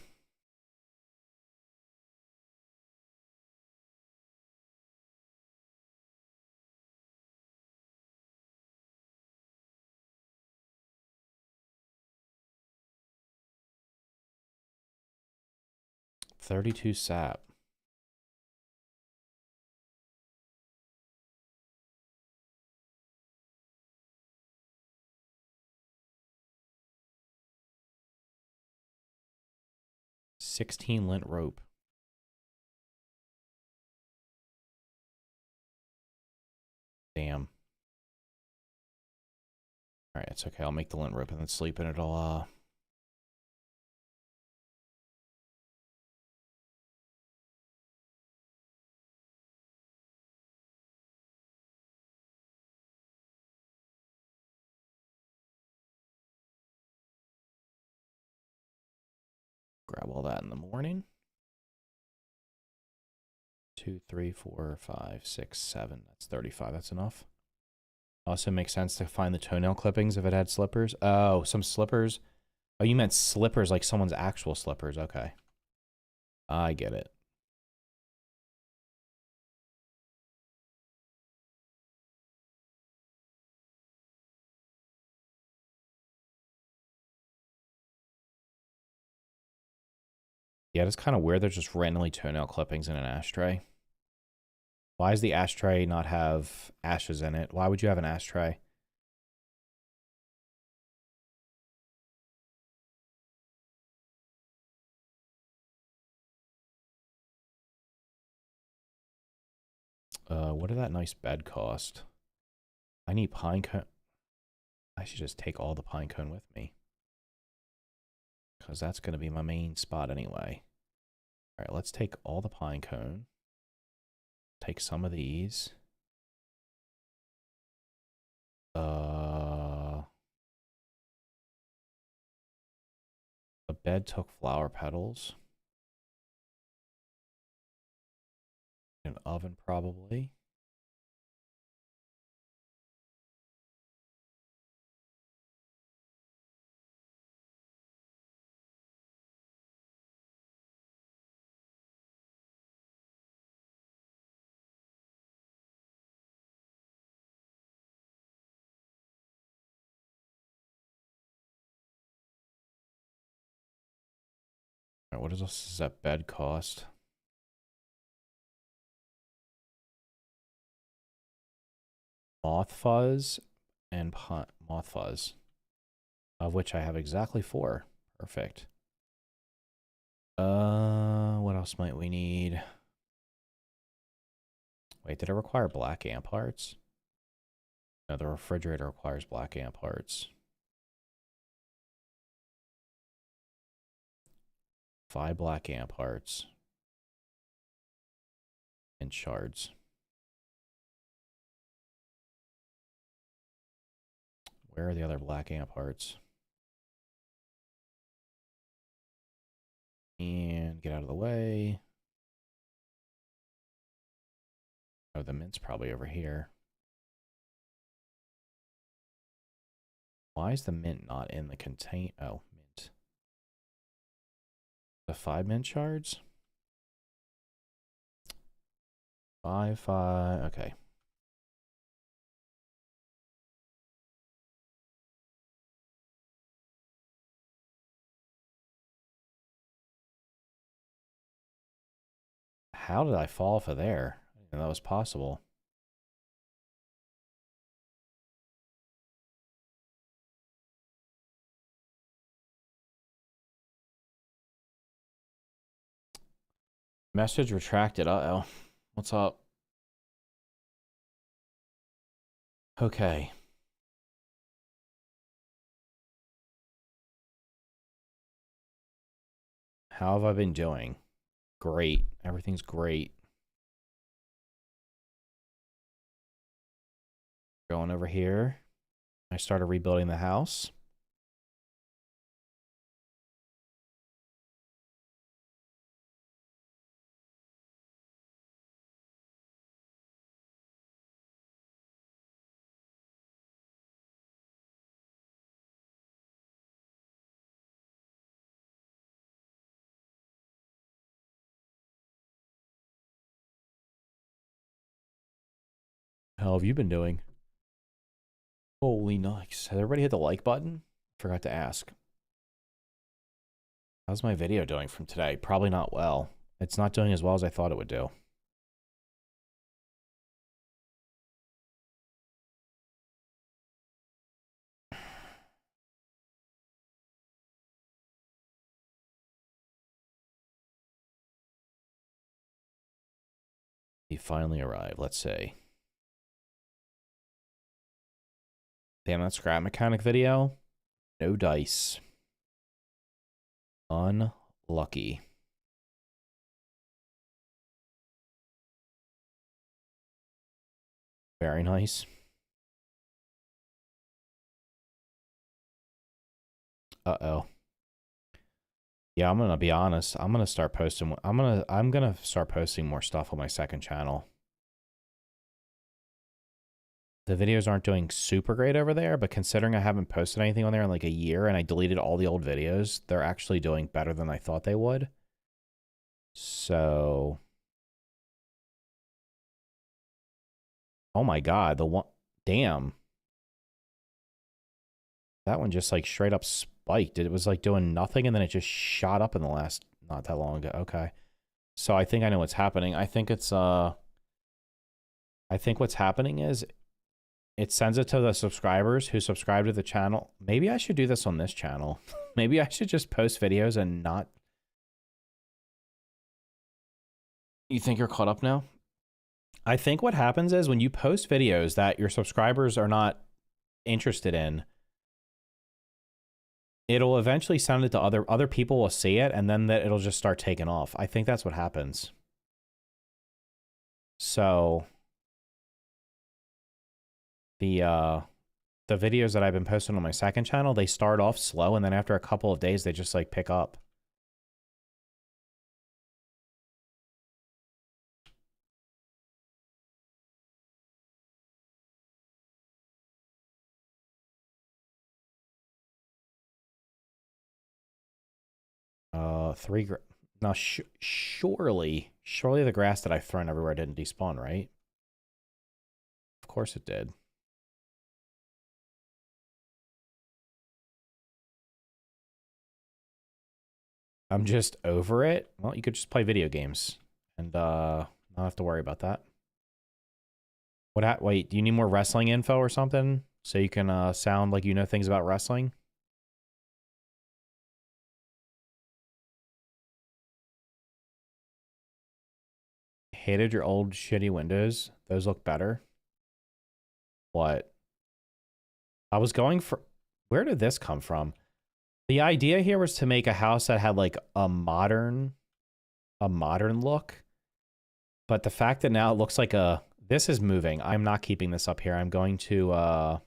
$32 sap. $16 lint rope. Damn. All right, it's okay. I'll make the lint rope and then sleep in it. I'll grab all that in the morning. 2, 3, 4, 5, 6, 7. That's 35. That's enough. Also makes sense to find the toenail clippings if it had slippers. Oh, some slippers. Oh, you meant slippers like someone's actual slippers. Okay. I get it. Yeah, it's kind of weird. There's just randomly toenail clippings in an ashtray. Why does the ashtray not have ashes in it? Why would you have an ashtray? What did that nice bed cost? I need pine cone. I should just take all the pine cone with me. Because that's going to be my main spot anyway. All right, let's take all the pine cone. Take some of these. The bed took flower petals. An oven probably. All right, what does that bed cost? Moth Fuzz and Moth Fuzz, of which I have exactly 4. Perfect. What else might we need? Wait, did it require black amp parts? No, the refrigerator requires black amp parts. 5 black amp parts. And shards. Where are the other black amp parts? And get out of the way. Oh, the mint's probably over here. Why is the mint not in the contain? Oh, mint. The 5 mint shards? 5, 5. Okay. How did I fall for there? I didn't know that was possible. Message retracted. Uh-oh. What's up? Okay. How have I been doing? Great. Everything's great. Going over here. I started rebuilding the house. How have you been doing? Holy nice. Has everybody hit the like button? Forgot to ask. How's my video doing from today? Probably not well. It's not doing as well as I thought it would do. He finally arrived, let's say. Damn, that scrap mechanic video. No dice. Unlucky. Very nice. Uh-oh. Yeah, I'm gonna be honest. I'm gonna start posting. I'm gonna start posting more stuff on my second channel. The videos aren't doing super great over there, but considering I haven't posted anything on there in like a year and I deleted all the old videos, they're actually doing better than I thought they would. So, oh my God, the one, damn. That one just like straight up spiked. It was like doing nothing and then it just shot up in the last, not that long ago. Okay. So I think I know what's happening. I think it's, I think what's happening is it sends it to the subscribers who subscribe to the channel. Maybe I should do this on this channel. Maybe I should just post videos and not. You think you're caught up now? I think what happens is when you post videos that your subscribers are not interested in, it'll eventually send it to other people will see it and then it'll just start taking off. I think that's what happens. So the videos that I've been posting on my second channel, they start off slow and then after a couple of days they just like pick up. 3 now surely the grass that I've thrown everywhere didn't despawn, right? Of course it did. I'm just over it. Well, you could just play video games and not have to worry about that. Wait, do you need more wrestling info or something? So you can sound like you know things about wrestling? Hated your old shitty windows. Those look better. What? I was going for... Where did this come from? The idea here was to make a house that had like a modern look. But the fact that now it looks like a... This is moving. I'm not keeping this up here. I'm going to...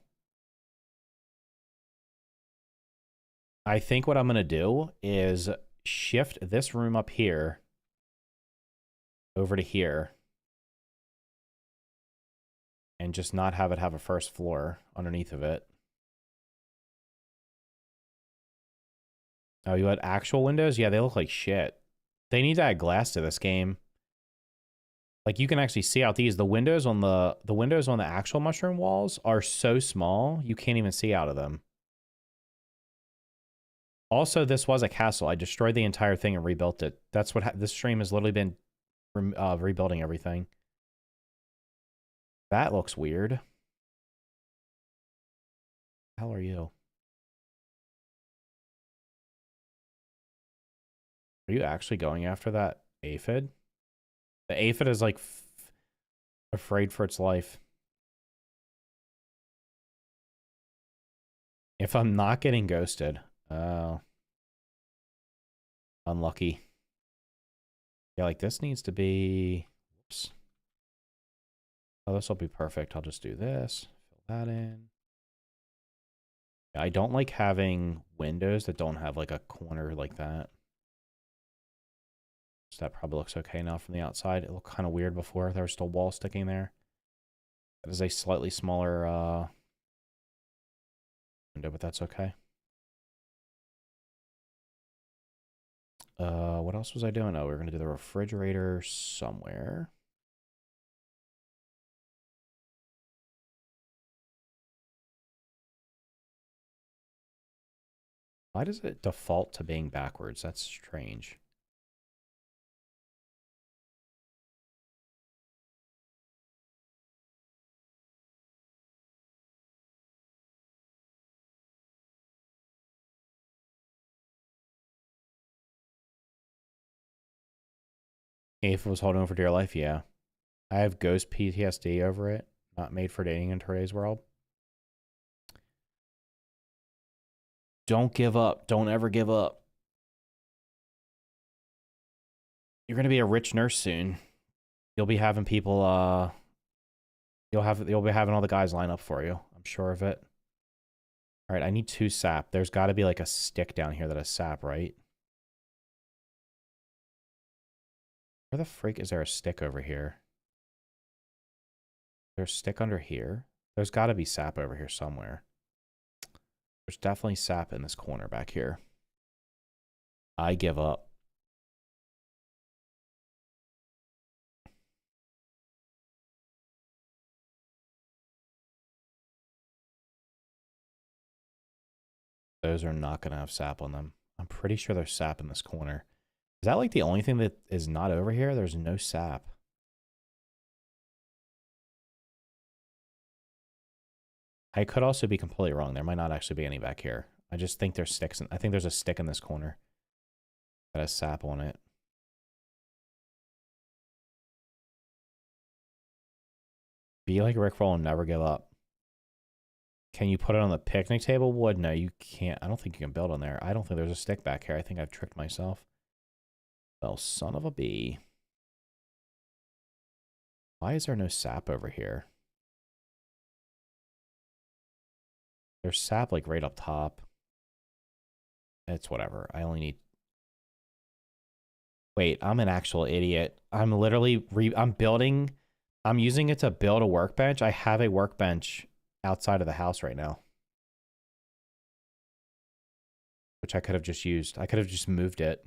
I think what I'm going to do is shift this room up here over to here and just not have it have a first floor underneath of it. Oh, you had actual windows? Yeah, they look like shit. They need to add glass to this game. Like you can actually see out these. The windows on the actual mushroom walls are so small, you can't even see out of them. Also, this was a castle. I destroyed the entire thing and rebuilt it. That's what this stream has literally been rebuilding everything. That looks weird. How are you? Are you actually going after that aphid? The aphid is like afraid for its life. If I'm not getting ghosted. Oh. Unlucky. Yeah, like this needs to be... Whoops. Oh, this will be perfect. I'll just do this. Fill that in. Yeah, I don't like having windows that don't have like a corner like that. So that probably looks okay now from the outside. It looked kind of weird before. There was still wall sticking there. That is a slightly smaller window, but that's okay. What else was I doing? Oh, we were going to do the refrigerator somewhere. Why does it default to being backwards? That's strange. If it was holding on for dear life, yeah. I have ghost PTSD over it. Not made for dating in today's world. Don't give up. Don't ever give up. You're going to be a rich nurse soon. You'll be having people, you'll be having all the guys line up for you. I'm sure of it. All right, I need 2 sap. There's got to be like a stick down here that has sap, right? Where the freak is there a stick over here? There's a stick under here. There's got to be sap over here somewhere. There's definitely sap in this corner back here. I give up. Those are not going to have sap on them. I'm pretty sure there's sap in this corner. Is that like the only thing that is not over here? There's no sap. I could also be completely wrong. There might not actually be any back here. I just think there's sticks. I think there's a stick in this corner that has sap on it. Be like Rickroll and never give up. Can you put it on the picnic table? Wood? No, you can't. I don't think you can build on there. I don't think there's a stick back here. I think I've tricked myself. Well, son of a bee. Why is there no sap over here? There's sap like right up top. It's whatever. I only need... Wait, I'm an actual idiot. I'm literally... I'm building... I'm using it to build a workbench. I have a workbench outside of the house right now, which I could have just used. I could have just moved it.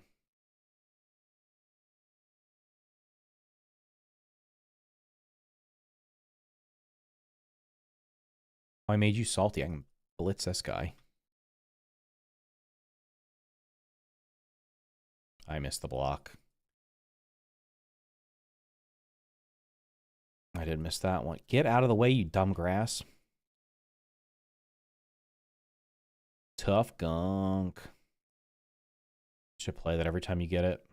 I made you salty. I can blitz this guy. I missed the block. I did miss that one. Get out of the way, you dumb grass. Tough gunk. Should play that every time you get it.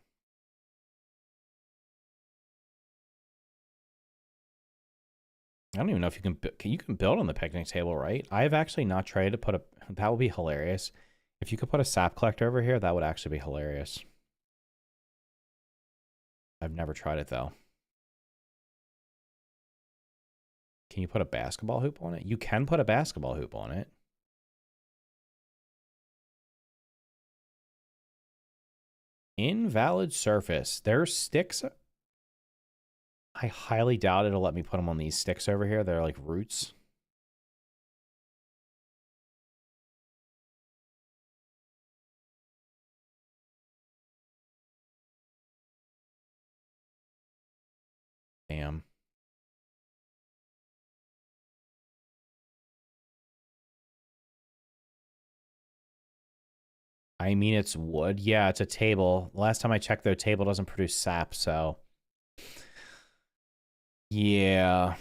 I don't even know if you can build on the picnic table, right? I've actually not tried to put a, that would be hilarious. If you could put a sap collector over here, that would actually be hilarious. I've never tried it though. Can you put a basketball hoop on it? You can put a basketball hoop on it. Invalid surface. There's sticks. I highly doubt it'll let me put them on these sticks over here. They're like roots. Damn. I mean, it's wood. Yeah, it's a table. Last time I checked, their table doesn't produce sap, so... Yeah.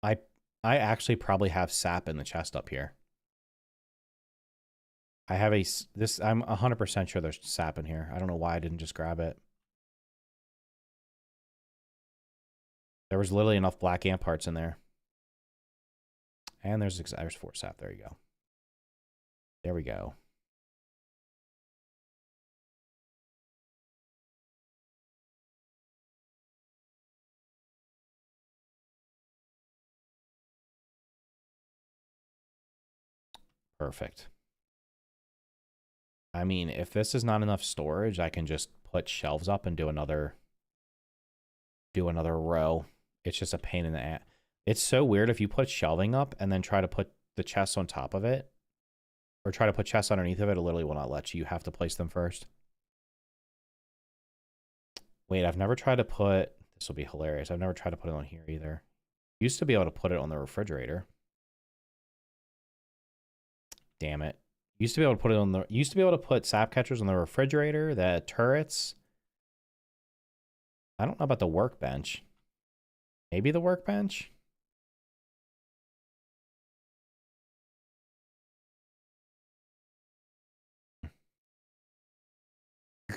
I actually probably have sap in the chest up here. I have I'm 100% sure there's sap in here. I don't know why I didn't just grab it. There was literally enough black ant parts in there. And there's 4 sap. There you go. There we go. Perfect. I mean, if this is not enough storage, I can just put shelves up and do another row. It's just a pain in the ass. It's so weird if you put shelving up and then try to put the chests on top of it, or try to put chests underneath of it, it literally will not let you. You have to place them first. Wait, I've never tried to put... This will be hilarious. I've never tried to put it on here either. Used to be able to put it on the refrigerator. Damn it. Used to be able to put it on the... Used to be able to put sap catchers on the refrigerator, the turrets. I don't know about the workbench. Maybe the workbench?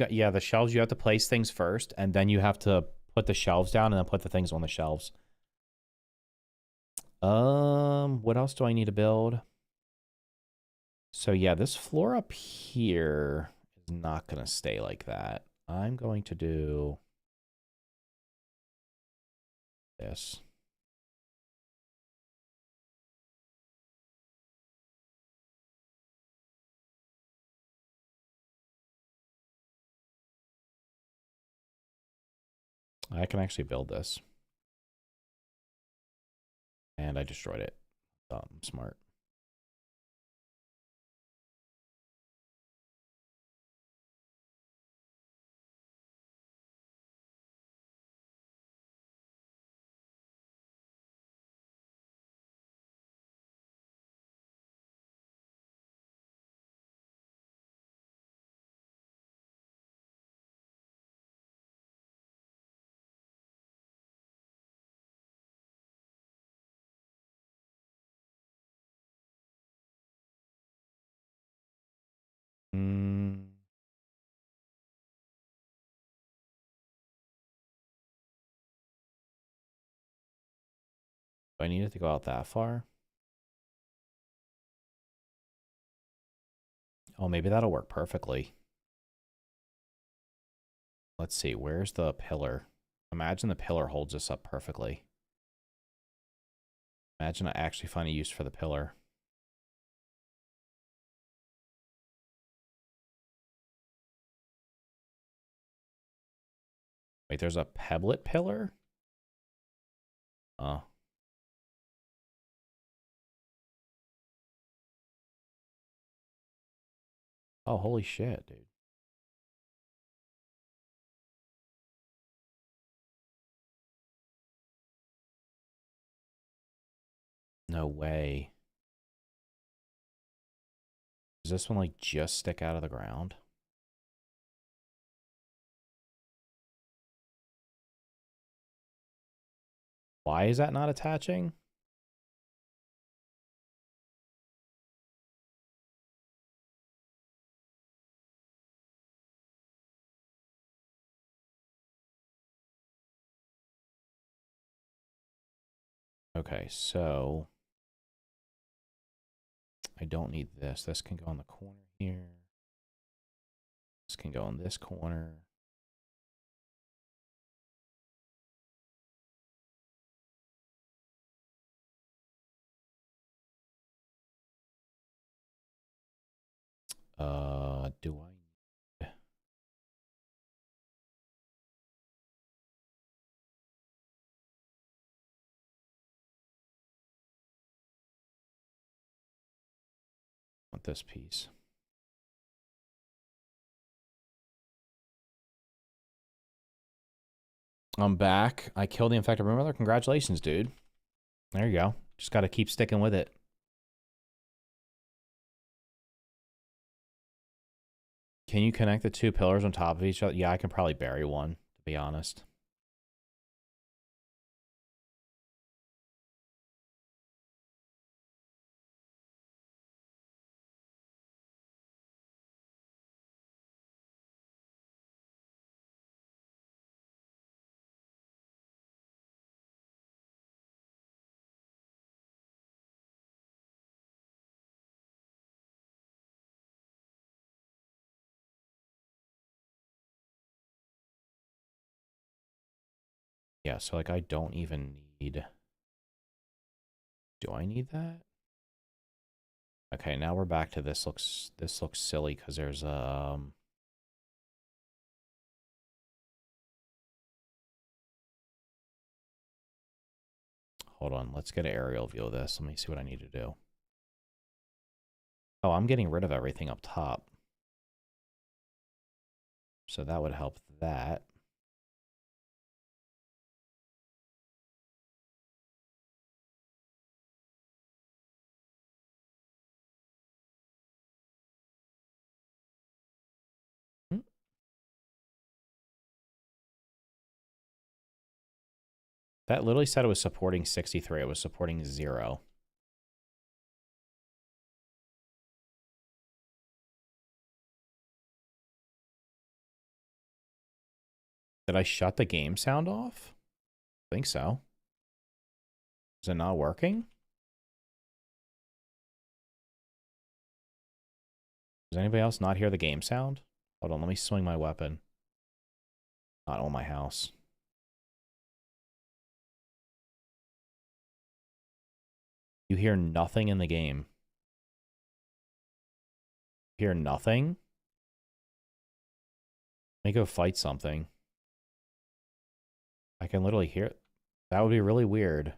Yeah, the shelves, you have to place things first, and then you have to put the shelves down and then put the things on the shelves. What else do I need to build? So yeah, this floor up here is not going to stay like that. I'm going to do this. I can actually build this. And I destroyed it. Dumb, smart. Do I need it to go out that far? Oh, maybe that'll work perfectly. Let's see, where's the pillar? Imagine the pillar holds this up perfectly. Imagine I actually find a use for the pillar. Wait, there's a pebblet pillar? Oh. Oh, holy shit, dude. No way. Does this one, like, just stick out of the ground? Why is that not attaching? Okay, so I don't need this. This can go on the corner here. This can go in this corner. Do I? Want this piece? I'm back. I killed the infected room mother. Congratulations, dude. There you go. Just got to keep sticking with it. Can you connect the two pillars on top of each other? Yeah, I can probably bury one, to be honest. Yeah, so like I don't even need... Do I need that? Okay, now we're back to this looks silly because there's hold on, let's get an aerial view of this. Let me see what I need to do. Oh, I'm getting rid of everything up top. So that would help that. That literally said it was supporting 63. It was supporting 0. Did I shut the game sound off? I think so. Is it not working? Does anybody else not hear the game sound? Hold on, let me swing my weapon. Not on my house. You hear nothing in the game. You hear nothing? Let me go fight something. I can literally hear it. That would be really weird.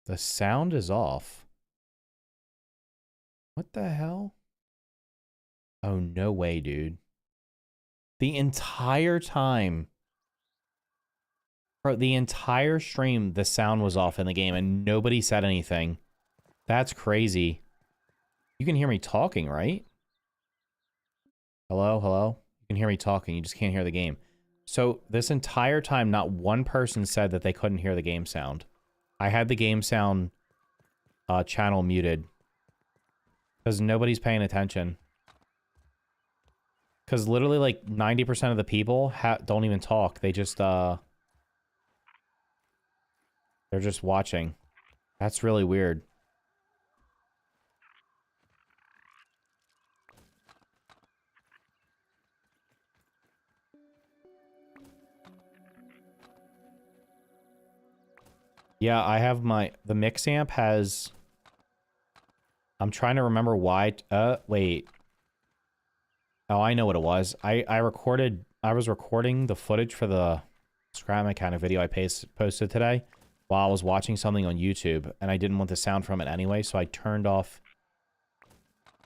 The sound is off. What the hell? Oh, no way, dude. The entire time, for the entire stream, the sound was off in the game and nobody said anything. That's crazy. You can hear me talking, right? Hello, hello? You can hear me talking, you just can't hear the game. So this entire time, not one person said that they couldn't hear the game sound. I had the game sound channel muted. Because nobody's paying attention. Because literally like 90% of the people don't even talk. They just, they're just watching. That's really weird. Yeah, I have the mix amp has... I'm trying to remember why... wait. Oh, I know what it was. I was recording the footage for the scrap mechanic video I posted today while I was watching something on YouTube, and I didn't want the sound from it anyway, so I turned off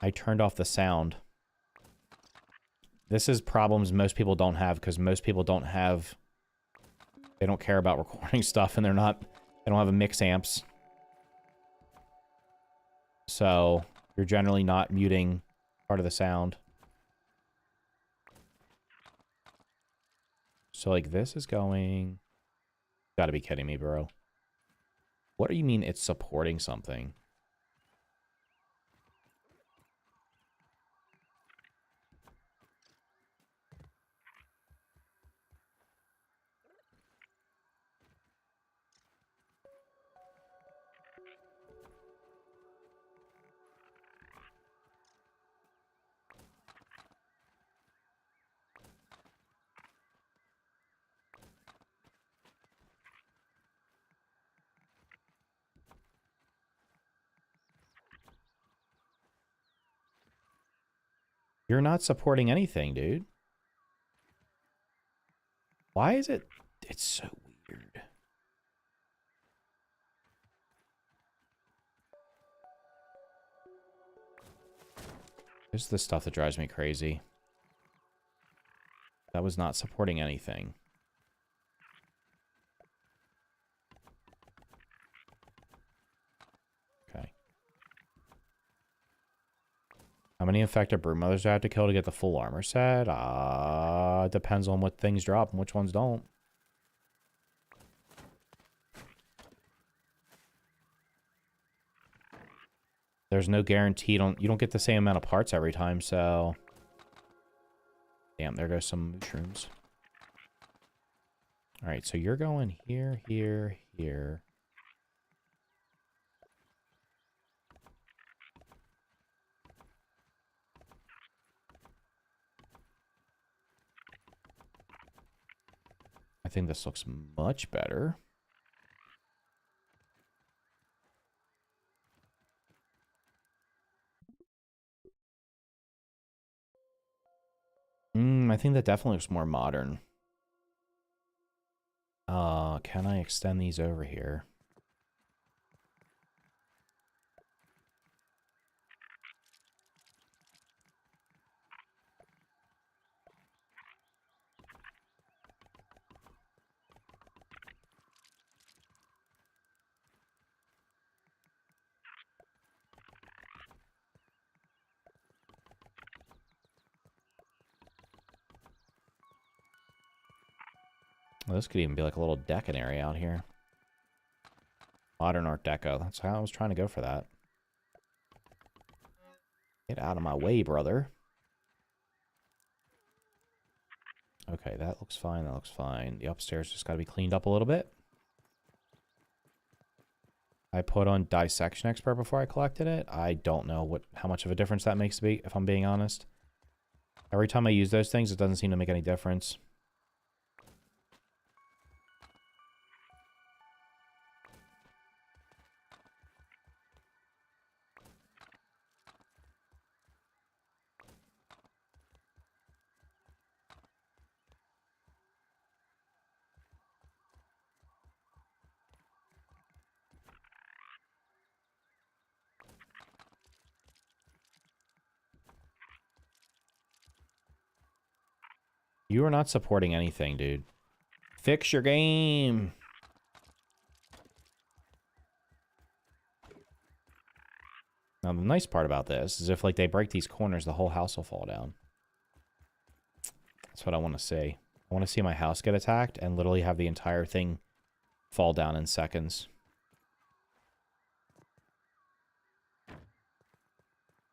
the sound. This is problems most people don't have, because most people don't have... They don't care about recording stuff, and they don't have a mix amps. So, you're generally not muting part of the sound. So, like, this is going... Gotta be kidding me, bro. What do you mean it's supporting something? You're not supporting anything, dude. Why is it... It's so weird. This is the stuff that drives me crazy. That was not supporting anything. Okay. How many infected broodmothers do I have to kill to get the full armor set? Depends on what things drop and which ones don't. There's no guarantee. You don't get the same amount of parts every time, so... Damn, there goes some mushrooms. Alright, so you're going here, here, here. I think this looks much better. I think that definitely looks more modern. Can I extend these over here? Well, this could even be like a little decking area out here. Modern Art Deco. That's how I was trying to go for that. Get out of my way, brother. Okay, that looks fine. That looks fine. The upstairs just got to be cleaned up a little bit. I put on Dissection Expert before I collected it. I don't know how much of a difference that makes to be, if I'm being honest. Every time I use those things, it doesn't seem to make any difference. You are not supporting anything, dude. Fix your game. Now, the nice part about this is if, like, they break these corners, the whole house will fall down. That's what I want to see. I want to see my house get attacked and literally have the entire thing fall down in seconds.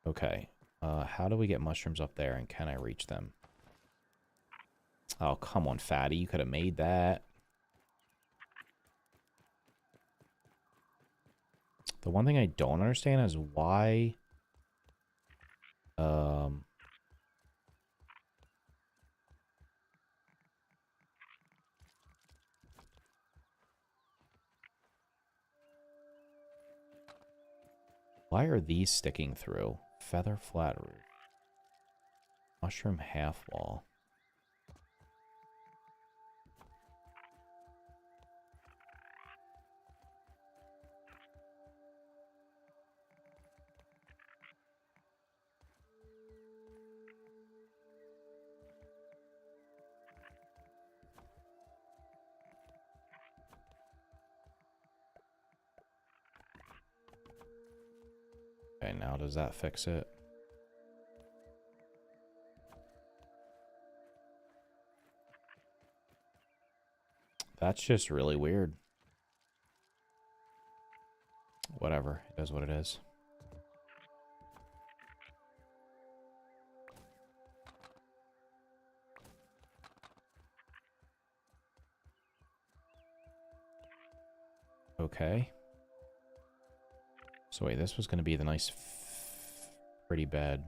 Okay. How do we get mushrooms up there, and can I reach them? Oh, come on, fatty. You could have made that. The one thing I don't understand is why... Why are these sticking through? Feather flat roof. Mushroom half wall. Okay, now does that fix it? That's just really weird. Whatever. It is what it is. Okay. So wait, this was going to be the nice, pretty bed.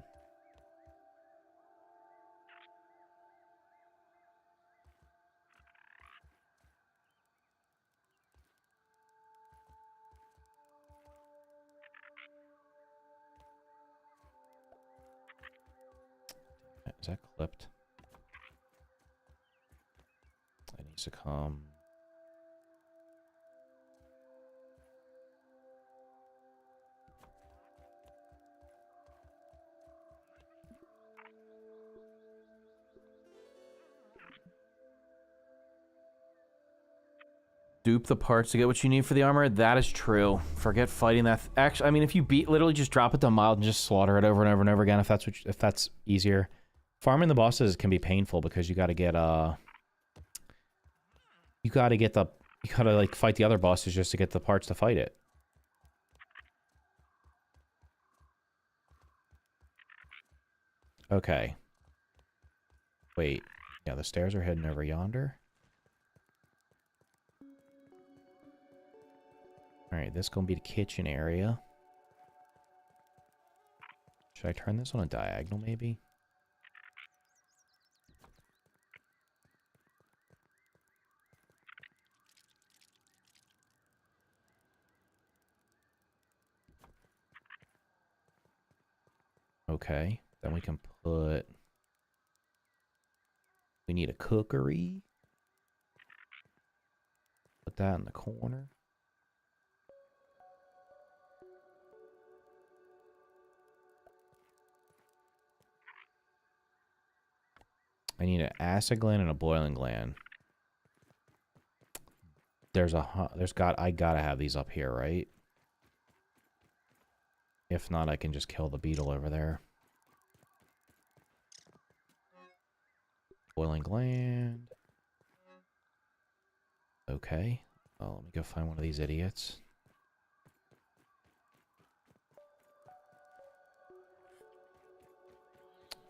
Is that clipped? It needs to come. Dupe the parts to get what you need for the armor. That is true. Forget fighting that. Actually, I mean, if you literally just drop it to mild and just slaughter it over and over and over again, if that's easier. Farming the bosses can be painful because you got to get you gotta like fight the other bosses just to get the parts to fight it. Okay. Wait. Yeah, the stairs are heading over yonder. Alright, this is gonna be the kitchen area. Should I turn this on a diagonal, maybe? Okay, then we can put... We need a cookery. Put that in the corner. I need an acid gland and a boiling gland. I gotta have these up here, right? If not, I can just kill the beetle over there. Boiling gland. Okay. Well, let me go find one of these idiots.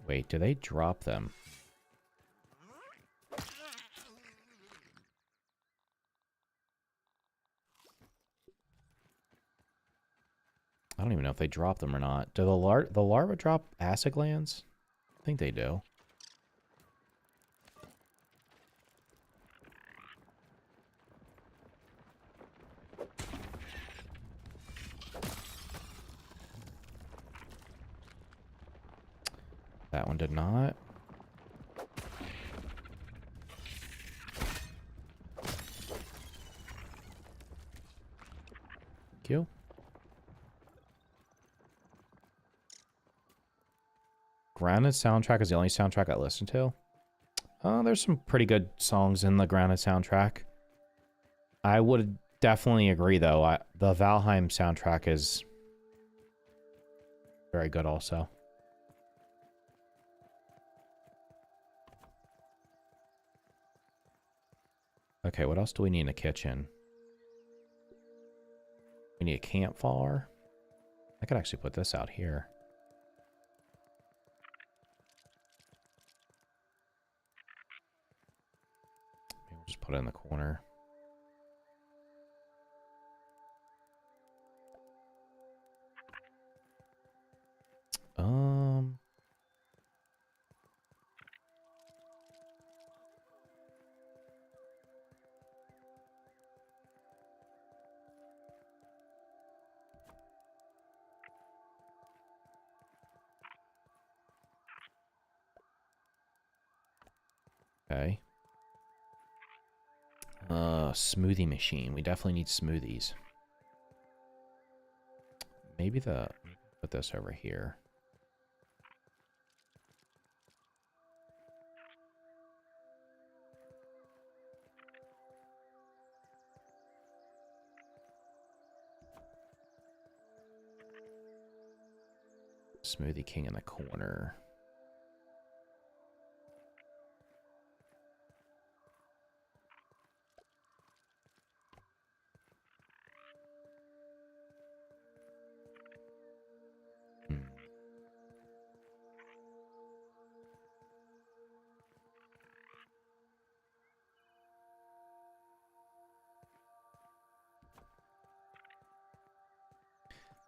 Wait, do they drop them? I don't even know if they drop them or not. Do the larva drop acid glands? I think they do. That one did not. Thank you. Grounded soundtrack is the only soundtrack I listen to. There's some pretty good songs in the Grounded soundtrack. I would definitely agree, though. The Valheim soundtrack is very good also. Okay, what else do we need in the kitchen? We need a campfire. I could actually put this out here. Maybe we'll just put it in the corner. Okay. Smoothie machine. We definitely need smoothies. Maybe put this over here. Smoothie king in the corner.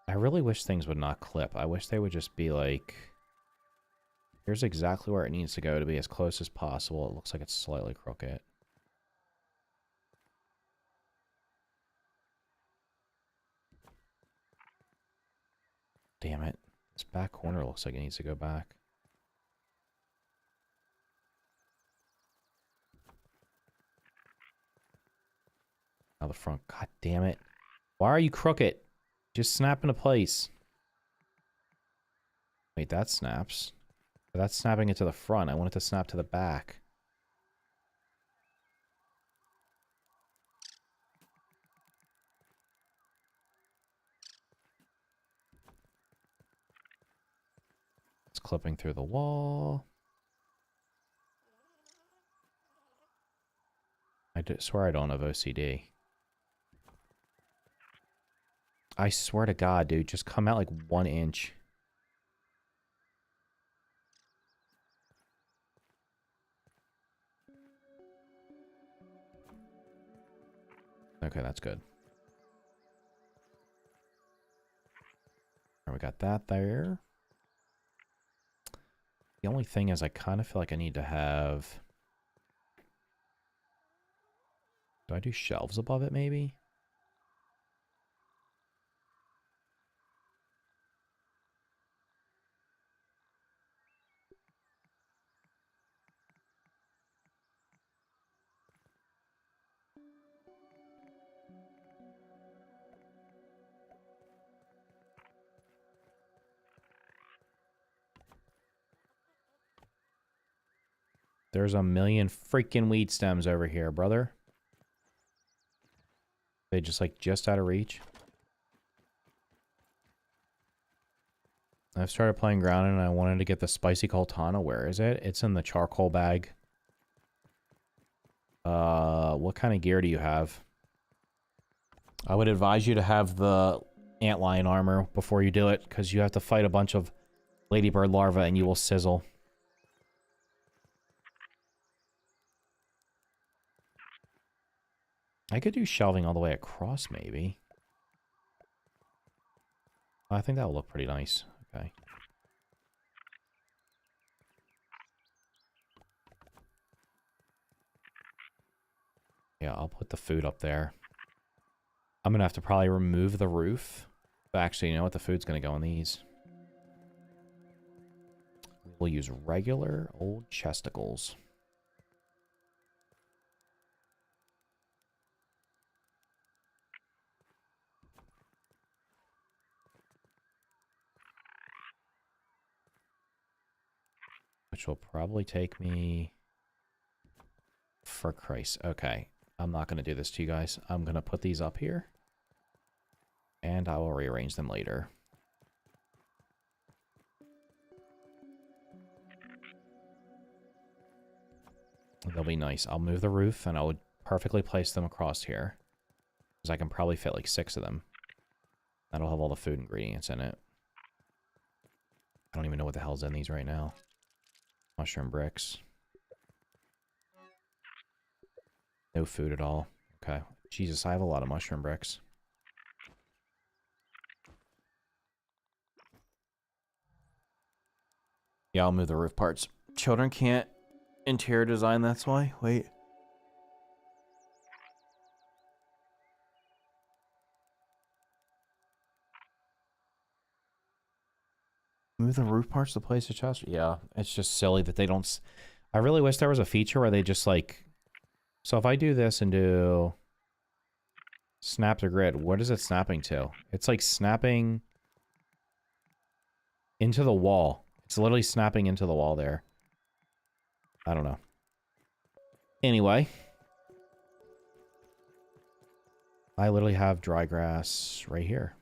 I really wish things would not clip. I wish they would just be like... Here's exactly where it needs to go to be as close as possible. It looks like it's slightly crooked. Damn it. This back corner looks like it needs to go back. Now the front. God damn it. Why are you crooked? Just snap into place. Wait, that snaps. But that's snapping it to the front. I want it to snap to the back. It's clipping through the wall. I swear I don't have OCD. I swear to God, dude, just come out like 1 inch. Okay, that's good. All right, we got that there. The only thing is I kind of feel like I need to have... Do I do shelves above it, maybe? There's a million freaking weed stems over here, brother. They just out of reach. I've started playing ground and I wanted to get the spicy coltana. Where is it? It's in the charcoal bag. What kind of gear do you have? I would advise you to have the antlion armor before you do it, because you have to fight a bunch of ladybird larvae and you will sizzle. I could do shelving all the way across, maybe. I think that will look pretty nice. Okay. Yeah, I'll put the food up there. I'm going to have to probably remove the roof. But actually, you know what? The food's going to go in these. We'll use regular old chesticles. Which will probably take me... For Christ. Okay. I'm not going to do this to you guys. I'm going to put these up here. And I will rearrange them later. They'll be nice. I'll move the roof and I would perfectly place them across here. Because I can probably fit like 6 of them. That'll have all the food ingredients in it. I don't even know what the hell's in these right now. Mushroom bricks. No food at all. Okay. Jesus, I have a lot of mushroom bricks. Yeah, I'll move the roof parts. Children can't interior design, that's why. Wait. Move the roof parts to place the chest? Yeah, it's just silly that they don't... I really wish there was a feature where they just like... So if I do this and do... Snap to grid, what is it snapping to? It's like snapping... into the wall. It's literally snapping into the wall there. I don't know. Anyway. I literally have dry grass right here.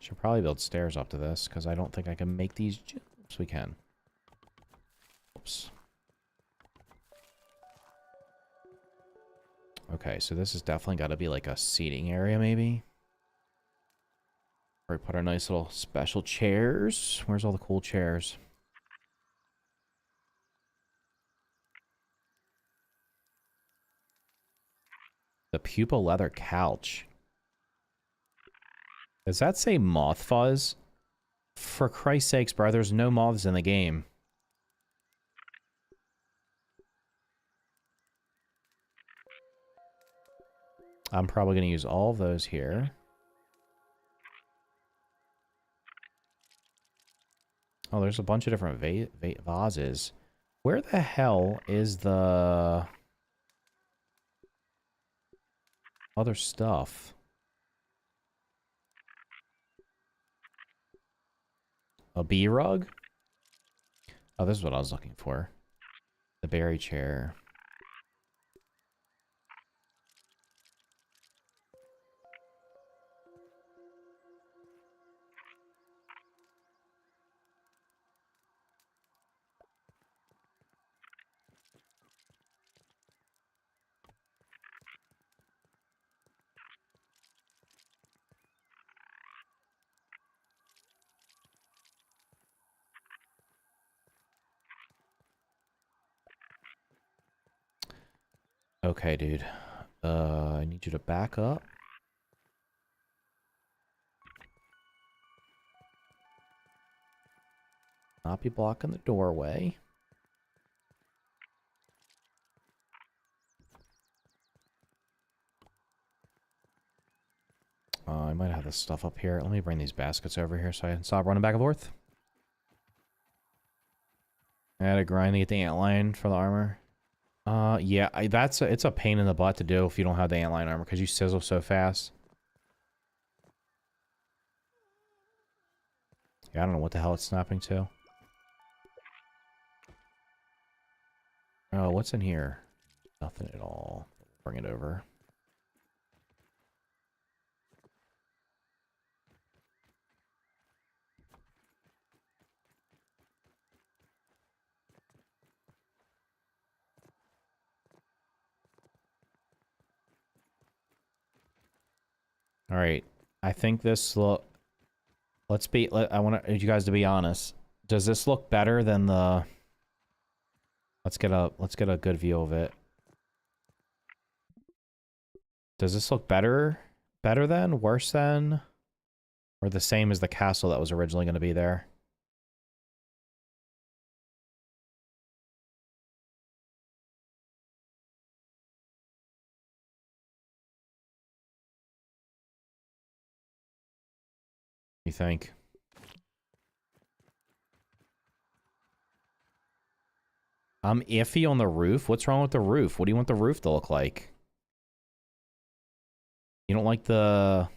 Should probably build stairs up to this, because I don't think I can make these... Oops, we can. Oops. Okay, so this has definitely got to be like a seating area, maybe. Where we put our nice little special chairs. Where's all the cool chairs? The pupa leather couch. Does that say moth fuzz? For Christ's sakes, bro, there's no moths in the game. I'm probably going to use all of those here. Oh, there's a bunch of different vases. Where the hell is the other stuff? A bee rug? Oh, this is what I was looking for. The berry chair. Okay, dude. I need you to back up. Not be blocking the doorway. I might have this stuff up here. Let me bring these baskets over here so I can stop running back and forth. I had to grind to get the antlion for the armor. Yeah, it's a pain in the butt to do if you don't have the antlion armor because you sizzle so fast. Yeah, I don't know what the hell it's snapping to. Oh, what's in here? Nothing at all. Bring it over. All right. I think this look. I want you guys to be honest. Does this look better than the? Let's get a good view of it. Does this look better than, worse than, or the same as the castle that was originally going to be there? You think? I'm iffy on the roof. What's wrong with the roof? What do you want the roof to look like? You don't like the...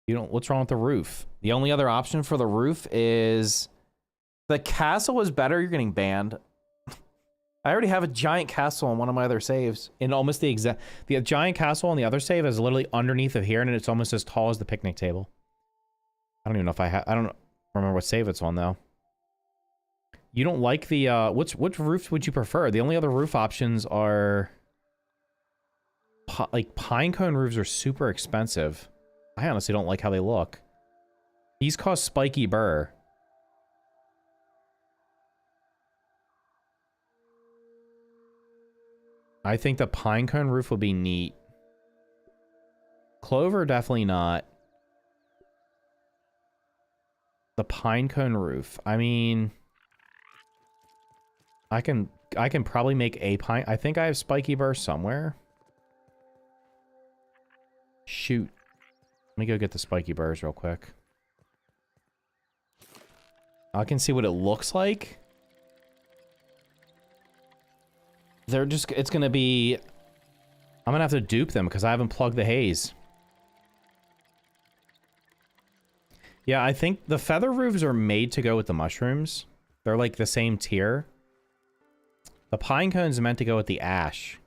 What's wrong with the roof? The only other option for the roof is... The castle is better, you're getting banned. I already have a giant castle on one of my other saves. In almost the exact... The giant castle on the other save is literally underneath of here, and it's almost as tall as the picnic table. I don't even know if I don't remember what save it's on, though. You don't like the, which roofs would you prefer? The only other roof options are... like, pine cone roofs are super expensive. I honestly don't like how they look. These cost spiky burr. I think the pine cone roof would be neat. Clover, definitely not. The pine cone roof. I mean... I can probably make a pine... I think I have spiky burr somewhere. Shoot. Let me go get the spiky burrs real quick. I can see what it looks like. They're just... It's gonna be... I'm gonna have to dupe them because I haven't plugged the haze. Yeah, I think the feather roofs are made to go with the mushrooms. They're like the same tier. The pine cone's meant to go with the ash.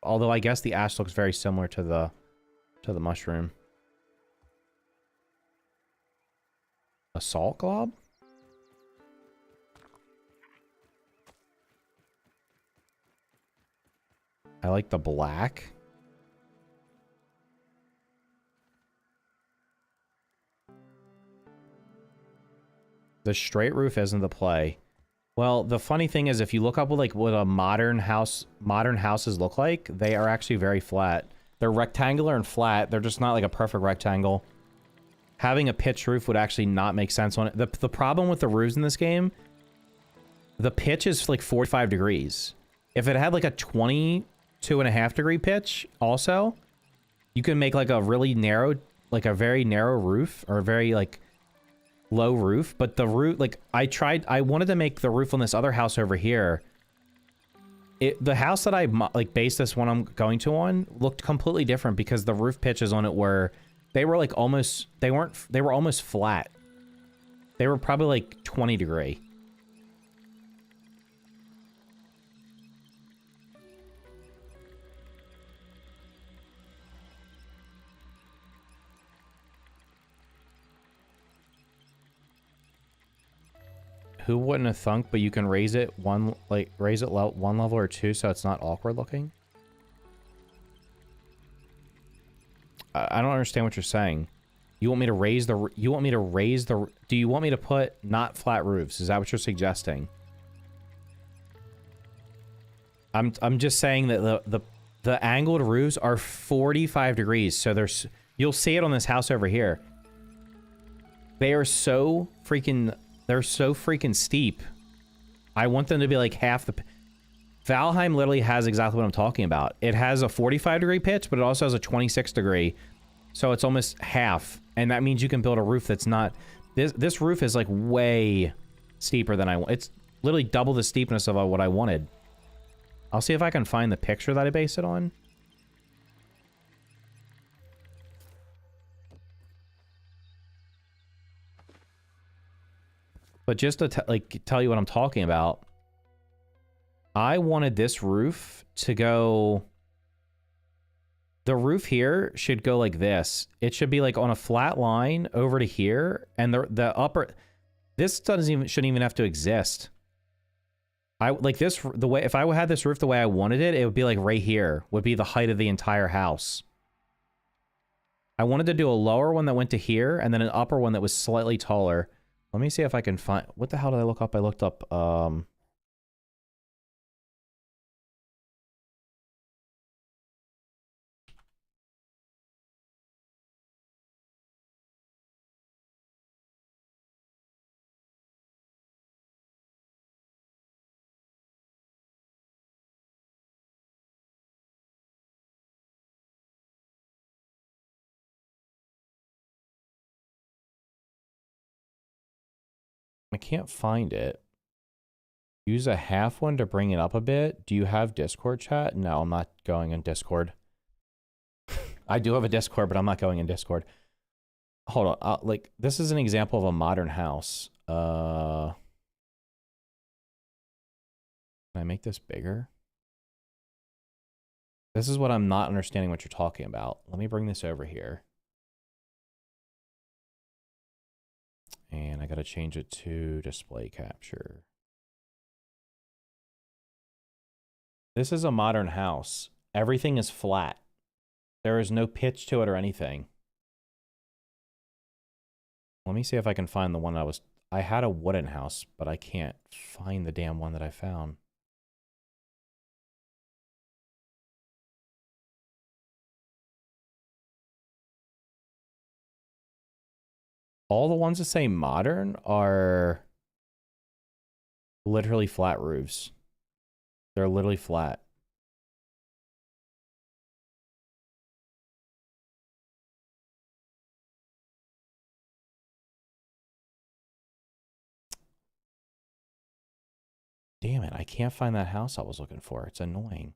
Although I guess the ash looks very similar to the mushroom. A salt glob? I like the black. The straight roof isn't the play. Well, the funny thing is, if you look up what a modern houses look like, they are actually very flat. They're rectangular and flat. They're just not like a perfect rectangle. Having a pitched roof would actually not make sense on it. The problem with the roofs in this game, the pitch is like 45 degrees. If it had like a 22.5 degree pitch also, you can make like a really narrow, like a very narrow roof, or a very like low roof. But the roof, like I wanted to make the roof on this other house over here. The house that I like based this one I'm going to on looked completely different because the roof pitches on it were, they were like almost, they were almost flat. They were probably like 20 degree. Who wouldn't have thunk, but you can raise it one level or two so it's not awkward looking? I don't understand what you're saying. You want me to raise the, do you want me to put not flat roofs? Is that what you're suggesting? I'm just saying that the angled roofs are 45 degrees. So there's, you'll see it on this house over here. They are so freaking, they're so freaking steep. I want them to be like half the... Valheim literally has exactly what I'm talking about. It has a 45 degree pitch, but it also has a 26 degree. So it's almost half. And that means you can build a roof that's not... This roof is like way steeper than I want. It's literally double the steepness of what I wanted. I'll see if I can find the picture that I base it on. But just to tell you what I'm talking about, I wanted this roof to go... The roof here should go like this. It should be like on a flat line over to here, and the upper... This shouldn't even have to exist. If I had this roof the way I wanted it, it would be like right here, would be the height of the entire house. I wanted to do a lower one that went to here, and then an upper one that was slightly taller. Let me see if I can find... What the hell did I look up? I looked up, I can't find it. Use a half one to bring it up a bit. Do you have Discord chat? No, I'm not going in Discord. I do have a Discord, but I'm not going in Discord. Hold on. This is an example of a modern house. Can I make this bigger? This is what I'm not understanding what you're talking about. Let me bring this over here. And I gotta change it to display capture. This is a modern house. Everything is flat. There is no pitch to it or anything. Let me see if I can find the one I had a wooden house, but I can't find the damn one that I found. All the ones that say modern are literally flat roofs. They're literally flat. Damn it, I can't find that house I was looking for. It's annoying.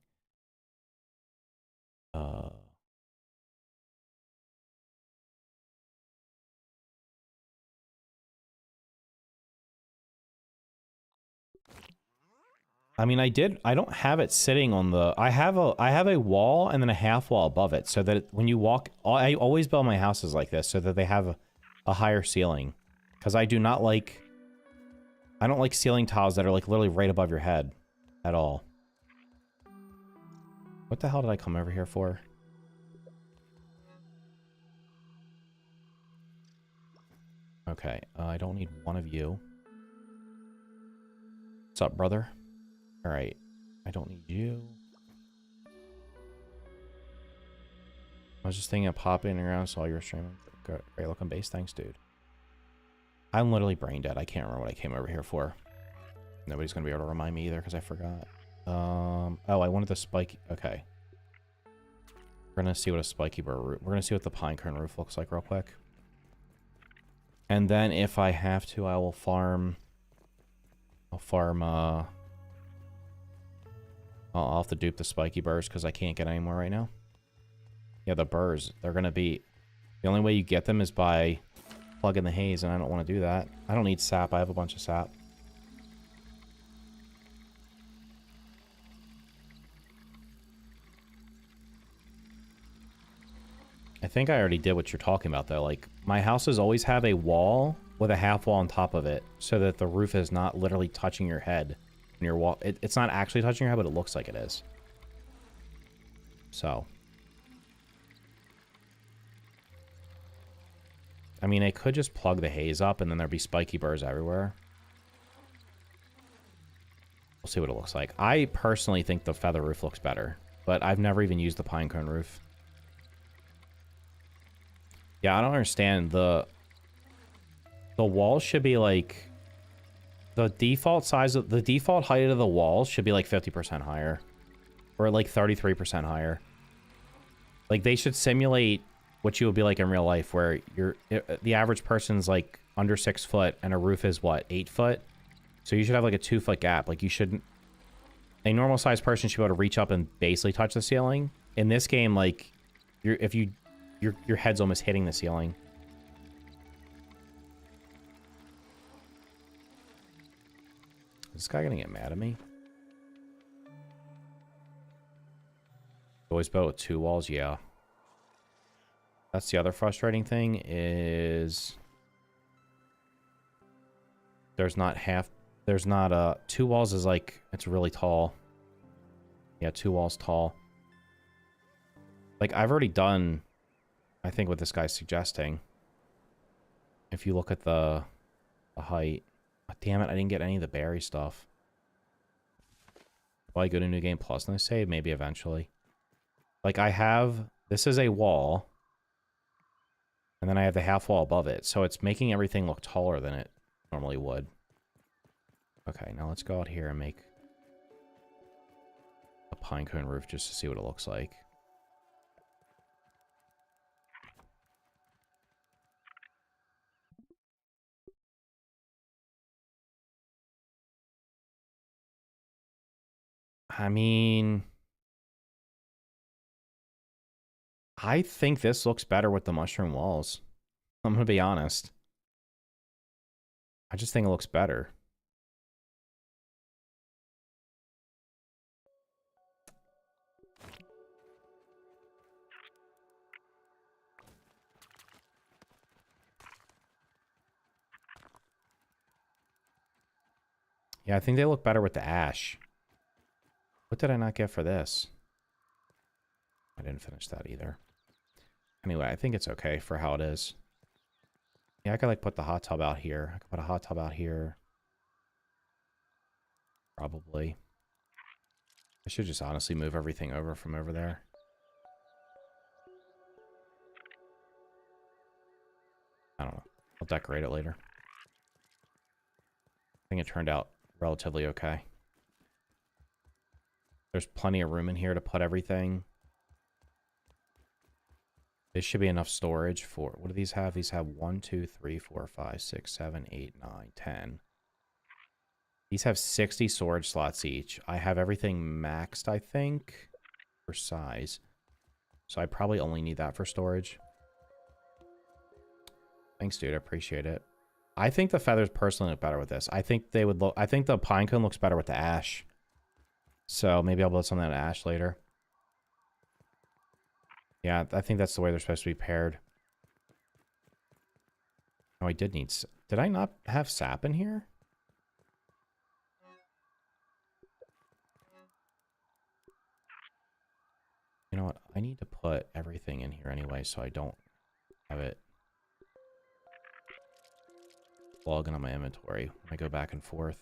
I mean, I don't have it sitting on the... I have a wall and then a half wall above it, so that when you walk... I always build my houses like this, so that they have a higher ceiling. Because I do not like... I don't like ceiling tiles that are like literally right above your head. At all. What the hell did I come over here for? Okay, I don't need one of you. What's up, brother? Alright, I don't need you. I was just thinking of popping around, saw you were streaming. Great looking base, thanks, dude. I'm literally brain dead. I can't remember what I came over here for. Nobody's gonna be able to remind me either because I forgot. Oh, I wanted the spiky. Okay. We're gonna see what a spiky burr roof. We're gonna see what the pine cone roof looks like real quick. And then if I have to, I will farm. I'll have to dupe the spiky burrs because I can't get any more right now. Yeah, the burrs, they're gonna be. The only way you get them is by plugging the haze, and I don't want to do that. I don't need sap. I have a bunch of sap. I think I already did what you're talking about, though. Like, my houses always have a wall with a half wall on top of it so that the roof is not literally touching your head. And your wall, it's not actually touching your head, but it looks like it is. So. I mean, I could just plug the haze up and then there'd be spiky burrs everywhere. We'll see what it looks like. I personally think the feather roof looks better, but I've never even used the pine cone roof. Yeah, I don't understand. The walls should be like the default size of the default height of the walls should be like 50% higher or like 33% higher. Like they should simulate what you would be like in real life where the average person's like under 6 foot and a roof is what, 8 foot? So you should have like a 2-foot gap. Like you shouldn't, a normal sized person should be able to reach up and basically touch the ceiling. In this game, like your head's almost hitting the ceiling. Is this guy gonna get mad at me? Always built with 2 walls, yeah. That's the other frustrating thing is there's not 2 walls is like, it's really tall. Yeah, 2 walls tall. Like I've already done, I think what this guy's suggesting. If you look at the height. Oh, damn it, I didn't get any of the berry stuff. Will I go to New Game Plus and I save? Maybe eventually. Like I have, this is a wall. And then I have the half wall above it. So it's making everything look taller than it normally would. Okay, now let's go out here and make a pine cone roof just to see what it looks like. I mean, I think this looks better with the mushroom walls. I'm going to be honest. I just think it looks better. Yeah, I think they look better with the ash. What did I not get for this? I didn't finish that either. Anyway, I think it's okay for how it is. Yeah, I could like put the hot tub out here. I could put a hot tub out here. Probably. I should just honestly move everything over from over there. I don't know. I'll decorate it later. I think it turned out relatively okay. There's plenty of room in here to put everything. This should be enough storage for... What do these have? These have 1, 2, 3, 4, 5, 6, 7, 8, 9, 10. These have 60 storage slots each. I have everything maxed, I think, for size. So I probably only need that for storage. Thanks, dude. I appreciate it. I think the feathers personally look better with this. I think they would look... I think the pine cone looks better with the ash. So maybe I'll build something out of ash later. Yeah, I think that's the way they're supposed to be paired. Oh, I did need... Did I not have sap in here? know what? I need to put everything in here anyway, so I don't have it logging on my inventory when I go back and forth.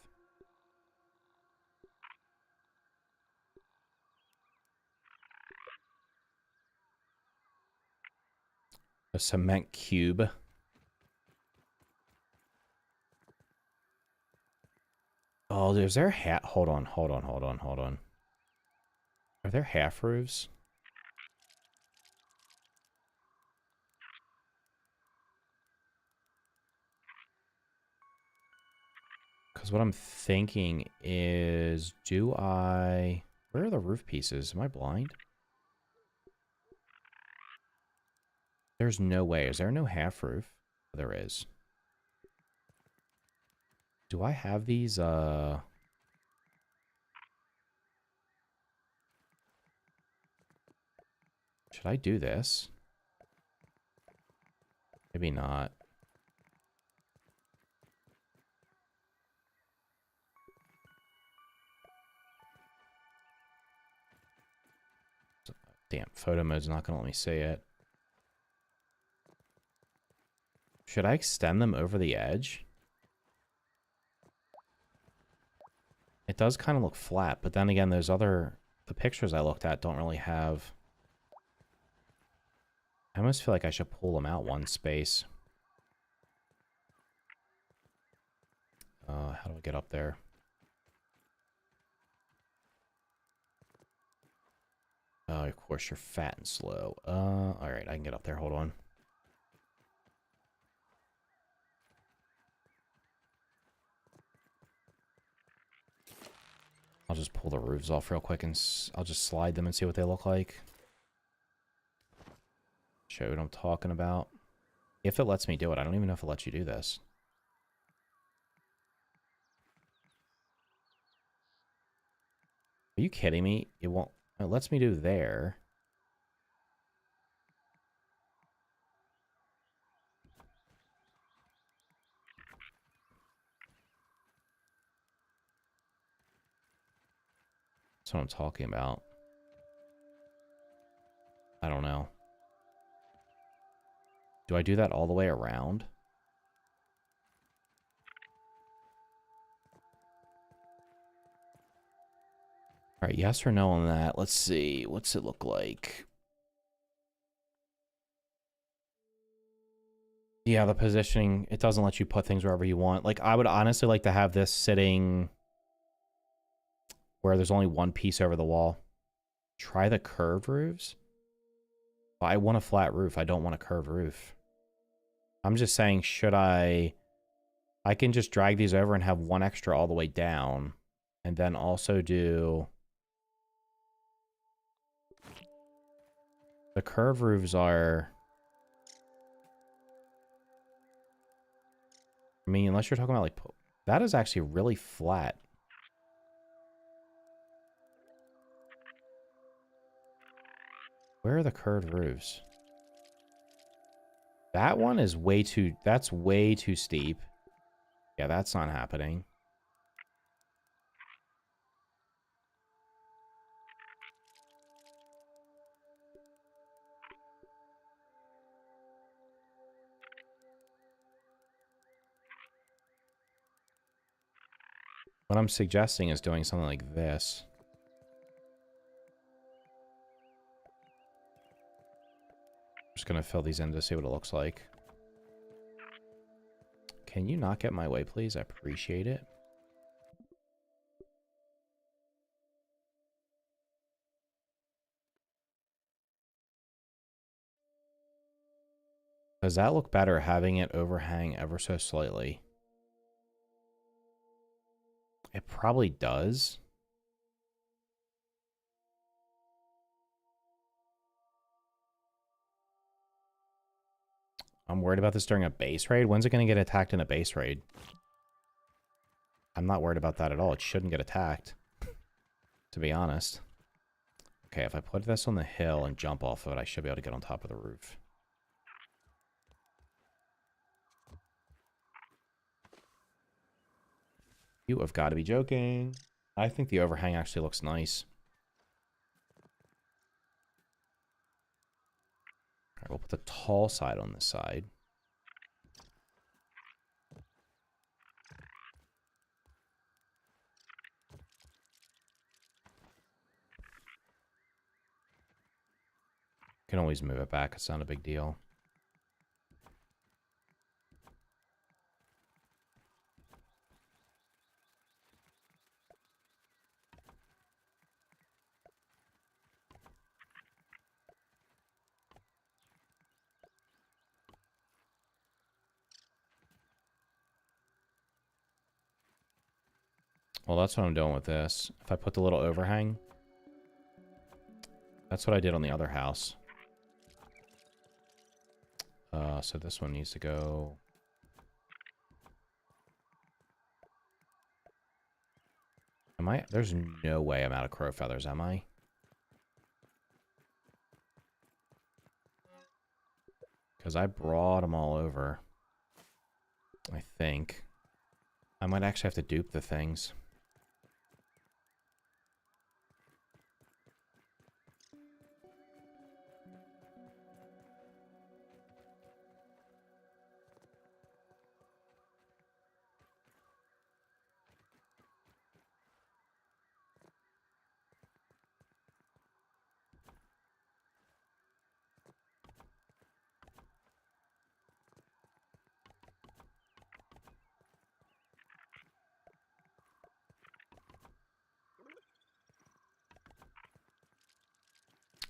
A cement cube. Oh, is there hold on. Are there half roofs? Because what I'm thinking is, where are the roof pieces? Am I blind? There's no way. Is there no half roof? There is. Do I have these, Should I do this? Maybe not. Damn, photo mode's not going to let me see it. Should I extend them over the edge? It does kind of look flat, but then again, the pictures I looked at don't really have... I almost feel like I should pull them out one space. How do I get up there? Oh, of course, you're fat and slow. Alright, I can get up there. Hold on. I'll just pull the roofs off real quick and I'll just slide them and see what they look like. Show you what I'm talking about. If it lets me do it. I don't even know if it lets you do this. Are you kidding me? It won't... It lets me do there. That's what I'm talking about. I don't know. Do I do that all the way around? Alright, yes or no on that. Let's see. What's it look like? Yeah, the positioning, it doesn't let you put things wherever you want. Like, I would honestly like to have this sitting where there's only one piece over the wall. Try the curved roofs? I want a flat roof. I don't want a curved roof. I'm just saying, should I can just drag these over and have one extra all the way down. And then also do... The curved roofs are... I mean, unless you're talking about, like... That is actually really flat. Where are the curved roofs? That one is way too... That's way too steep. Yeah, that's not happening. What I'm suggesting is doing something like this. I'm just going to fill these in to see what it looks like. Can you not get my way, please? I appreciate it. Does that look better, having it overhang ever so slightly? It probably does. I'm worried about this during a base raid. When's it going to get attacked in a base raid? I'm not worried about that at all. It shouldn't get attacked, to be honest. Okay, if I put this on the hill and jump off of it, I should be able to get on top of the roof. You have got to be joking. I think the overhang actually looks nice. I'll put the tall side on this side. Can always move it back. It's not a big deal. Well, that's what I'm doing with this. If I put the little overhang, that's what I did on the other house. So this one needs to go... Am I? There's no way I'm out of crow feathers, am I? Because I brought them all over. I think. I might actually have to dupe the things.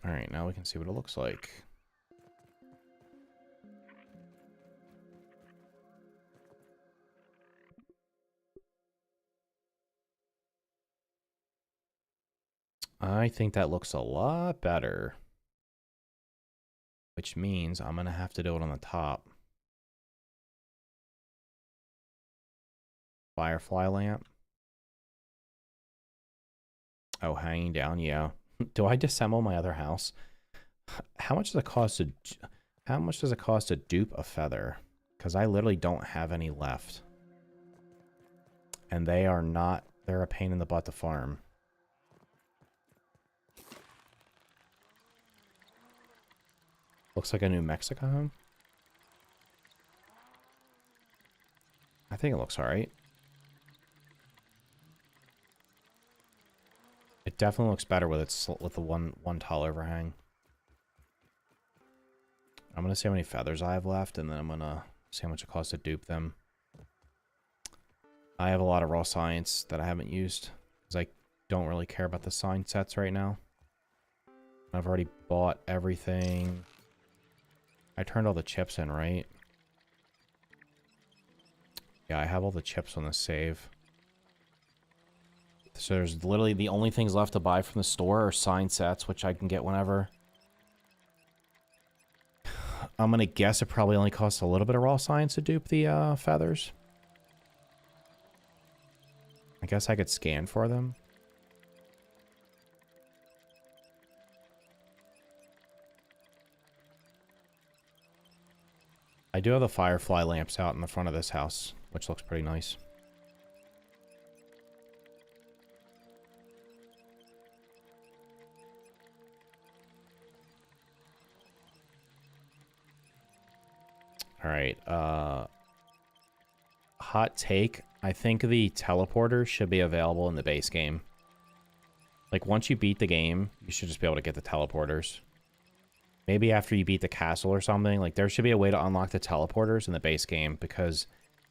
Alright, now we can see what it looks like. I think that looks a lot better. Which means I'm going to have to do it on the top. Firefly lamp. Oh, hanging down, yeah. Do I disassemble my other house? How much does it cost to dupe a feather? Because I literally don't have any left. And they're a pain in the butt to farm. Looks like a New Mexico home. I think it looks alright. It definitely looks better with the one tall overhang. I'm gonna see how many feathers I have left, and then I'm gonna see how much it costs to dupe them. I have a lot of raw science that I haven't used because I don't really care about the sign sets right now. I've already bought everything. I turned all the chips in, right? Yeah, I have all the chips on the save. So there's literally the only things left to buy from the store are sign sets, which I can get whenever. I'm gonna guess it probably only costs a little bit of raw science to dupe the feathers. I guess I could scan for them. I do have the firefly lamps out in the front of this house, which looks pretty nice. Alright, hot take. I think the teleporter should be available in the base game. Like, once you beat the game, you should just be able to get the teleporters. Maybe after you beat the castle or something. Like, there should be a way to unlock the teleporters in the base game, because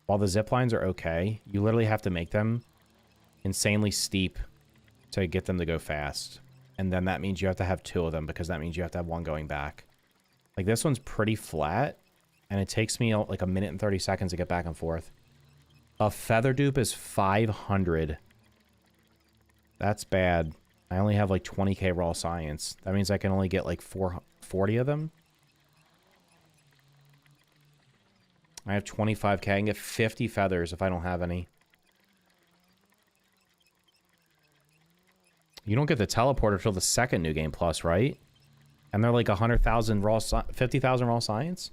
while the zip lines are okay, you literally have to make them insanely steep to get them to go fast. And then that means you have to have 2 of them, because that means you have to have 1 going back. Like, this one's pretty flat, and it takes me like 1 minute and 30 seconds to get back and forth. A feather dupe is 500. That's bad. I only have like 20k raw science. That means I can only get like 440 of them. I have 25k. I can get 50 feathers if I don't have any. You don't get the teleporter till the second New Game Plus, right? And they're like 100,000 raw, 50,000 raw science?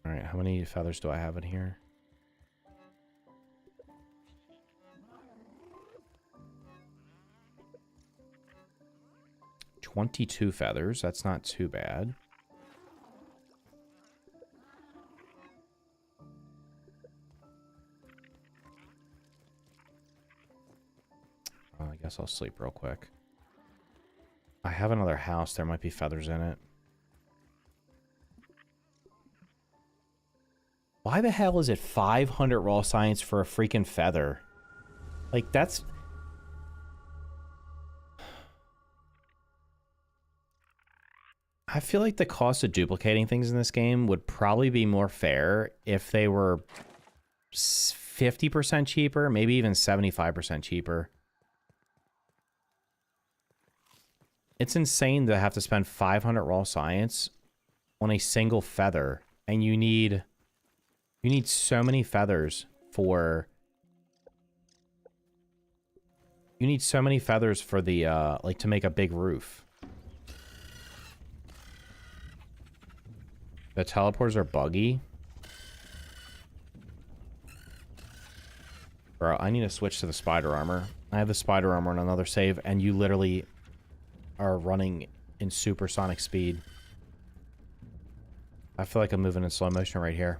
Alright, how many feathers do I have in here? 22 feathers. That's not too bad. I guess I'll sleep real quick. I have another house. There might be feathers in it. Why the hell is it 500 raw science for a freaking feather? Like, that's... I feel like the cost of duplicating things in this game would probably be more fair if they were 50% cheaper, maybe even 75% cheaper. It's insane to have to spend 500 raw science on a single feather, and you need so many feathers for... You need so many feathers for the, like, to make a big roof. The teleporters are buggy. Bro, I need to switch to the spider armor. I have the spider armor on another save, and you literally are running in supersonic speed. I feel like I'm moving in slow motion right here.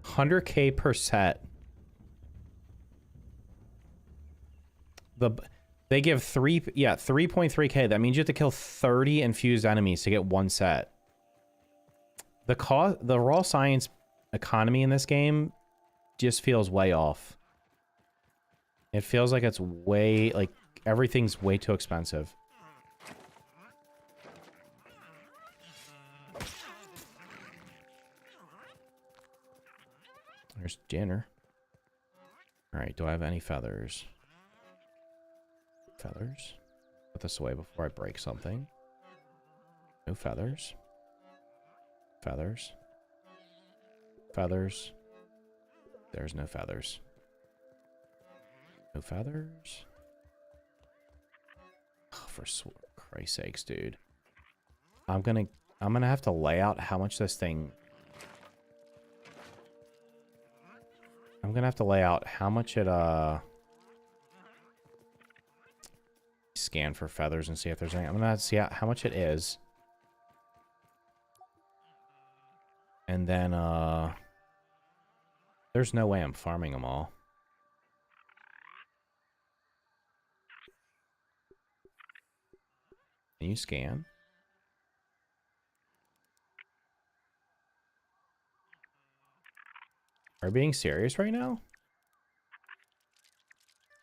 100k per set. They give 3.3k. That means you have to kill 30 infused enemies to get one set. The raw science economy in this game just feels way off. It feels like it's way, like, everything's way too expensive. There's dinner. Alright, do I have any feathers? Feathers? Put this away before I break something. No feathers. Feathers. Feathers. There's no feathers. No feathers. Oh, for Christ's sakes, dude. I'm gonna have to lay out how much this thing... I'm gonna have to lay out how much it, scan for feathers and see if there's any... I'm gonna have to see how much it is. And then, there's no way I'm farming them all. Can you scan? Are you being serious right now?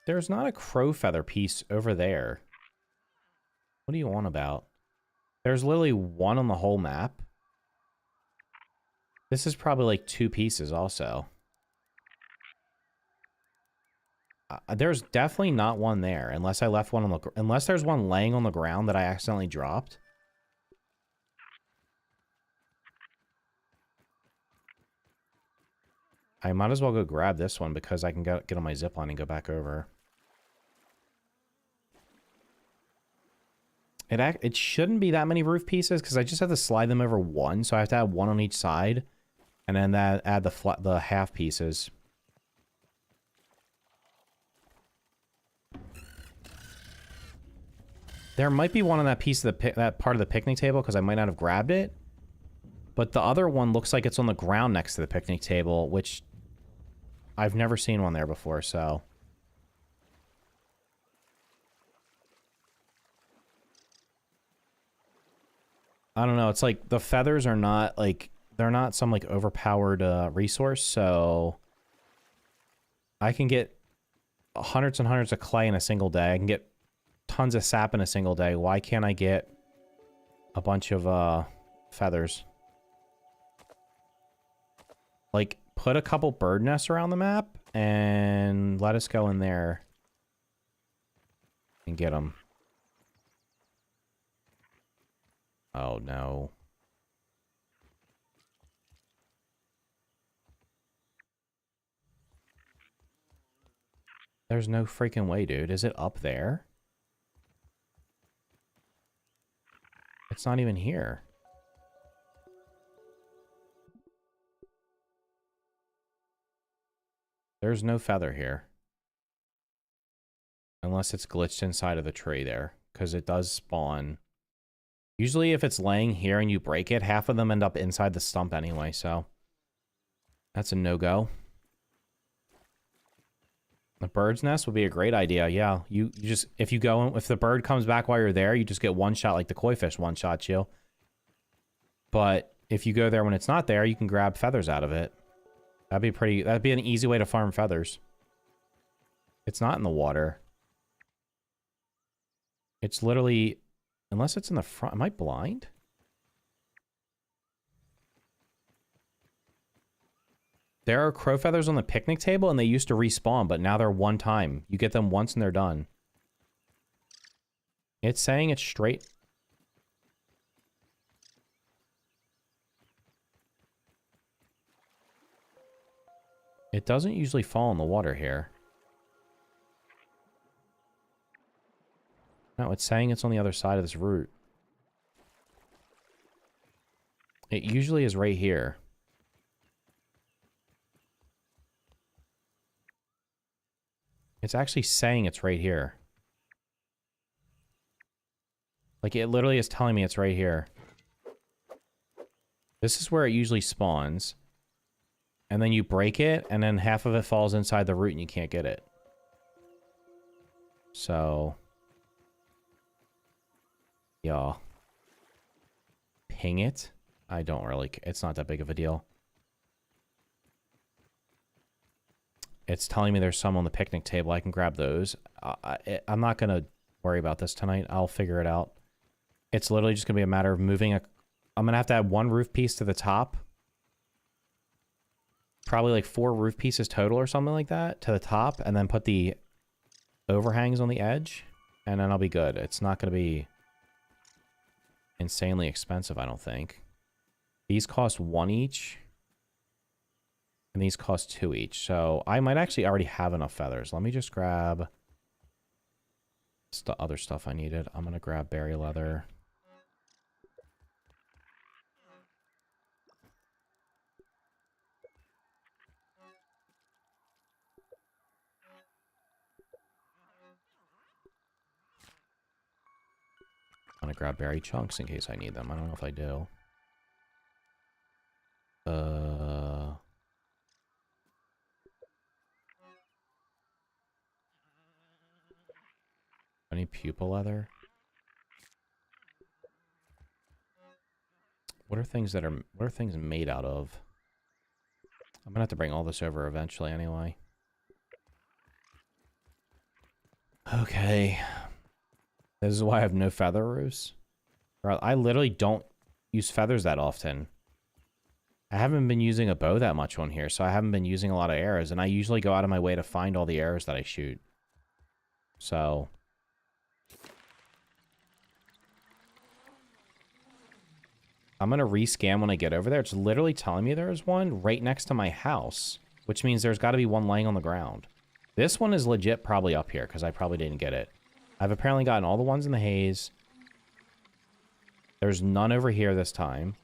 There's not a crow feather piece over there. What do you want about? There's literally one on the whole map. This is probably like 2 pieces also. There's definitely not one there, unless I left one on the... Unless there's one laying on the ground that I accidentally dropped. I might as well go grab this one because I can get on my zipline and go back over. It shouldn't be that many roof pieces because I just have to slide them over one, so I have to add one on each side, and then add the half pieces. There might be one on that piece of that part of the picnic table because I might not have grabbed it, but the other one looks like it's on the ground next to the picnic table, which I've never seen one there before, so... I don't know, it's like the feathers are not like... They're not some like overpowered resource, so... I can get hundreds and hundreds of clay in a single day. I can get tons of sap in a single day. Why can't I get a bunch of feathers? Like, put a couple bird nests around the map and let us go in there and get them. Oh, no. There's no freaking way, dude. Is it up there? It's not even here. There's no feather here. Unless it's glitched inside of the tree there. because it does spawn. Usually if it's laying here and you break it, half of them end up inside the stump anyway, so that's a no-go. The bird's nest would be a great idea, yeah. You just, if you go, if the bird comes back while you're there, you just get one shot like the koi fish one-shot you. But if you go there when it's not there, you can grab feathers out of it. That'd be an easy way to farm feathers. It's not in the water. It's literally, unless it's in the front. Am I blind? There are crow feathers on the picnic table, and they used to respawn, but now they're one time. You get them once and they're done. It's saying it's straight. It doesn't usually fall in the water here. No, it's saying it's on the other side of this route. It usually is right here. It's actually saying it's right here. Like, it literally is telling me it's right here. This is where it usually spawns. And then you break it, and then half of it falls inside the root and you can't get it. So... yeah. Ping it? I don't really... it's not that big of a deal. It's telling me there's some on the picnic table. I can grab those. I'm not going to worry about this tonight. I'll figure it out. It's literally just going to be a matter of moving a... I'm going to have to add one roof piece to the top. Probably like 4 roof pieces total or something like that to the top. And then put the overhangs on the edge. And then I'll be good. It's not going to be insanely expensive, I don't think. These cost 1 each. And these cost 2 each. So I might actually already have enough feathers. Let me just grab the other stuff I needed. I'm going to grab berry leather. I'm going to grab berry chunks in case I need them. I don't know if I do. Any pupa leather? What are things made out of? I'm gonna have to bring all this over eventually anyway. Okay. This is why I have no feather roofs. I literally don't use feathers that often. I haven't been using a bow that much on here, so I haven't been using a lot of arrows, and I usually go out of my way to find all the arrows that I shoot. So... I'm going to rescan when I get over there. It's literally telling me there's one right next to my house, which means there's got to be one laying on the ground. This one is legit probably up here because I probably didn't get it. I've apparently gotten all the ones in the haze. There's none over here this time.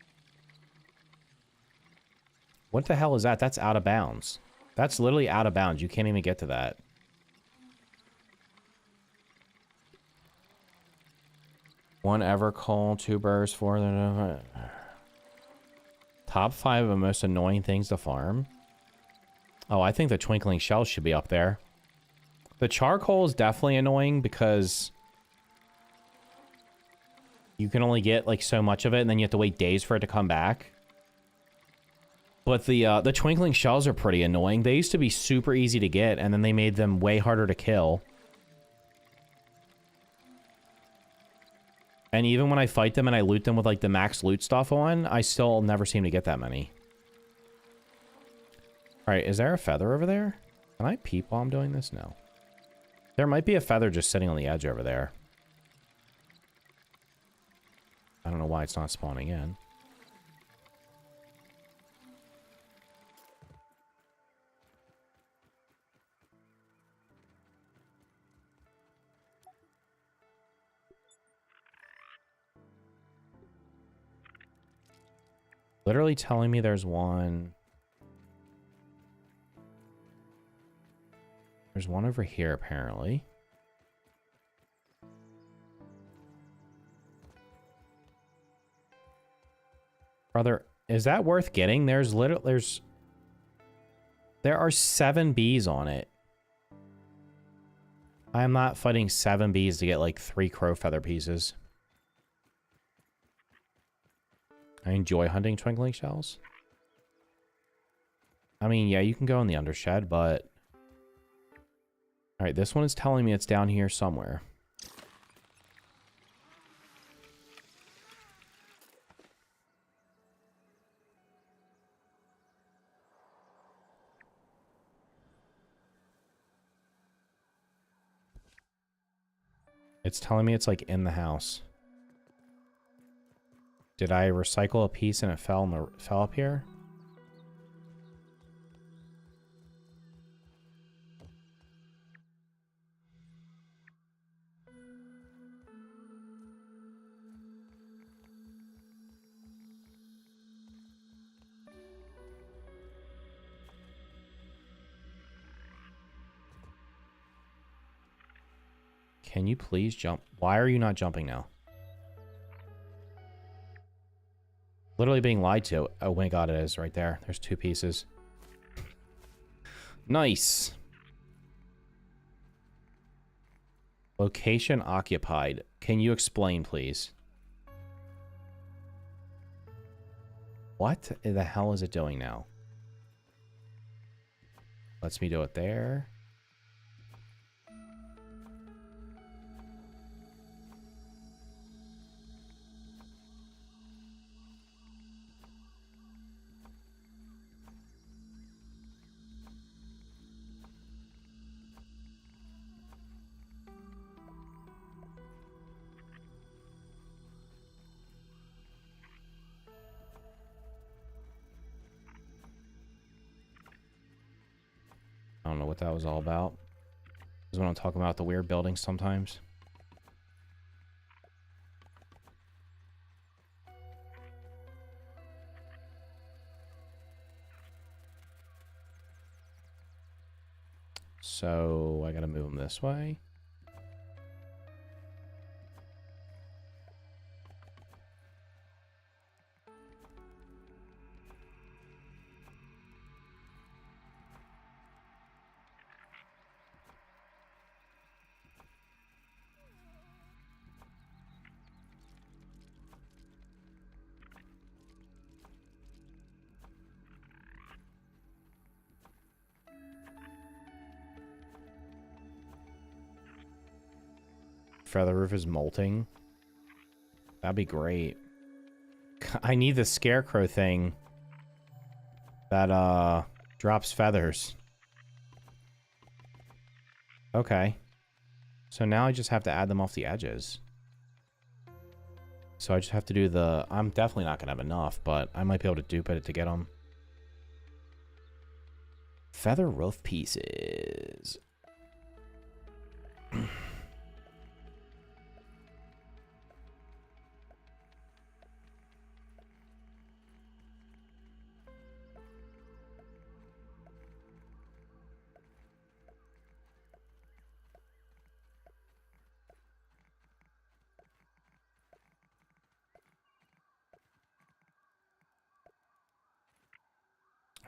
What the hell is that? That's out of bounds. That's literally out of bounds. You can't even get to that. One Evercall, 2 burrs, 4... Top 5 of the most annoying things to farm. Oh, I think the twinkling shells should be up there. The charcoal is definitely annoying because you can only get like so much of it, and then you have to wait days for it to come back. But the twinkling shells are pretty annoying. They used to be super easy to get, and then they made them way harder to kill. And even when I fight them and I loot them with, like, the max loot stuff on, I still never seem to get that many. Alright, is there a feather over there? Can I peep while I'm doing this? No. There might be a feather just sitting on the edge over there. I don't know why it's not spawning in. Literally telling me there's one. There's one over here, apparently. Are there... Is that worth getting? There's literally... There are 7 bees on it. I am not fighting 7 bees to get, like, 3 crow feather pieces. I enjoy hunting twinkling shells. I mean, yeah, you can go in the undershed, but... Alright, this one is telling me it's down here somewhere. It's telling me it's, like, in the house. Did I recycle a piece and it fell up here? Can you please jump? Why are you not jumping now? Literally being lied to. Oh my god, it is right there. There's 2 pieces. Nice. Location occupied. Can you explain, please? What the hell is it doing now? Lets me do it there. I don't know what that was all about. This is when I'm talking about the weird buildings sometimes. So I gotta move them this way. Feather roof is molting. That'd be great. I need the scarecrow thing that drops feathers. Okay. So now I just have to add them off the edges. So I just have to do the... I'm definitely not gonna have enough, but I might be able to dupe it to get them. Feather roof pieces.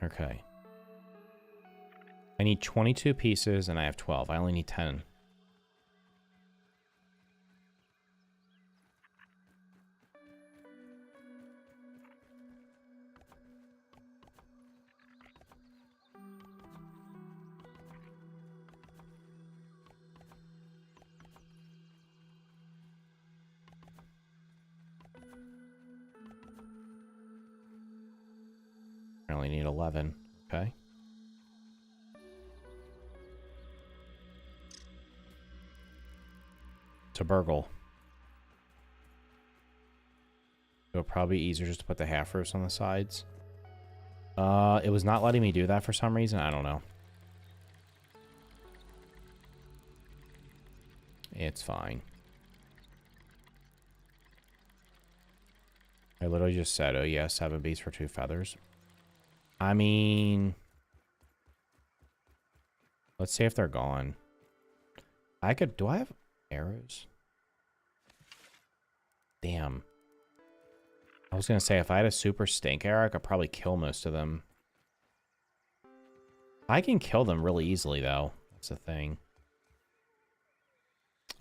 Okay. I need 22 pieces and I have 12. I only need 10. I only need 11. Okay. To burgle. It'll probably be easier just to put the half roofs on the sides. It was not letting me do that for some reason. I don't know. It's fine. I literally just said, oh yeah, 7 bees for 2 feathers. I mean... Let's see if they're gone. I could... Do I have arrows? Damn. I was going to say, if I had a super stink arrow, I could probably kill most of them. I can kill them really easily, though. That's the thing.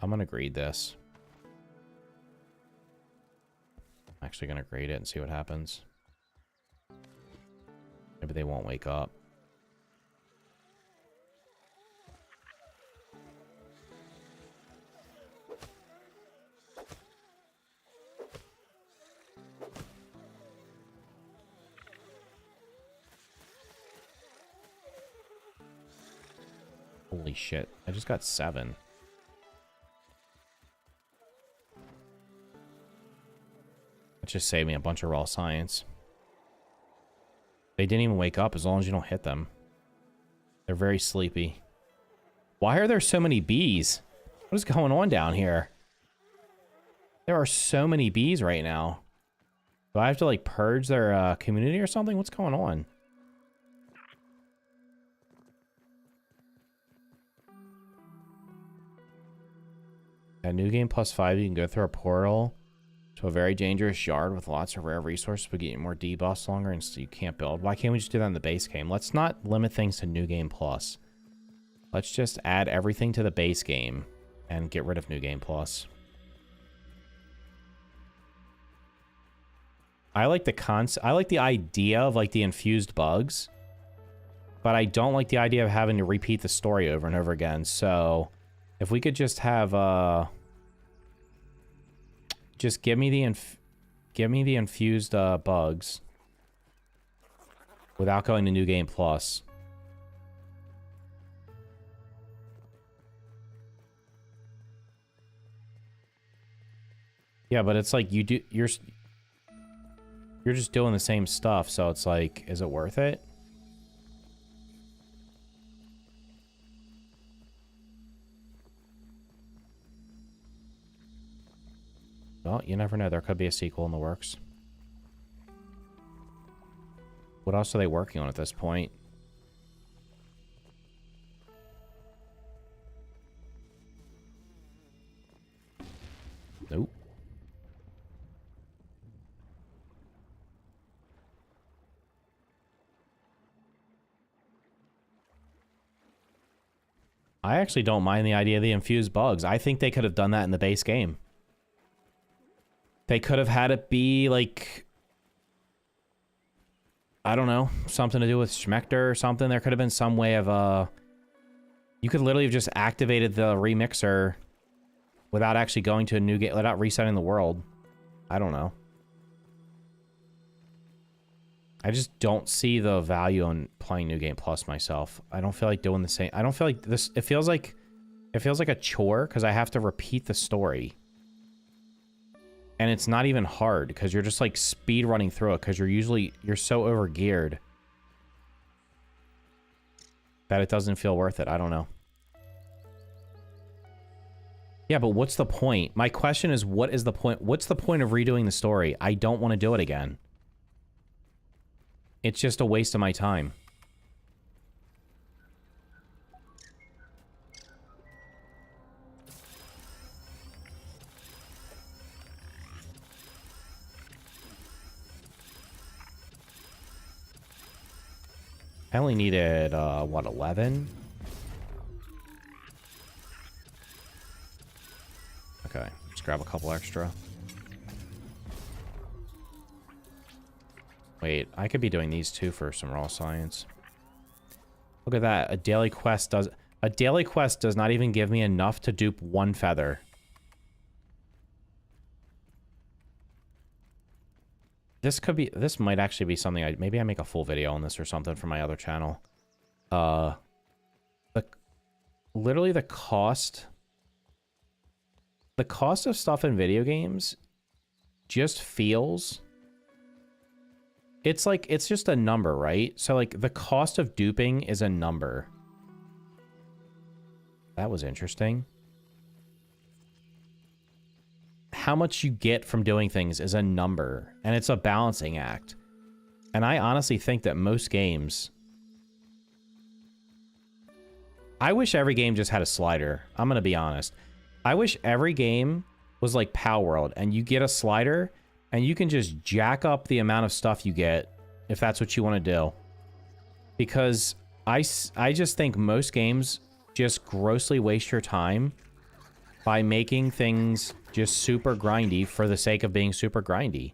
I'm going to grade this. I'm actually going to grade it and see what happens. Maybe they won't wake up. Holy shit. I just got 7. That just saved me a bunch of raw science. They didn't even wake up as long as you don't hit them. They're very sleepy. Why are there so many bees? What is going on down here? There are so many bees right now. Do I have to, like, purge their community or something? What's going on? At New Game +5, you can go through a portal to a very dangerous yard with lots of rare resources, but get more debuffs longer and so you can't build. Why can't we just do that in the base game? Let's not limit things to New Game Plus. Let's just add everything to the base game and get rid of New Game Plus. I like the idea of, like, the infused bugs, but I don't like the idea of having to repeat the story over and over again. So if we could just have just give me the infused bugs without going to New Game Plus. Yeah, but it's like you're just doing the same stuff, so it's like, is it worth it? Well, you never know. There could be a sequel in the works. What else are they working on at this point? Nope. I actually don't mind the idea of the infused bugs. I think they could have done that in the base game. They could have had it be, like, I don't know, something to do with Schmechter or something. There could have been some way of, you could literally have just activated the remixer without actually going to a new game, without resetting the world. I don't know. I just don't see the value in playing New Game Plus myself. I don't feel like doing the same. I don't feel like this, it feels like a chore because I have to repeat the story. And it's not even hard because you're just, like, speed running through it because you're so over geared that it doesn't feel worth it. I don't know. Yeah, but what's the point? My question is, what is the point? What's the point of redoing the story? I don't want to do it again. It's just a waste of my time. I only needed, what, 11? Okay, let's grab a couple extra. Wait, I could be doing these too for some raw science. Look at that. A daily quest does not even give me enough to dupe 1 feather. This might actually be something maybe I make a full video on this or something for my other channel. Literally the cost of stuff in video games just feels, it's like, it's just a number, right? So, like, the cost of duping is a number. That was interesting. How much you get from doing things is a number, and it's a balancing act. And I honestly think that most games... I wish every game just had a slider. I'm gonna be honest. I wish every game was like Power World, and you get a slider, and you can just jack up the amount of stuff you get if that's what you want to do. Because I just think most games just grossly waste your time by making things just super grindy for the sake of being super grindy.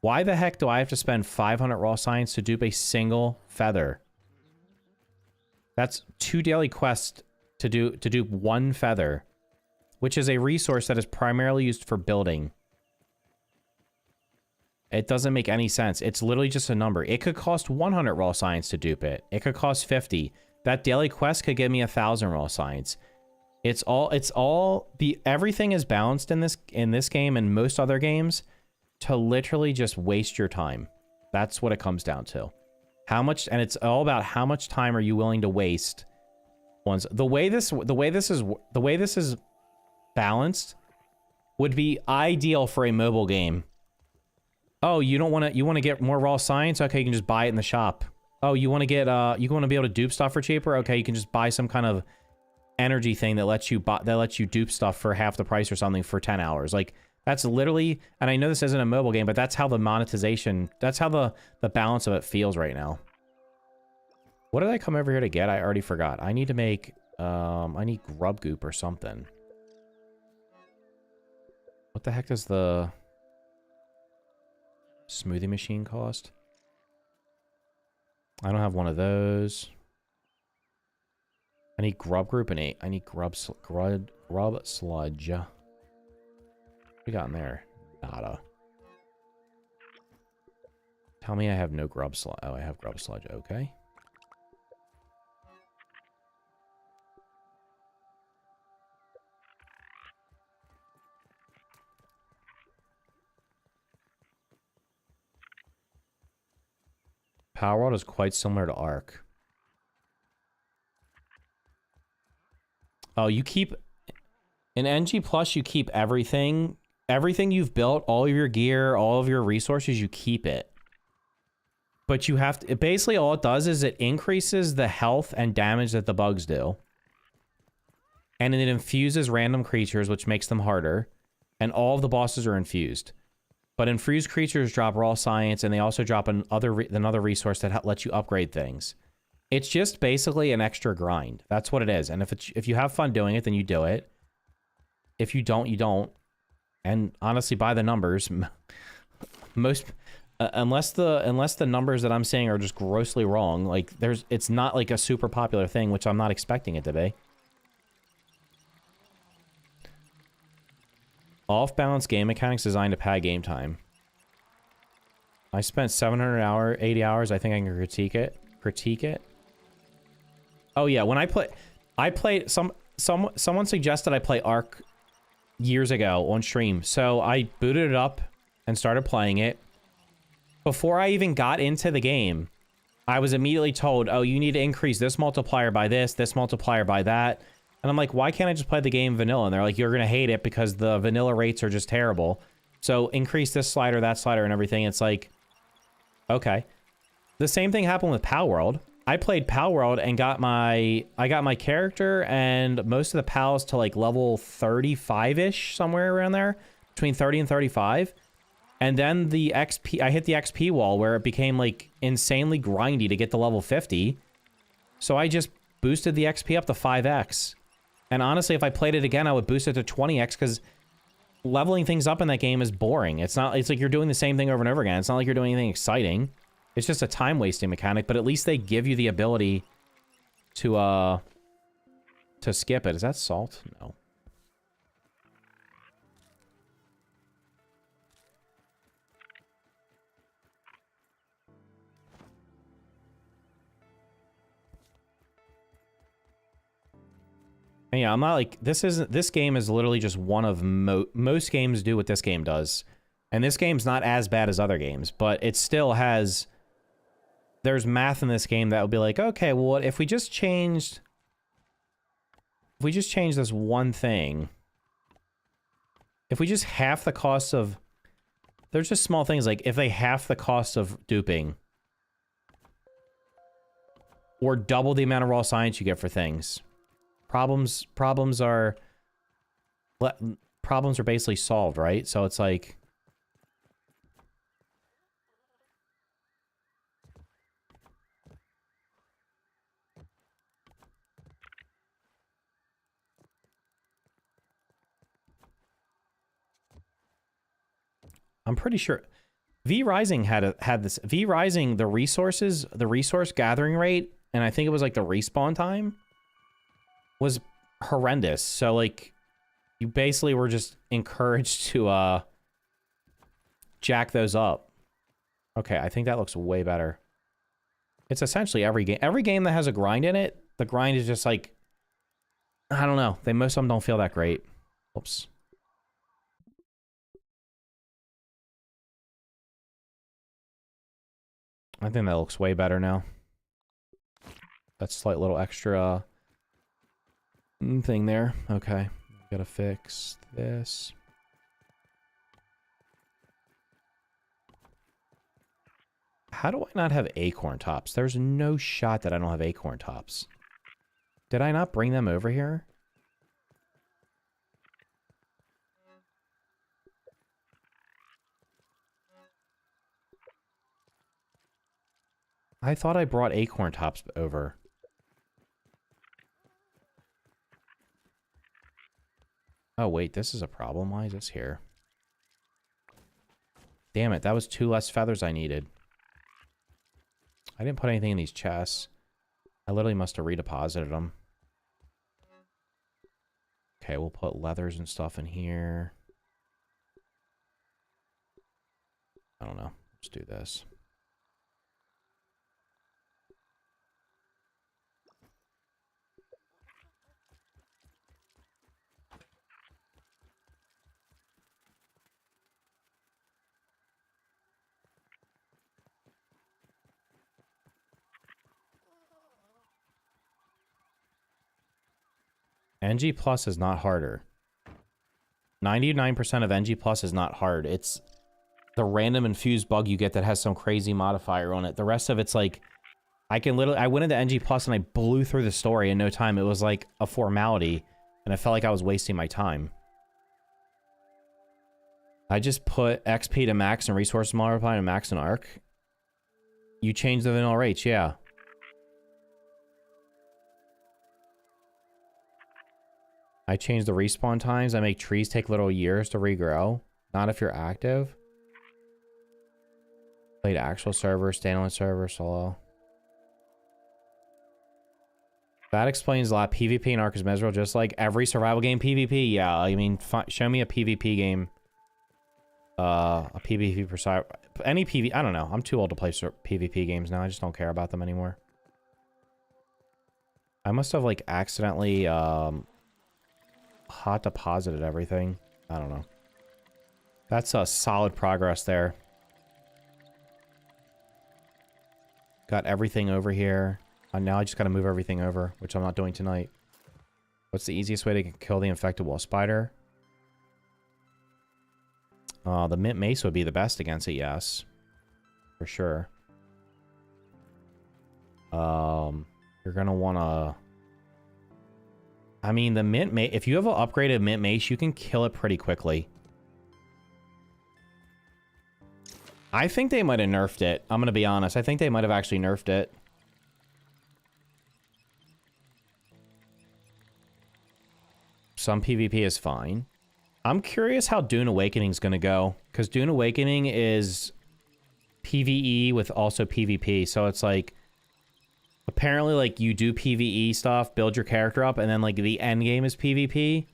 Why the heck do I have to spend 500 raw science to dupe a single feather? That's 2 daily quests to dupe 1 feather, which is a resource that is primarily used for building. It doesn't make any sense. It's literally just a number. It could cost 100 raw science to dupe it. It could cost 50. That daily quest could give me 1,000 raw science. Everything is balanced in this game and most other games to literally just waste your time. That's what it comes down to. How much, and it's all about how much time are you willing to waste. The way this is balanced would be ideal for a mobile game. Oh, you want to get more raw science? Okay, you can just buy it in the shop. Oh, you want to get you want to be able to dupe stuff for cheaper? Okay, you can just buy some kind of energy thing that lets you dupe stuff for half the price or something for 10 hours. Like, that's literally, and I know this isn't a mobile game, but that's how the monetization, that's how the balance of it feels right now. What did I come over here to get? I already forgot. I need to make I need grub goop or something. What the heck does the smoothie machine cost? I don't have one of those. I need grub group and 8. I need grub sludge. What we got in there? Nada. Tell me I have no grub sludge. Oh, I have grub sludge. Okay. Power World is quite similar to Ark. Oh, you keep... In NG Plus, you keep everything. Everything you've built, all of your gear, all of your resources, you keep it. But you have to... Basically, all it does is it increases the health and damage that the bugs do. And it infuses random creatures, which makes them harder. And all of the bosses are infused. But infused creatures drop raw science, and they also drop another resource that lets you upgrade things. It's just basically an extra grind. That's what it is. And if you have fun doing it, then you do it. If you don't, you don't. And honestly, by the numbers, most unless the numbers that I'm saying are just grossly wrong, like it's not like a super popular thing, which I'm not expecting it to be. Off-balance game mechanics designed to pad game time. I spent 80 hours. I think I can critique it. Oh yeah, when I played someone suggested I play Ark years ago on stream. So I booted it up and started playing it. Before I even got into the game, I was immediately told, "Oh, you need to increase this multiplier by this multiplier by that." And I'm like, why can't I just play the game vanilla? And they're like, you're going to hate it because the vanilla rates are just terrible. So increase this slider, that slider, and everything. It's like, okay. The same thing happened with Pal World. I played Pal World and I got my character and most of the pals to like level 35-ish, somewhere around there. Between 30 and 35. And then the XP, I hit the XP wall where it became like insanely grindy to get to level 50. So I just boosted the XP up to 5x. And honestly, if I played it again, I would boost it to 20x because leveling things up in that game is boring. It's like you're doing the same thing over and over again. It's not like you're doing anything exciting. It's just a time-wasting mechanic, but at least they give you the ability to skip it. Is that salt? No. And yeah, I'm not like, this game is literally just one of most games do what this game does. And this game's not as bad as other games, but it still has, there's math in this game that would be like, okay, well, what if we just changed this one thing, if we just half the cost of, there's just small things like if they half the cost of duping or double the amount of raw science you get for things. Problems are basically solved, right? So it's like, I'm pretty sure V Rising had this. V Rising, the resource gathering rate, and I think it was like the respawn time was horrendous. So like you basically were just encouraged to jack those up. Okay, I think that looks way better. It's essentially every game. Every game that has a grind in it, the grind is just like, I don't know. Most of them don't feel that great. Oops. I think that looks way better now. That slight little extra thing there. Okay. Gotta fix this. How do I not have acorn tops? There's no shot that I don't have acorn tops. Did I not bring them over here? I thought I brought acorn tops over. Oh, wait, this is a problem. Why is this here? Damn it, that was 2 less feathers I needed. I didn't put anything in these chests. I literally must have redeposited them. Okay, we'll put leathers and stuff in here. I don't know. Let's do this. NG Plus is not harder. 99% of NG Plus is not hard. It's the random infused bug you get that has some crazy modifier on it. The rest of it's like, I went into NG Plus and I blew through the story in no time. It was like a formality, and I felt like I was wasting my time. I just put XP to max and resource multiply to max and arc. You change the vanilla rates, yeah. I change the respawn times. I make trees take little years to regrow. Not if you're active. Played actual server, standalone server, solo. That explains a lot. PvP and Ark is miserable, just like every survival game PvP. Yeah, I mean, show me a PvP game. A PvP per side. Any PvP, I don't know. I'm too old to play PvP games now. I just don't care about them anymore. I must have, like, accidentally, hot deposited everything. I don't know. That's a solid progress there. Got everything over here. Now I just gotta move everything over, which I'm not doing tonight. What's the easiest way to kill the infected wolf spider? The mint mace would be the best against it, yes. For sure. You're gonna wanna... I mean, the mint mace... If you have an upgraded mint mace, you can kill it pretty quickly. I think they might have nerfed it. I'm gonna be honest. I think they might have actually nerfed it. Some PvP is fine. I'm curious how Dune Awakening is gonna go. Because Dune Awakening is PvE with also PvP. So it's like... Apparently, like, you do PvE stuff, build your character up, and then, like, the end game is PvP.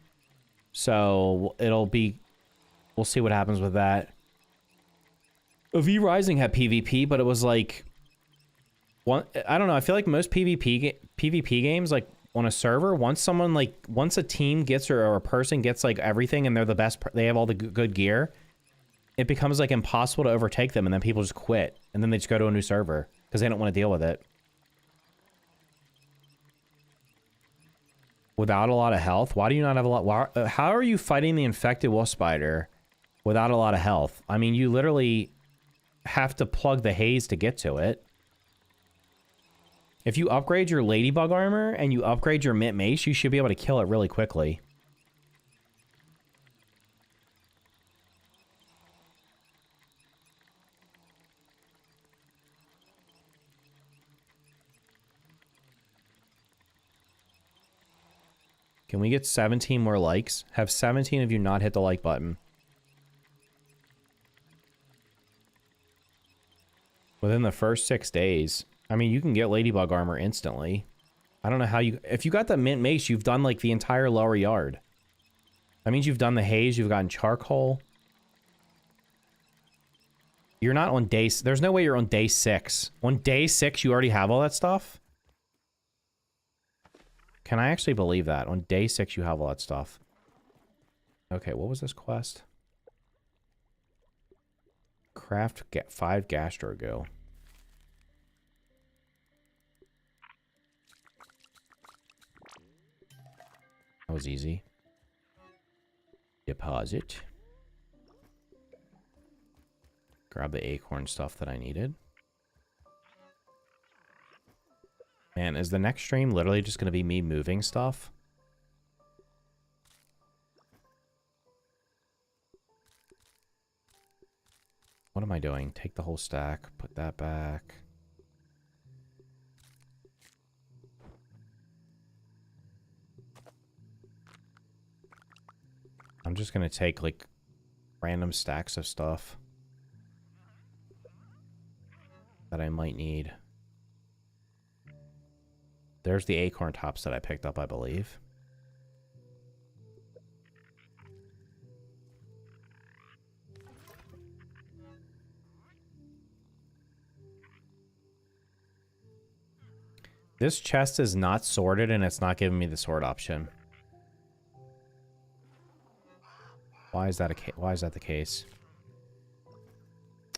So, it'll be... We'll see what happens with that. V Rising had PvP, but it was, like... I don't know, I feel like most PvP games, like, on a server, once a team gets, or a person gets, like, everything, and they're the best, they have all the good gear, it becomes, like, impossible to overtake them, and then people just quit. And then they just go to a new server, because they don't want to deal with it. Without a lot of health? Why do you not have a lot? How are you fighting the infected wolf spider without a lot of health? I mean, you literally have to plug the haze to get to it. If you upgrade your ladybug armor and you upgrade your mint mace, you should be able to kill it really quickly. Can we get 17 more likes? Have 17 of you not hit the like button? Within the first 6 days. I mean, you can get ladybug armor instantly. I don't know how you... If you got the mint mace, you've done, like, the entire lower yard. That means you've done the haze, you've gotten charcoal. You're not on day... There's no way you're on day 6. On day 6, you already have all that stuff? Can I actually believe that? On day 6, you have all that stuff. Okay, what was this quest? Craft 5 gastro go. That was easy. Deposit. Grab the acorn stuff that I needed. Man, is the next stream literally just going to be me moving stuff? What am I doing? Take the whole stack, put that back. I'm just going to take, like, random stacks of stuff that I might need. There's the acorn tops that I picked up, I believe. This chest is not sorted and it's not giving me the sort option. Why is that the case?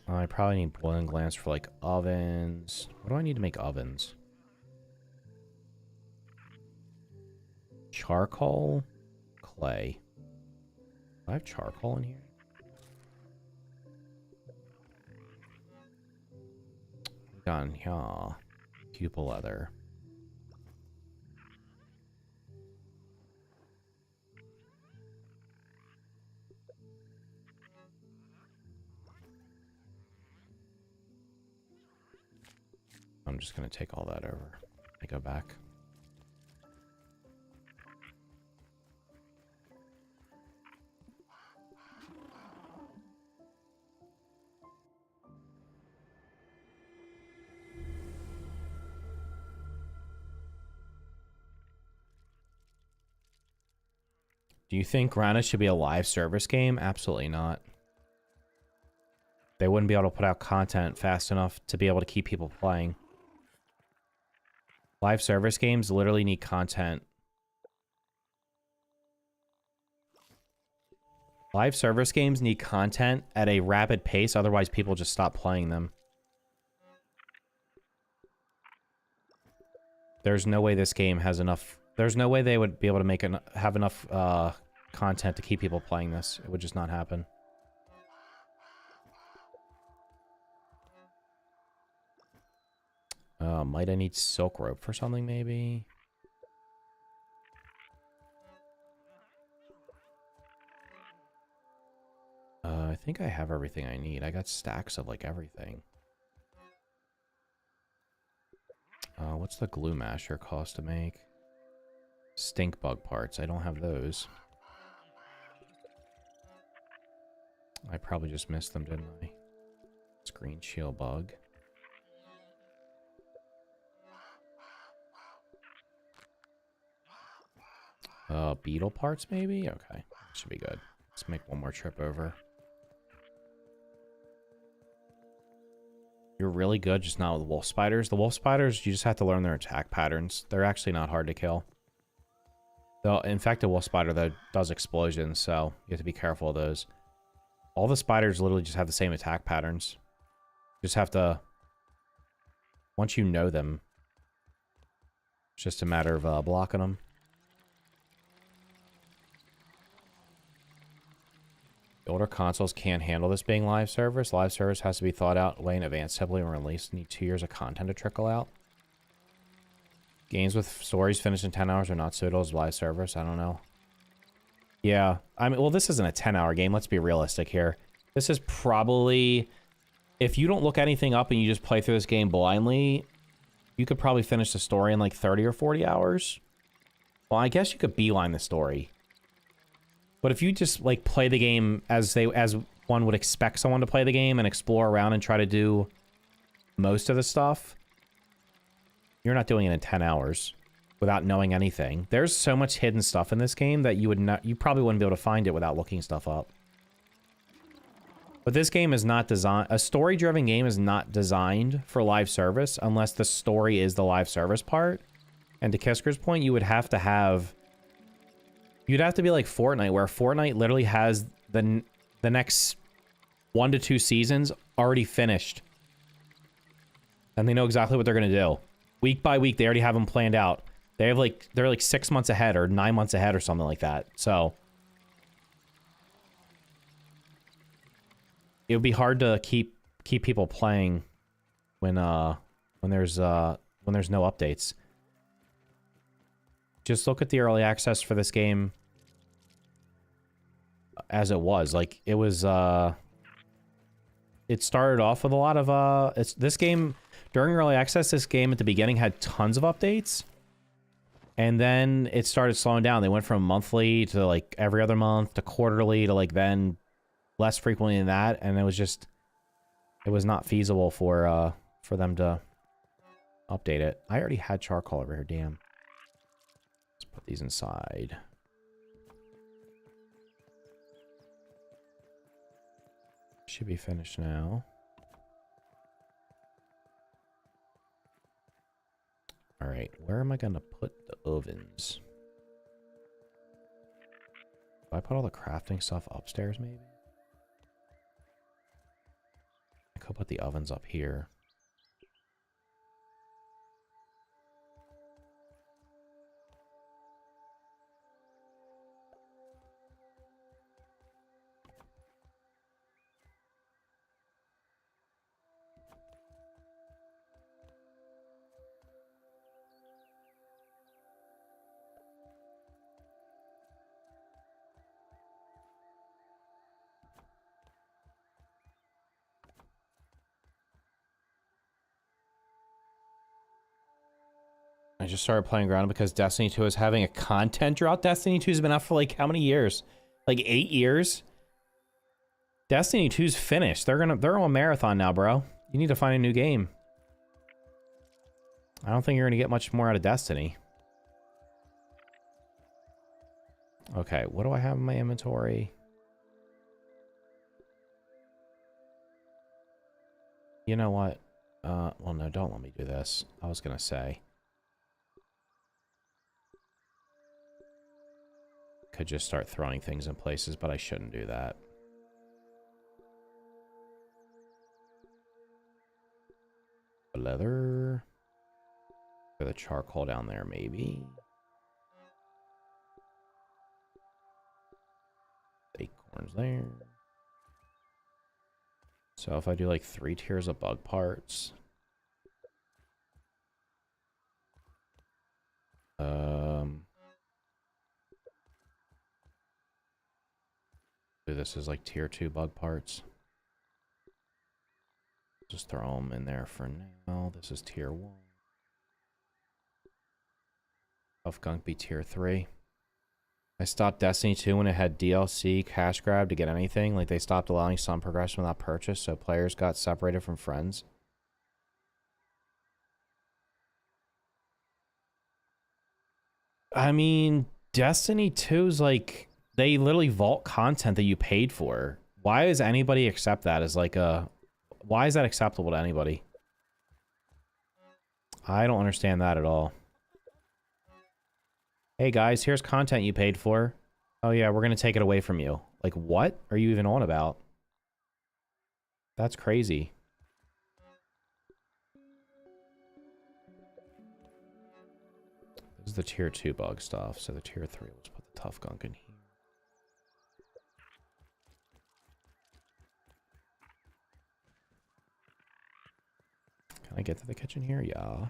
I probably need boiling glands for, like, ovens. What do I need to make ovens? Charcoal, clay. Do I have charcoal in here? Gun, yeah. Pupil leather. I'm just gonna take all that over. I go back. Do you think Grana should be a live service game? Absolutely not. They wouldn't be able to put out content fast enough to be able to keep people playing. Live service games literally need content. Live service games need content at a rapid pace, otherwise people just stop playing them. There's no way this game has enough... There's no way they would be able to have enough content to keep people playing this. It would just not happen. Might I need silk rope for something, maybe? I think I have everything I need. I got stacks of, like, everything. What's the glue masher cost to make? Stink bug parts. I don't have those. I probably just missed them, didn't I? Screen shield bug. Beetle parts, maybe? Okay. Should be good. Let's make one more trip over. You're really good, just not with wolf spiders. The wolf spiders, you just have to learn their attack patterns. They're actually not hard to kill. The infected wolf spider, though, does explosions, so you have to be careful of those. All the spiders literally just have the same attack patterns. You just have to... Once you know them, it's just a matter of blocking them. Older consoles can't handle this being live service. Live service has to be thought out way in advance, heavily released. Need 2 years of content to trickle out. Games with stories finished in 10 hours are not suitable as live service. I don't know. Yeah, I mean, well, this isn't a 10-hour game. Let's be realistic here. This is probably, if you don't look anything up and you just play through this game blindly, you could probably finish the story in like 30 or 40 hours. Well, I guess you could beeline the story. But if you just, like, play the game as one would expect someone to play the game and explore around and try to do most of the stuff, you're not doing it in 10 hours without knowing anything. There's so much hidden stuff in this game that you probably wouldn't be able to find it without looking stuff up. But this game is not designed... A story-driven game is not designed for live service unless the story is the live service part. And to Kisker's point, you would have to have... You'd have to be like Fortnite, where Fortnite literally has the next 1 to 2 seasons already finished. And they know exactly what they're going to do. Week by week, they already have them planned out. They're like 6 months ahead or 9 months ahead or something like that. So... It would be hard to keep people playing when there's no updates. Just look at the early access for this game as it was. Like it was it started off with a lot of this game during early access, this game at the beginning had tons of updates. And then it started slowing down. They went from monthly to like every other month to quarterly to like then less frequently than that, and it was not feasible for them to update it. I already had charcoal over here, damn. Let's put these inside. Should be finished now. All right, where am I gonna put the ovens? Do I put all the crafting stuff upstairs, maybe? I could put the ovens up here. I just started playing Grounded because Destiny 2 is having a content drought. Destiny 2's been out for like how many years? Like 8 years? Destiny 2's finished. They're on a marathon now, bro. You need to find a new game. I don't think you're gonna get much more out of Destiny. Okay, what do I have in my inventory? You know what? Well, no, don't let me do this. I was gonna say. Could just start throwing things in places, but I shouldn't do that. Leather. Put the charcoal down there, maybe. Acorns there. So if I do like 3 tiers of bug parts. This is like tier 2 bug parts. Just throw them in there for now. This is tier 1. Tough Gunk be tier 3. I stopped Destiny 2 when it had DLC cash grab to get anything. Like they stopped allowing some progression without purchase, so players got separated from friends. I mean, Destiny 2's like... They literally vault content that you paid for. Why does anybody accept that as like a... Why is that acceptable to anybody? I don't understand that at all. Hey guys, here's content you paid for. Oh yeah, we're gonna take it away from you. Like, what are you even on about? That's crazy. This is the tier 2 bug stuff, so the tier 3, let's put the Tough Gunk in here. Can I get to the kitchen here? Yeah.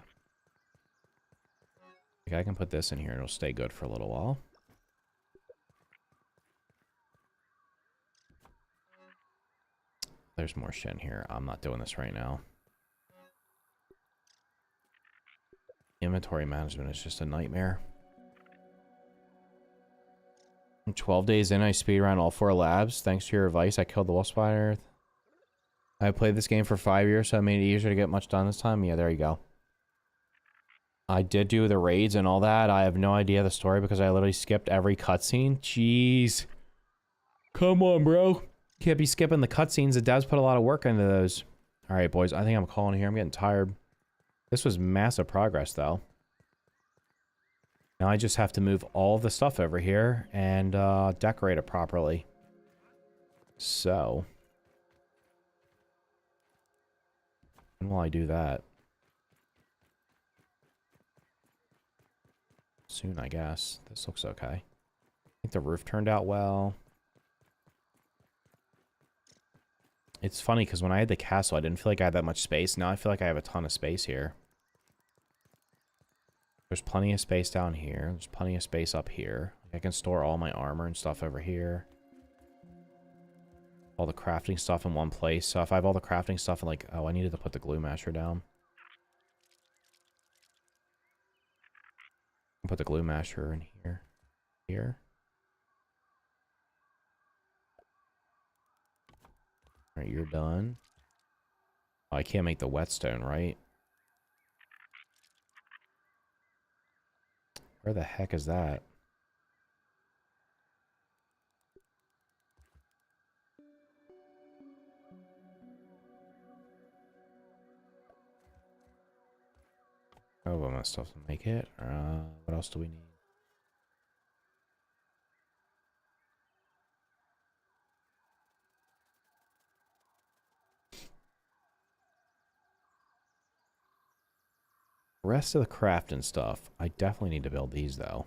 Like I can put this in here and it'll stay good for a little while. There's more shit in here. I'm not doing this right now. Inventory management is just a nightmare. I'm 12 days in, I speedrun all 4 labs. Thanks to your advice, I killed the wolf spider. I played this game for 5 years, so I made it easier to get much done this time. Yeah, there you go. I did do the raids and all that. I have no idea the story because I literally skipped every cutscene. Jeez. Come on, bro. Can't be skipping the cutscenes. The devs put a lot of work into those. All right, boys. I think I'm calling here. I'm getting tired. This was massive progress, though. Now I just have to move all of the stuff over here and decorate it properly. So, when will I do that? Soon, I guess. This looks okay. I think the roof turned out well. It's funny because when I had the castle, I didn't feel like I had that much space. Now I feel like I have a ton of space here. There's plenty of space down here. There's plenty of space up here. I can store all my armor and stuff over here. All the crafting stuff in one place. So if I have all the crafting stuff in like... Oh, I needed to put the glue masher down. Put the glue masher in here. Here. Alright, you're done. Oh, I can't make the whetstone, right? Where the heck is that? Oh, well, my stuff to make it. What else do we need? Rest of the crafting stuff. I definitely need to build these, though.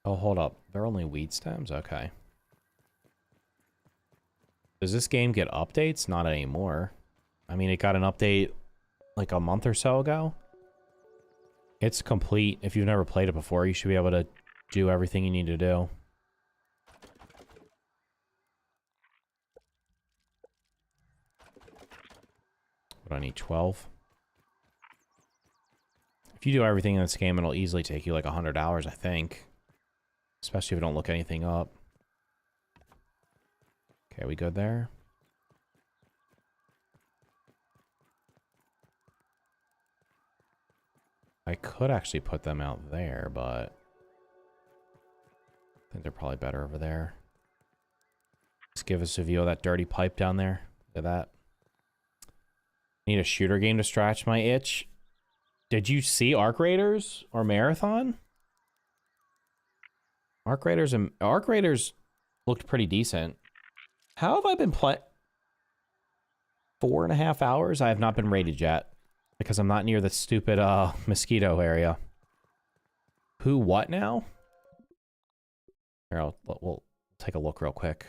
Oh, hold up. They're only weed stems? Okay. Does this game get updates? Not anymore. I mean, it got an update like a month or so ago. It's complete. If you've never played it before, you should be able to do everything you need to do. What do I need? 12? If you do everything in this game, it'll easily take you like 100 hours, I think. Especially if you don't look anything up. Okay, we good there? I could actually put them out there, but I think they're probably better over there. Let's give us a view of that dirty pipe down there. Look at that. Need a shooter game to scratch my itch. Did you see Arc Raiders or Marathon? Arc Raiders looked pretty decent. How have I been playing? 4.5 hours? I have not been raided yet. Because I'm not near the stupid mosquito area. Who, what now? Here, we'll take a look real quick.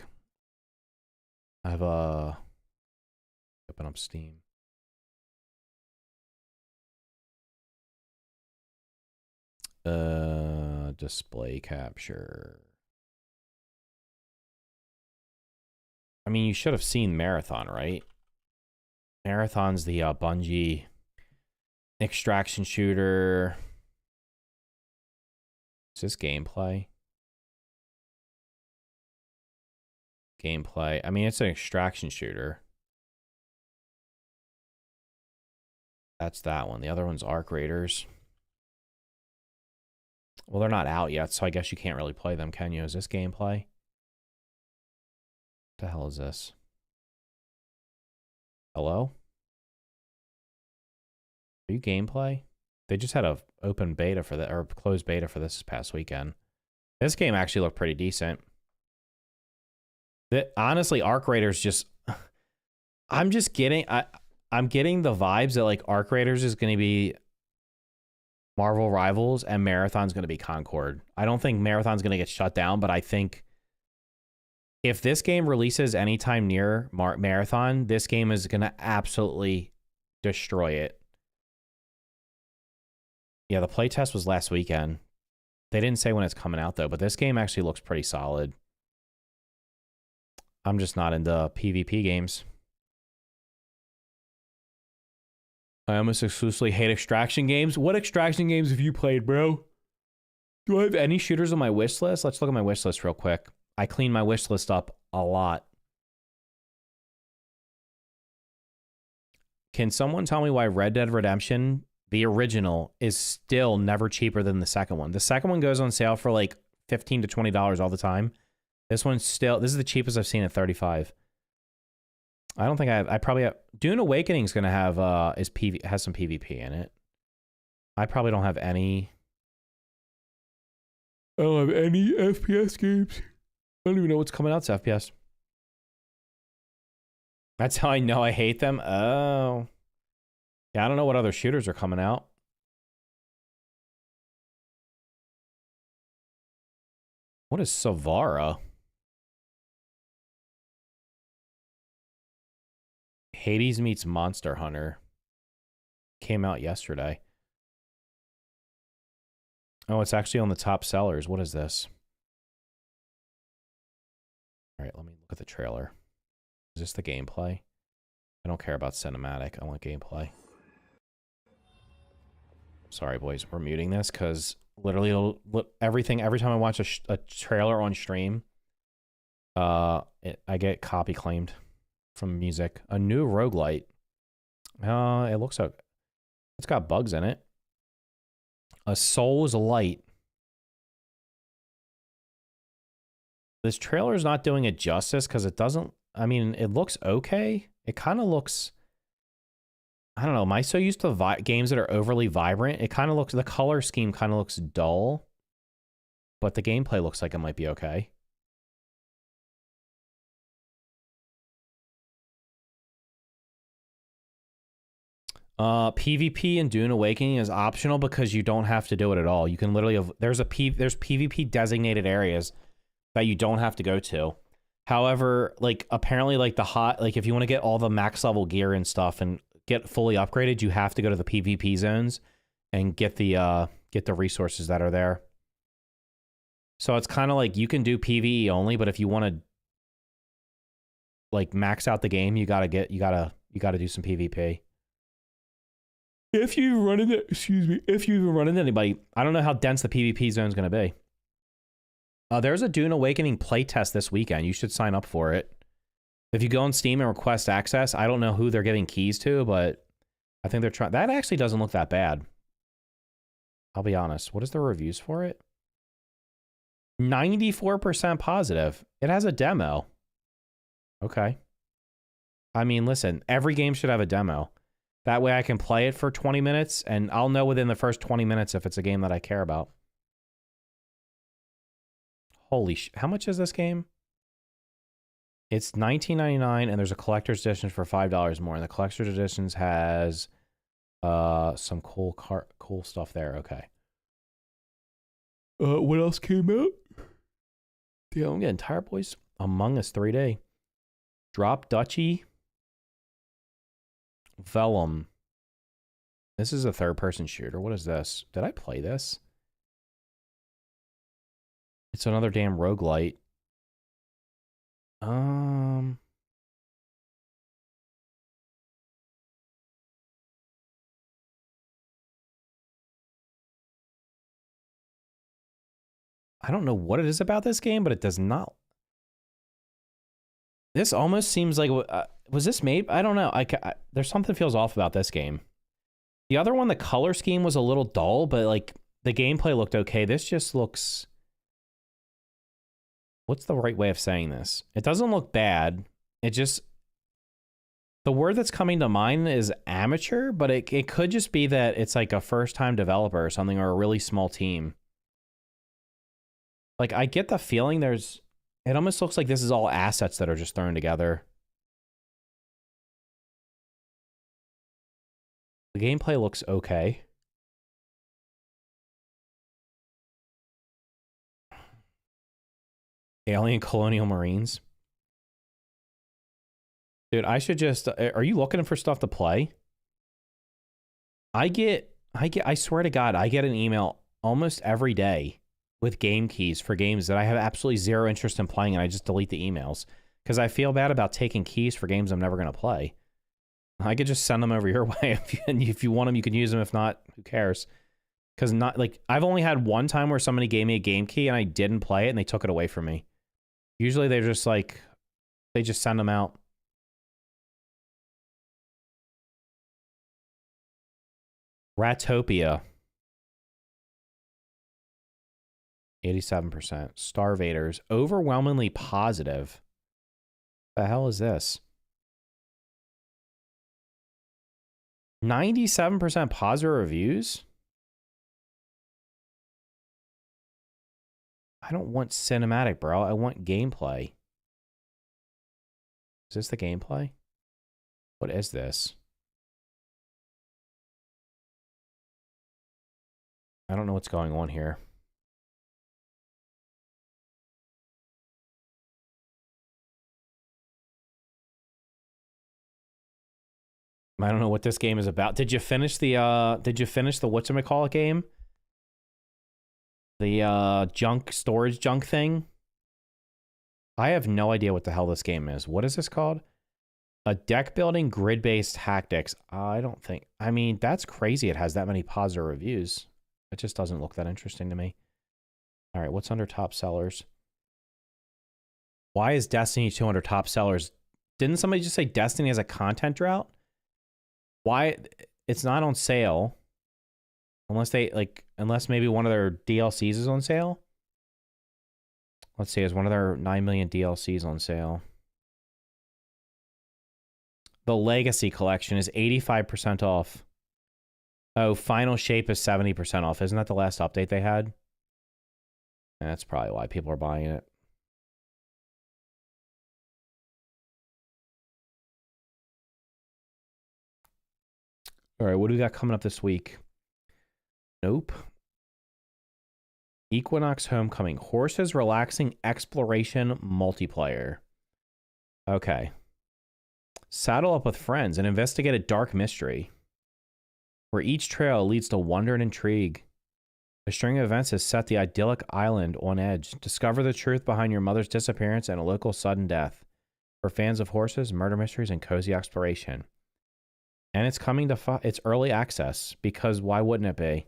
I have open up Steam. Display capture. I mean, you should have seen Marathon, right? Marathon's the Bungie extraction shooter. Is this gameplay? Gameplay. I mean, it's an extraction shooter. That's that one. The other one's Arc Raiders. Well, they're not out yet, so I guess you can't really play them, can you? Is this gameplay? What the hell is this? Hello? Are you gameplay? They just had a open beta for that, or closed beta for this past weekend. This game actually looked pretty decent. Honestly, Arc Raiders just... I'm just getting... I'm getting the vibes that like Arc Raiders is going to be Marvel Rivals and Marathon's going to be Concord. I don't think Marathon's going to get shut down, but I think If this game releases anytime near Marathon, this game is going to absolutely destroy it. Yeah, the playtest was last weekend. They didn't say when it's coming out, though, but this game actually looks pretty solid. I'm just not into PvP games. I almost exclusively hate extraction games. What extraction games have you played, bro? Do I have any shooters on my wish list? Let's look at my wish list real quick. I clean my wish list up a lot. Can someone tell me why Red Dead Redemption, the original, is still never cheaper than the second one? The second one goes on sale for like $15 to $20 all the time. This one's still, this is the cheapest I've seen at $35. I don't think I probably have, Dune Awakening's gonna have, has some PvP in it. I probably don't have any. I don't have any FPS games. I don't even know what's coming out to FPS. That's how I know I hate them. Oh. Yeah, I don't know what other shooters are coming out. What is Savara? Hades meets Monster Hunter. Came out yesterday. Oh, it's actually on the top sellers. What is this? All right, let me look at the trailer. Is this the gameplay? I don't care about cinematic. I want gameplay. Sorry, boys. We're muting this because literally every time I watch a trailer on stream, I get copy claimed from music. A new roguelite. It looks like it's got bugs in it. A Soul's Light. This trailer is not doing it justice because it doesn't. I mean, it looks okay. It kind of looks. I don't know. Am I so used to games that are overly vibrant? It kind of looks. The color scheme kind of looks dull, but the gameplay looks like it might be okay. PvP in Dune Awakening is optional because you don't have to do it at all. You can literally there's PvP designated areas that you don't have to go to. However, like apparently like if you want to get all the max level gear and stuff and get fully upgraded, you have to go to the PvP zones and get the resources that are there. So it's kind of like you can do PvE only, but if you want to like max out the game, you got to do some PvP. If you run into, if you even run into anybody, I don't know how dense the PvP zone is going to be. There's a Dune Awakening playtest this weekend. You should sign up for it. If you go on Steam and request access, I don't know who they're giving keys to, but I think they're trying. That actually doesn't look that bad. I'll be honest. What is the reviews for it? 94% positive. It has a demo. Okay. I mean, listen, every game should have a demo. That way I can play it for 20 minutes, and I'll know within the first 20 minutes if it's a game that I care about. Holy sh... How much is this game? It's $19.99, and there's a collector's edition for $5 more. And the collector's edition has some cool stuff there. Okay. What else came out? Yeah, I'm getting tired, boys. Among Us 3D. Drop Duchy. Vellum. This is a third-person shooter. What is this? Did I play this? It's another damn roguelite. I don't know what it is about this game, but it does not. This almost seems like was this made? I don't know. There's something feels off about this game. The other one, the color scheme was a little dull, but like the gameplay looked okay. This just looks. What's the right way of saying this? It doesn't look bad. It just. The word that's coming to mind is amateur, but it could just be that it's like a first-time developer or something, or a really small team. Like, I get the feeling there's... It almost looks like this is all assets that are just thrown together. The gameplay looks okay. Alien Colonial Marines. Dude, I should just... Are you looking for stuff to play? I swear to God, I get an email almost every day with game keys for games that I have absolutely zero interest in playing, and I just delete the emails because I feel bad about taking keys for games I'm never going to play. I could just send them over your way. If you want them, you can use them. If not, who cares? Because not like I've only had one time where somebody gave me a game key and I didn't play it and they took it away from me. Usually they're just like, they just send them out. Ratopia. 87%. Starvaders. Overwhelmingly positive. The hell is this? 97% positive reviews? I don't want cinematic, bro. I want gameplay. Is this the gameplay? What is this? I don't know what's going on here. I don't know what this game is about. Did you finish the whatchamacallit game? The junk storage junk thing? I have no idea what the hell this game is. What is this called? A deck building grid-based tactics. I don't think... I mean, that's crazy it has that many positive reviews. It just doesn't look that interesting to me. All right, what's under top sellers? Why is Destiny 2 under top sellers? Didn't somebody just say Destiny has a content drought? Why? It's not on sale. Unless they, like, unless maybe one of their DLCs is on sale. Let's see, is one of their 9 million DLCs on sale? The Legacy Collection is 85% off. Oh, Final Shape is 70% off. Isn't that the last update they had? And that's probably why people are buying it. All right, what do we got coming up this week? Nope. Equinox Homecoming. Horses Relaxing Exploration Multiplayer. Okay. Saddle up with friends and investigate a dark mystery, where each trail leads to wonder and intrigue. A string of events has set the idyllic island on edge. Discover the truth behind your mother's disappearance and a local sudden death. For fans of horses, murder mysteries, and cozy exploration. And it's coming to... it's early access, because why wouldn't it be?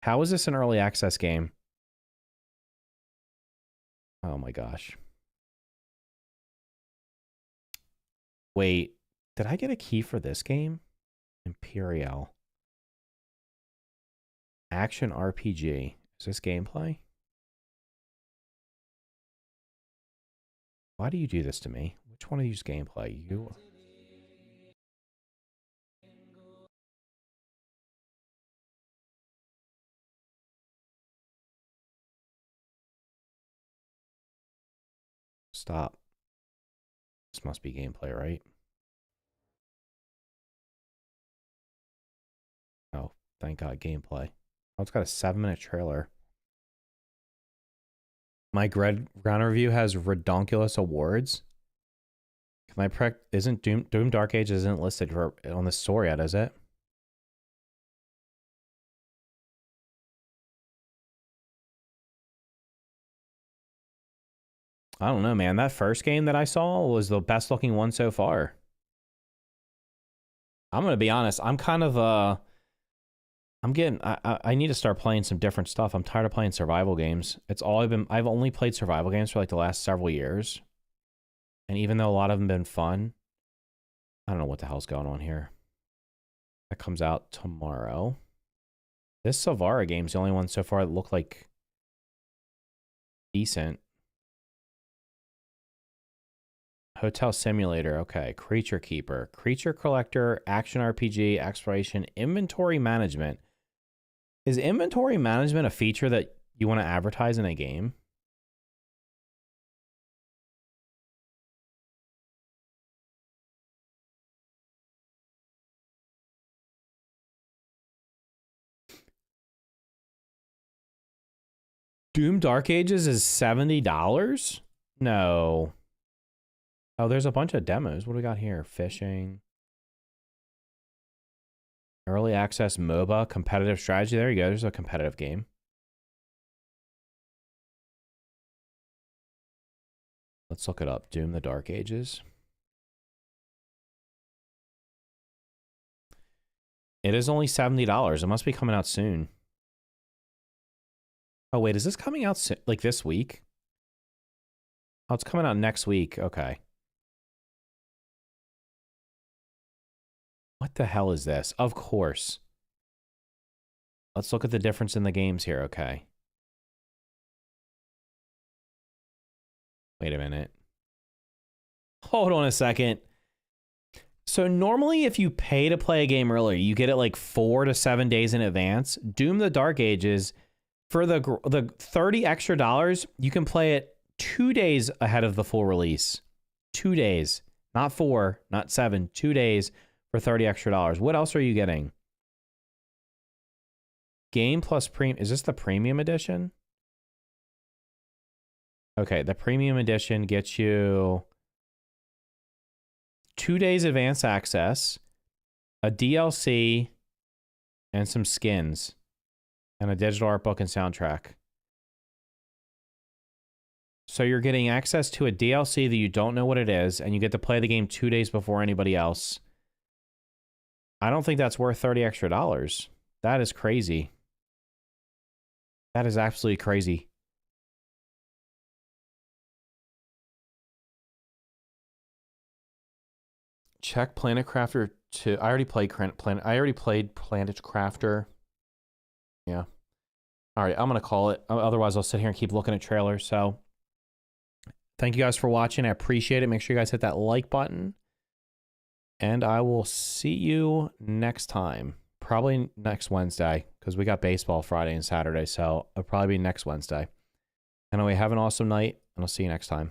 How is this an early access game? Oh my gosh. Wait, did I get a key for this game? Imperial. Action RPG. Is this gameplay? Why do you do this to me? Which one of you is gameplay? You... Stop. This must be gameplay, right? Oh, thank God, gameplay. Oh, it's got a 7-minute trailer. My ground review has redonkulous awards. Can I isn't Doom Dark Age isn't listed for on the store yet, is it? I don't know, man. That first game that I saw was the best looking one so far. I'm gonna be honest. I'm kind of I need to start playing some different stuff. I'm tired of playing survival games. It's all I've only played survival games for like the last several years. And even though a lot of them have been fun, I don't know what the hell's going on here. That comes out tomorrow. This Savara game's the only one so far that looked like decent. Hotel Simulator, okay. Creature Keeper, Creature Collector, Action RPG, Exploration, Inventory Management. Is inventory management a feature that you want to advertise in a game? Doom Dark Ages is $70? No. Oh, there's a bunch of demos. What do we got here? Fishing. Early access MOBA, competitive strategy. There you go. There's a competitive game. Let's look it up. Doom the Dark Ages. It is only $70. It must be coming out soon. Oh, wait. Is this coming out like this week? Oh, it's coming out next week. Okay. What the hell is this? Of course. Let's look at the difference in the games here. Okay. Wait a minute. Hold on a second. So normally if you pay to play a game earlier, you get it like 4 to 7 days in advance. Doom the Dark Ages, for the 30 extra dollars, you can play it 2 days ahead of the full release. 2 days. Not 4, not 7, 2 days for 30 extra dollars. What else are you getting? Game plus premium. Is this the premium edition? Okay, the premium edition gets you 2 days advance access, a DLC, and some skins, and a digital art book and soundtrack. So you're getting access to a DLC that you don't know what it is, and you get to play the game 2 days before anybody else. I don't think that's worth 30 extra dollars. That is crazy. That is absolutely crazy. Check Planet Crafter 2. I already played Planet Crafter. Yeah. All right, I'm going to call it. Otherwise, I'll sit here and keep looking at trailers. So, thank you guys for watching. I appreciate it. Make sure you guys hit that like button. And I will see you next time. Probably next Wednesday, because we got baseball Friday and Saturday. So, it'll probably be next Wednesday. Anyway, have an awesome night, and I'll see you next time.